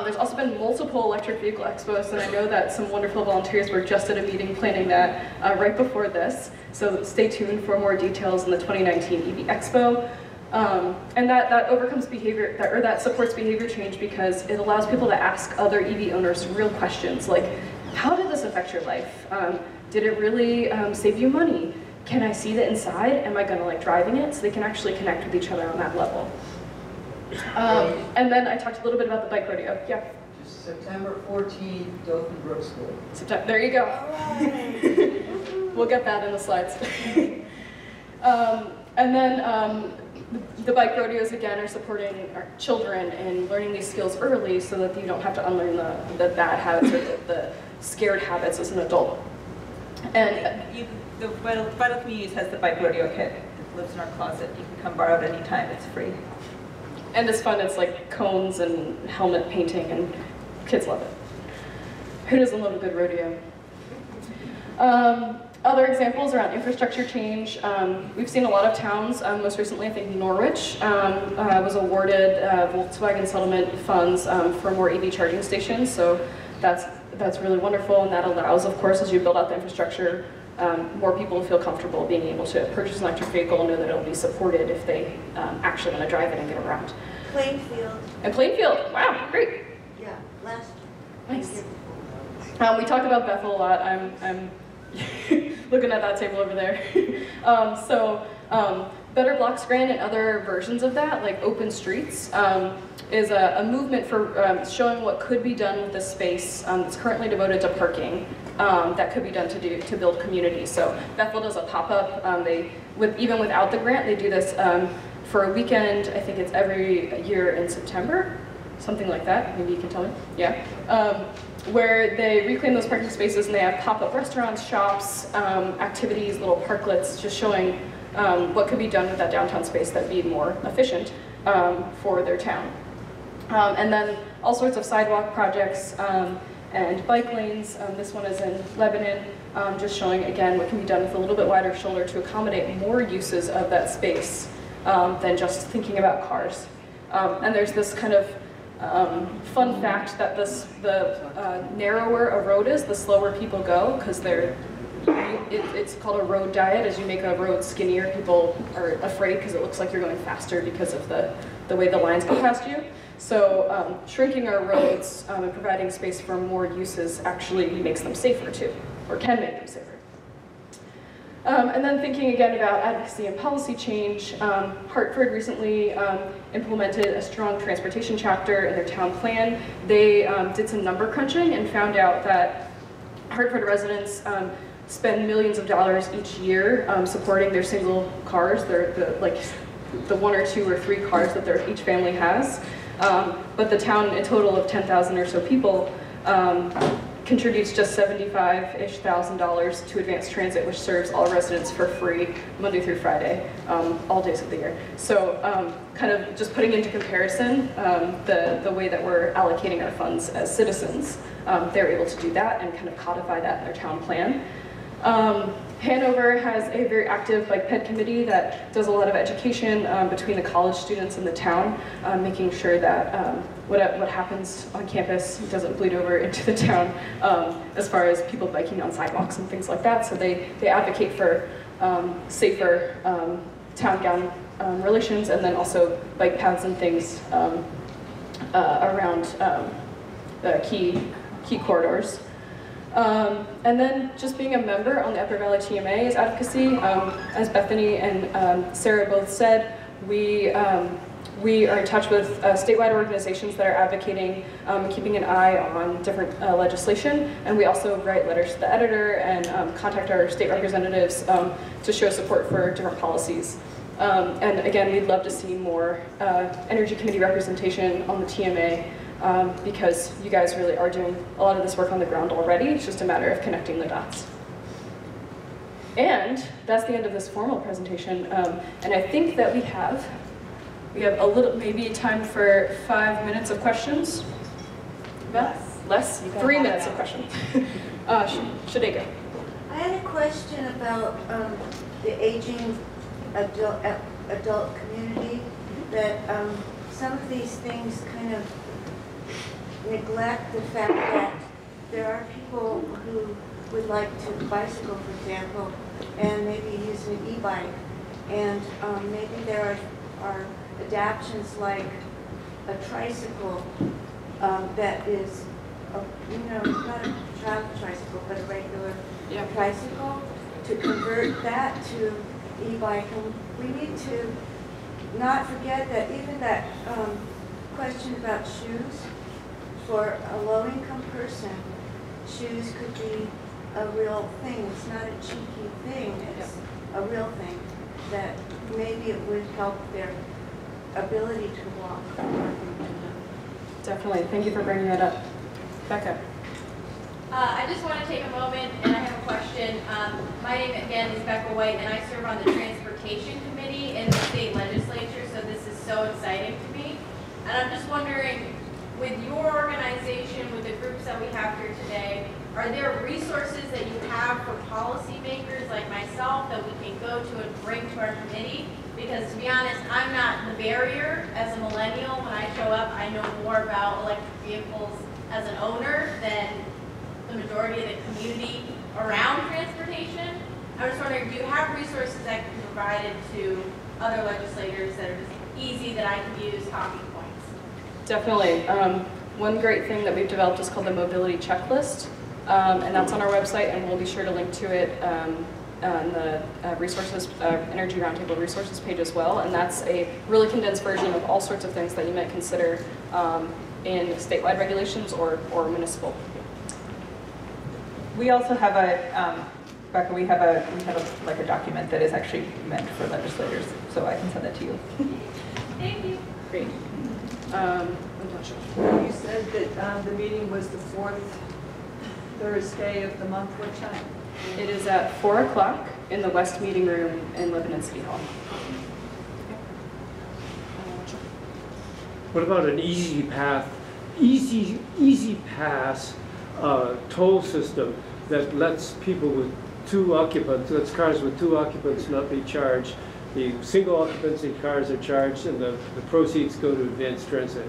There's also been multiple electric vehicle expos, and I know that some wonderful volunteers were just at a meeting planning that right before this. So stay tuned for more details in the 2019 EV Expo. And that overcomes behavior, that supports behavior change because it allows people to ask other EV owners real questions like, how did this affect your life? Did it really save you money? Can I see the inside? Am I gonna like driving it? So they can actually connect with each other on that level. And then I talked a little bit about the bike rodeo. Yeah. September 14th, Dothan Brook School. There you go. We'll get that in the slides. And then the bike rodeos again are supporting our children in learning these skills early so that you don't have to unlearn the bad habits or the scared habits as an adult. And the Vital Communities has the bike rodeo kit. It lives in our closet. You can come borrow it anytime. It's free. And it's fun. It's like cones and helmet painting, and kids love it. Who doesn't love a good rodeo? Other examples around infrastructure change. We've seen a lot of towns, most recently I think Norwich was awarded Volkswagen settlement funds for more EV charging stations, so that's really wonderful, and that allows, of course, as you build out the infrastructure, more people feel comfortable being able to purchase an electric vehicle and know that it'll be supported if they actually want to drive it and get around. Plainfield. And Plainfield, wow, great. Yeah, last year. Nice. We talked about Bethel a lot. I'm looking at that table over there. Better Blocks Grant and other versions of that, like Open Streets, is a movement for showing what could be done with this space that's currently devoted to parking that could be done to build community. So Bethel does a pop-up. Even without the grant, they do this for a weekend. I think it's every year in September, something like that. Maybe you can tell me. Yeah. Where they reclaim those parking spaces and they have pop-up restaurants, shops, activities, little parklets, just showing what could be done with that downtown space that'd be more efficient for their town. And then all sorts of sidewalk projects and bike lanes. This one is in Lebanon, just showing again what can be done with a little bit wider shoulder to accommodate more uses of that space than just thinking about cars. And there's this kind of fun fact that the narrower a road is, the slower people go, because it's called a road diet. As you make a road skinnier, people are afraid because it looks like you're going faster because of the way the lines go past you. So shrinking our roads and providing space for more uses actually makes them safer too, or can make them safer. And then thinking again about advocacy and policy change, Hartford recently implemented a strong transportation chapter in their town plan. They did some number crunching and found out that Hartford residents spend millions of dollars each year supporting their single cars, the 1 or 2 or 3 cars that each family has. But the town, a total of 10,000 or so people, contributes just $75,000-ish to Advanced Transit, which serves all residents for free Monday through Friday, all days of the year. So kind of just putting into comparison the way that we're allocating our funds as citizens, they're able to do that and kind of codify that in their town plan. Hanover has a very active bike ped committee that does a lot of education between the college students and the town, making sure that what happens on campus doesn't bleed over into the town as far as people biking on sidewalks and things like that. So they advocate for safer town-gown relations, and then also bike paths and things around the key corridors. And then just being a member on the Upper Valley TMA is advocacy. As Bethany and Sarah both said, we are in touch with statewide organizations that are advocating and keeping an eye on different legislation, and we also write letters to the editor and contact our state representatives to show support for different policies. And again, we'd love to see more Energy Committee representation on the TMA because you guys really are doing a lot of this work on the ground already. It's just a matter of connecting the dots. And that's the end of this formal presentation. And I think that we have a little, maybe time for 5 minutes of questions. Less? 3 minutes of questions. Shadega. I had a question about the aging adult community, that some of these things kind of neglect the fact that there are people who would like to bicycle, for example, and maybe use an e-bike, and maybe there are adaptions like a tricycle that is, not a travel tricycle, but a regular tricycle, to convert that to e-bike. And we need to not forget that even that question about shoes, for a low-income person, shoes could be a real thing. It's not a cheeky thing, it's a real thing, that maybe it would help their ability to walk. Definitely, thank you for bringing that up. Becca. I just want to take a moment, and I have a question. My name again is Becca White, and I serve on the Transportation Committee in the state legislature, so this is so exciting to me. And I'm just wondering, with your organization, with the groups that we have here today, are there resources that you have for policymakers like myself that we can go to and bring to our committee? Because to be honest, I'm not the barrier. As a millennial, when I show up, I know more about electric vehicles as an owner than the majority of the community around transportation. I'm just wondering, do you have resources that can be provided to other legislators that are just easy that I can use talking points? Definitely. One great thing that we've developed is called the mobility checklist, and that's on our website, and we'll be sure to link to it on the resources, Energy Roundtable resources page as well. And that's a really condensed version of all sorts of things that you might consider in statewide regulations or municipal. We also have a, Becca, we have a document that is actually meant for legislators, so I can send that to you. Thank you. Great. You said that the meeting was the 4th Thursday of the month. What time? It is at 4 o'clock in the West Meeting Room in Lebanon City Hall. What about an easy pass toll system that lets people with 2 occupants, lets cars with 2 occupants not be charged? The single occupancy cars are charged and the proceeds go to advanced transit.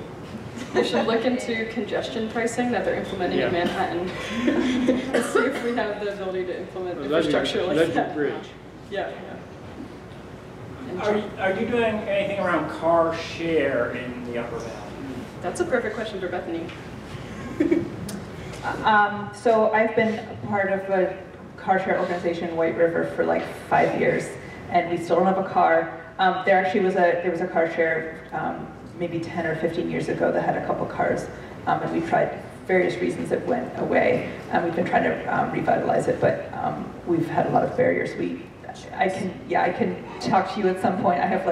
They should look into congestion pricing that they're implementing in Manhattan and see if we have the ability to implement infrastructure like that. Bridge. Yeah. Are you doing anything around car share in the Upper Valley? That's a perfect question for Bethany. So I've been part of a car share organization, White River, for like 5 years, and we still don't have a car. There actually was a car share maybe 10 or 15 years ago that had a couple cars, and we've tried various reasons it went away, and we've been trying to revitalize it, but we've had a lot of barriers. I can talk to you at some point. I have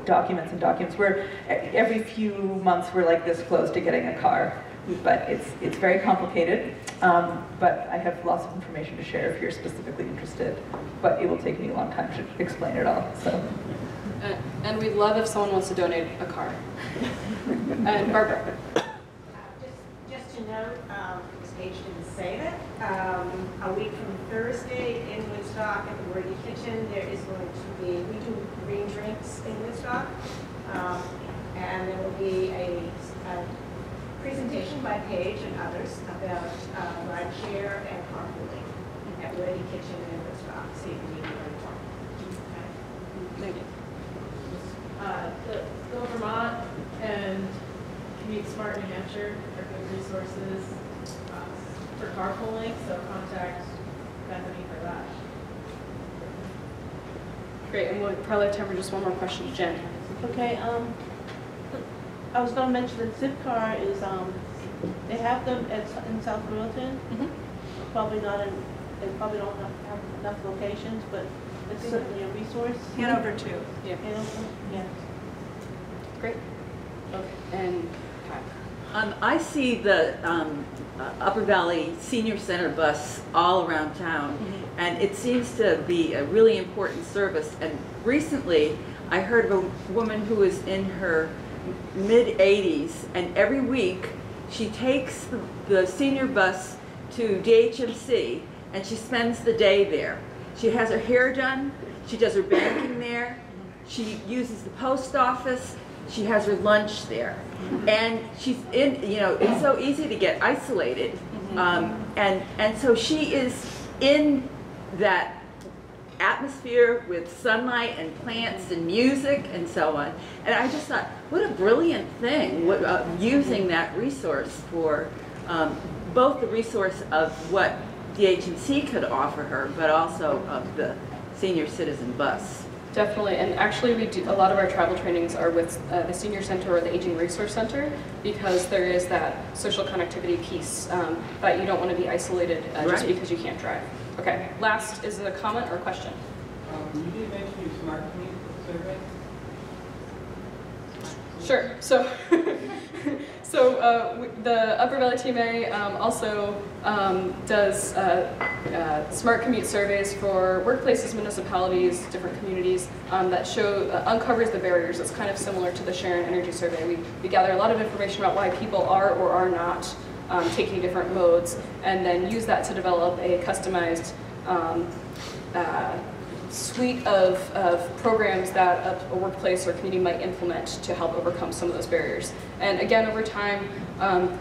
documents and documents where every few months we're like this close to getting a car, but it's very complicated. But I have lots of information to share if you're specifically interested, but it will take me a long time to explain it all. So. And we'd love if someone wants to donate a car. And Barbara. Just to note, because Paige didn't say it, a week from Thursday in Woodstock, in Woodstock. And there will be a presentation by Paige and others about rideshare and carpooling at Ready Kitchen in Woodstock, so you can meet more. Thank you. Go Vermont and Commute Smart New Hampshire are good resources for carpooling, so contact Bethany for that. Great, and we'll probably have time for just one more question. Jen. Okay, I was going to mention that Zipcar is, they have them in South Burlington. Probably not in, they probably don't have enough locations, but it's certainly a resource. Hanover too. Yeah. Hanover, yeah. Great. Okay, and I see the Upper Valley Senior Center bus all around town, and it seems to be a really important service. And recently, I heard of a woman who is in her mid-80s, and every week she takes the senior bus to DHMC, and she spends the day there. She has her hair done, she does her banking there, she uses the post office, she has her lunch there. And she's in, you know, it's so easy to get isolated. And so she is in that atmosphere with sunlight and plants and music and so on. And I just thought, what a brilliant thing, using that resource for both the resource of what DHMC could offer her, but also of the senior citizen bus. Definitely, and actually we do, a lot of our travel trainings are with the Senior Center or the Aging Resource Center, because there is that social connectivity piece that you don't want to be isolated just because you can't drive. Okay, last is a comment or a question? You did mention your smart commute survey. Sure. So, the Upper Valley TMA also does smart commute surveys for workplaces, municipalities, different communities that show uncovers the barriers. It's kind of similar to the Sharon Energy Survey. We gather a lot of information about why people are or are not taking different modes, and then use that to develop a customized suite of programs that a workplace or community might implement to help overcome some of those barriers. And again, over time,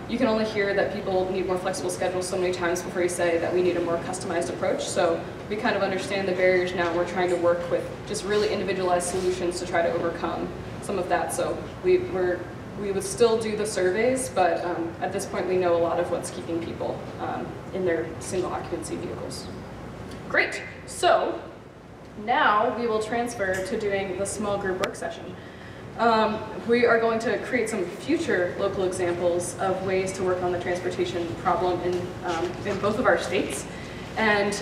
you can only hear that people need more flexible schedules so many times before you say that we need a more customized approach. So we kind of understand the barriers now. We're trying to work with just really individualized solutions to try to overcome some of that. So we would still do the surveys, but at this point we know a lot of what's keeping people in their single occupancy vehicles. Great. So now we will transfer to doing the small group work session. We are going to create some future local examples of ways to work on the transportation problem in both of our states. And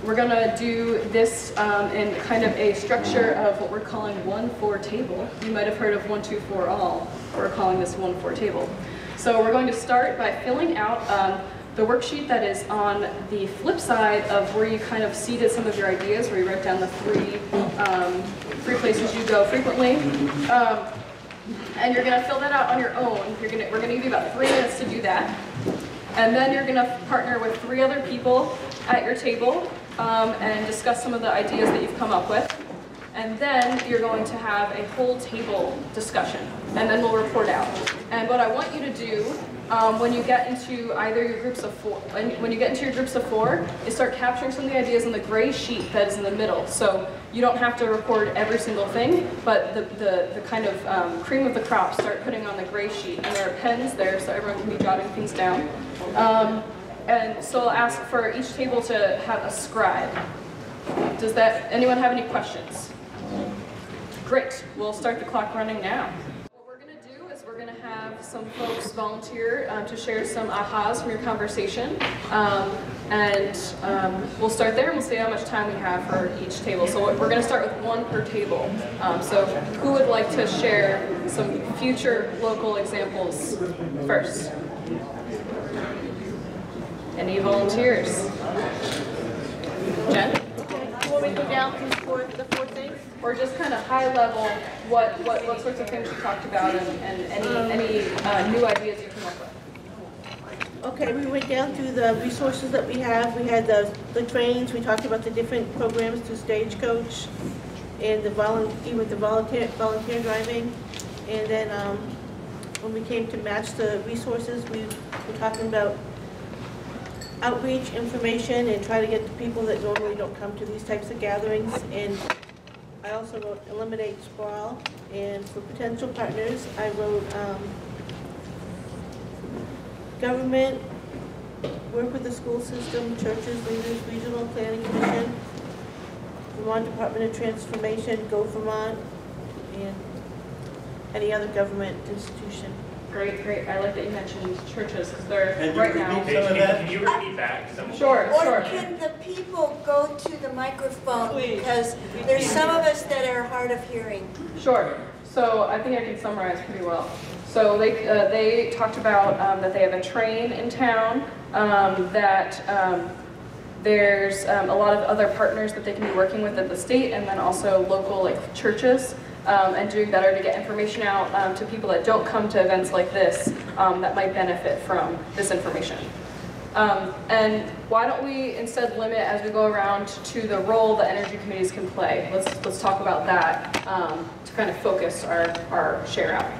we're going to do this in kind of a structure of what we're calling 1-4 table. You might have heard of 1-2-4 all. We're calling this 1-4 table. So we're going to start by filling out the worksheet that is on the flip side of where you kind of seeded some of your ideas, where you wrote down the three places you go frequently. And you're going to fill that out on your own. We're going to give you about 3 minutes to do that. And then you're going to partner with 3 other people at your table and discuss some of the ideas that you've come up with. And then you're going to have a whole table discussion. And then we'll report out. And what I want you to do when you get into either your groups of 4, when you get into your groups of 4, is start capturing some of the ideas on the gray sheet that is in the middle. So you don't have to record every single thing, but the kind of cream of the crop, start putting on the gray sheet. And there are pens there, so everyone can be jotting things down. And so I'll ask for each table to have a scribe. Does anyone have any questions? Great, we'll start the clock running now. What we're going to do is we're going to have some folks volunteer to share some ahas from your conversation. We'll start there and we'll see how much time we have for each table. So we're going to start with 1 per table. So who would like to share some future local examples first? Any volunteers? Jen? Before we go down to the 4 things? Or just kind of high level, what sorts of things you talked about and any new ideas you come up with? Okay, we went down through the resources that we have. We had the trains, we talked about the different programs through Stagecoach and with the volunteer driving. And then when we came to match the resources, we were talking about outreach, information, and try to get the people that normally don't come to these types of gatherings. And I also wrote eliminate sprawl. And for potential partners, I wrote government, work with the school system, churches, leaders, regional planning commission, Vermont Department of Transformation, Go Vermont, and any other government institution. Great, great. I like that you mentioned churches because they're And right now. Can you repeat back? Sure, Or sure. can the people go to the microphone, Please. because there's some of us that are hard of hearing. Sure. So I think I can summarize pretty well. So they talked about that they have a train in town, that there's a lot of other partners that they can be working with at the state, and then also local like churches, and doing better to get information out to people that don't come to events like this that might benefit from this information. And why don't we instead limit as we go around to the role that energy committees can play? Let's talk about that to kind of focus our share out.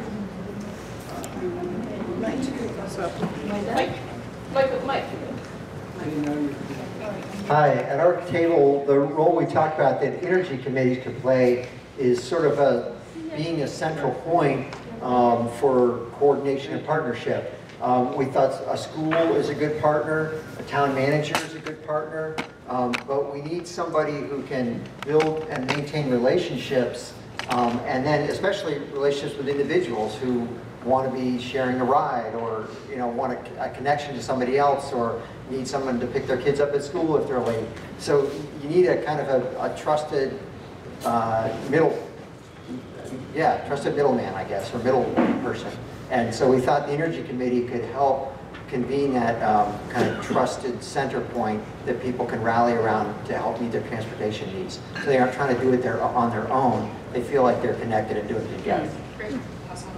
Mike. Hi, at our table, the role we talked about that energy committees could play is sort of being a central point for coordination and partnership. We thought a school is a good partner, a town manager is a good partner, but we need somebody who can build and maintain relationships, and then especially relationships with individuals who want to be sharing a ride, or want a connection to somebody else, or need someone to pick their kids up at school if they're late. So you need a kind of a trusted trusted middleman, I guess, or middle person. And so we thought the Energy Committee could help convene that kind of trusted center point that people can rally around to help meet their transportation needs. So they aren't trying to do it on their own. They feel like they're connected and doing it together. Great. Awesome.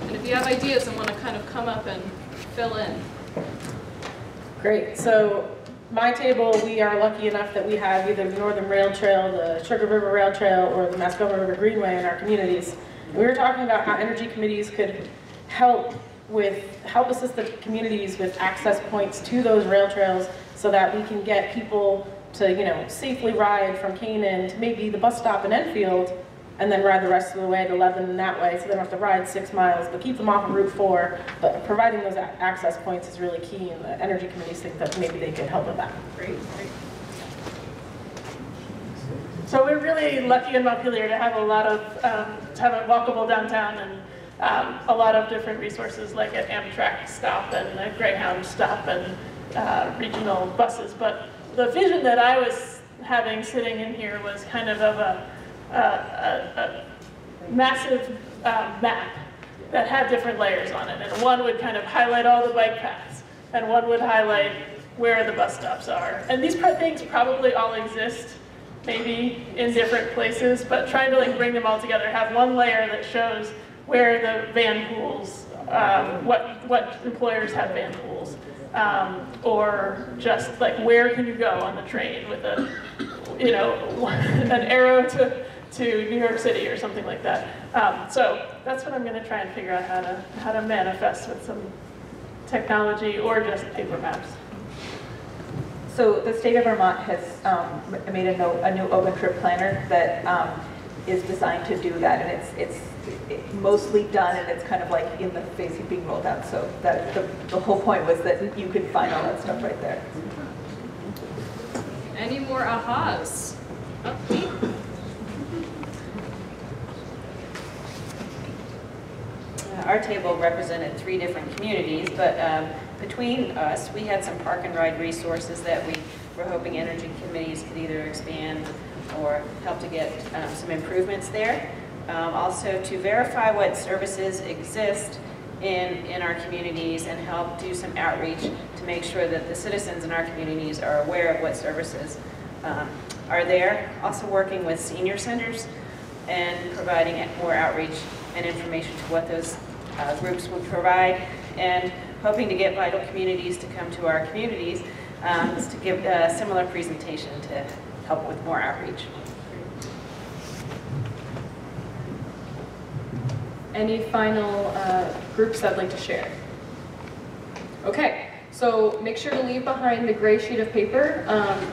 And if you have ideas and want to kind of come up and fill in. Great. So my table, we are lucky enough that we have either the Northern Rail Trail, the Sugar River Rail Trail, or the Mascoma River Greenway in our communities. And we were talking about how energy committees could help assist the communities with access points to those rail trails so that we can get people to safely ride from Canaan to maybe the bus stop in Enfield, and then ride the rest of the way to Lebanon that way, so they don't have to ride 6 miles, but keep them off of Route 4. But providing those access points is really key, and the energy committees think that maybe they could help with that. Great. So we're really lucky in Montpelier to have a lot of, to have a walkable downtown, and a lot of different resources like an Amtrak stop and a Greyhound stop and regional buses. But the vision that I was having sitting in here was kind of a massive map that had different layers on it, and one would kind of highlight all the bike paths, and one would highlight where the bus stops are. And these things probably all exist, maybe in different places, but trying to bring them all together, have one layer that shows where the van pools, what employers have van pools, or just where can you go on the train with an arrow to New York City or something like that. So that's what I'm going to try and figure out how to manifest with some technology or just paper maps. So the state of Vermont has made a new open trip planner that is designed to do that, and it's mostly done, and it's kind of in the phase of being rolled out. So that the whole point was that you could find all that stuff right there. Any more ahas? Our table represented 3 different communities, but between us, we had some park and ride resources that we were hoping energy committees could either expand or help to get some improvements there. Also to verify what services exist in our communities and help do some outreach to make sure that the citizens in our communities are aware of what services are there. Also working with senior centers and providing more outreach and information to what those groups would provide, and hoping to get vital communities to come to our communities to give a similar presentation to help with more outreach. Any final groups that'd like to share? Okay. So make sure to leave behind the gray sheet of paper.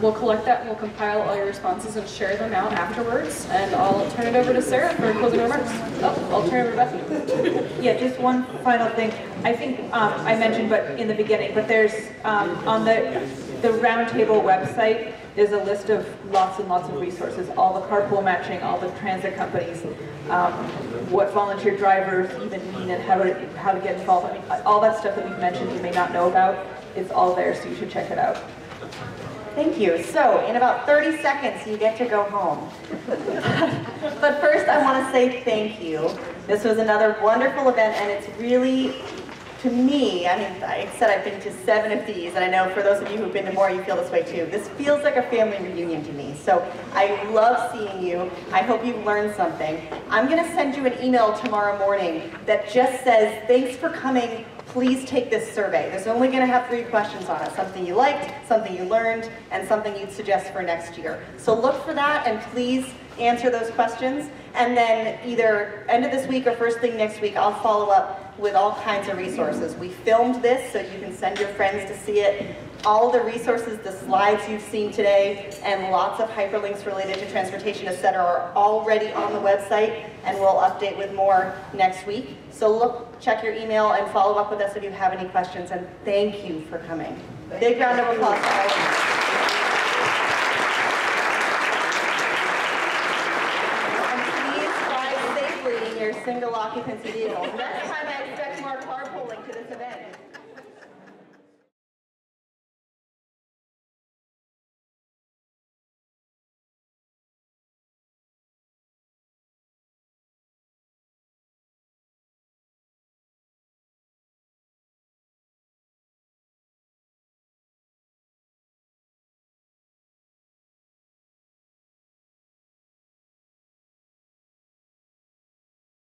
We'll collect that and we'll compile all your responses and share them out afterwards. And I'll turn it over to Sarah for closing remarks. Oh, I'll turn it over to Bethany. Yeah, just one final thing. I think I mentioned but in the beginning, but there's on the Roundtable website, there's a list of lots and lots of resources, all the carpool matching, all the transit companies, what volunteer drivers even mean and how to get involved. I mean, all that stuff that we've mentioned you may not know about, it's all there, so you should check it out. Thank you. So in about 30 seconds, you get to go home. But first, I want to say thank you. This was another wonderful event, and it's really, to me, I mean, I said I've been to 7 of these, and I know for those of you who've been to more, you feel this way too. This feels like a family reunion to me. So I love seeing you. I hope you've learned something. I'm going to send you an email tomorrow morning that just says, thanks for coming. Please take this survey. There's only going to have 3 questions on it. Something you liked, something you learned, and something you'd suggest for next year. So look for that and please answer those questions. And then either end of this week or first thing next week, I'll follow up with all kinds of resources. We filmed this so you can send your friends to see it. All the resources, the slides you've seen today, and lots of hyperlinks related to transportation, etc., are already on the website, and we'll update with more next week. So look, check your email and follow up with us if you have any questions, and thank you for coming. Big round of applause for all of you. And please drive safely in your single occupancy vehicles. Next time I expect more carpooling.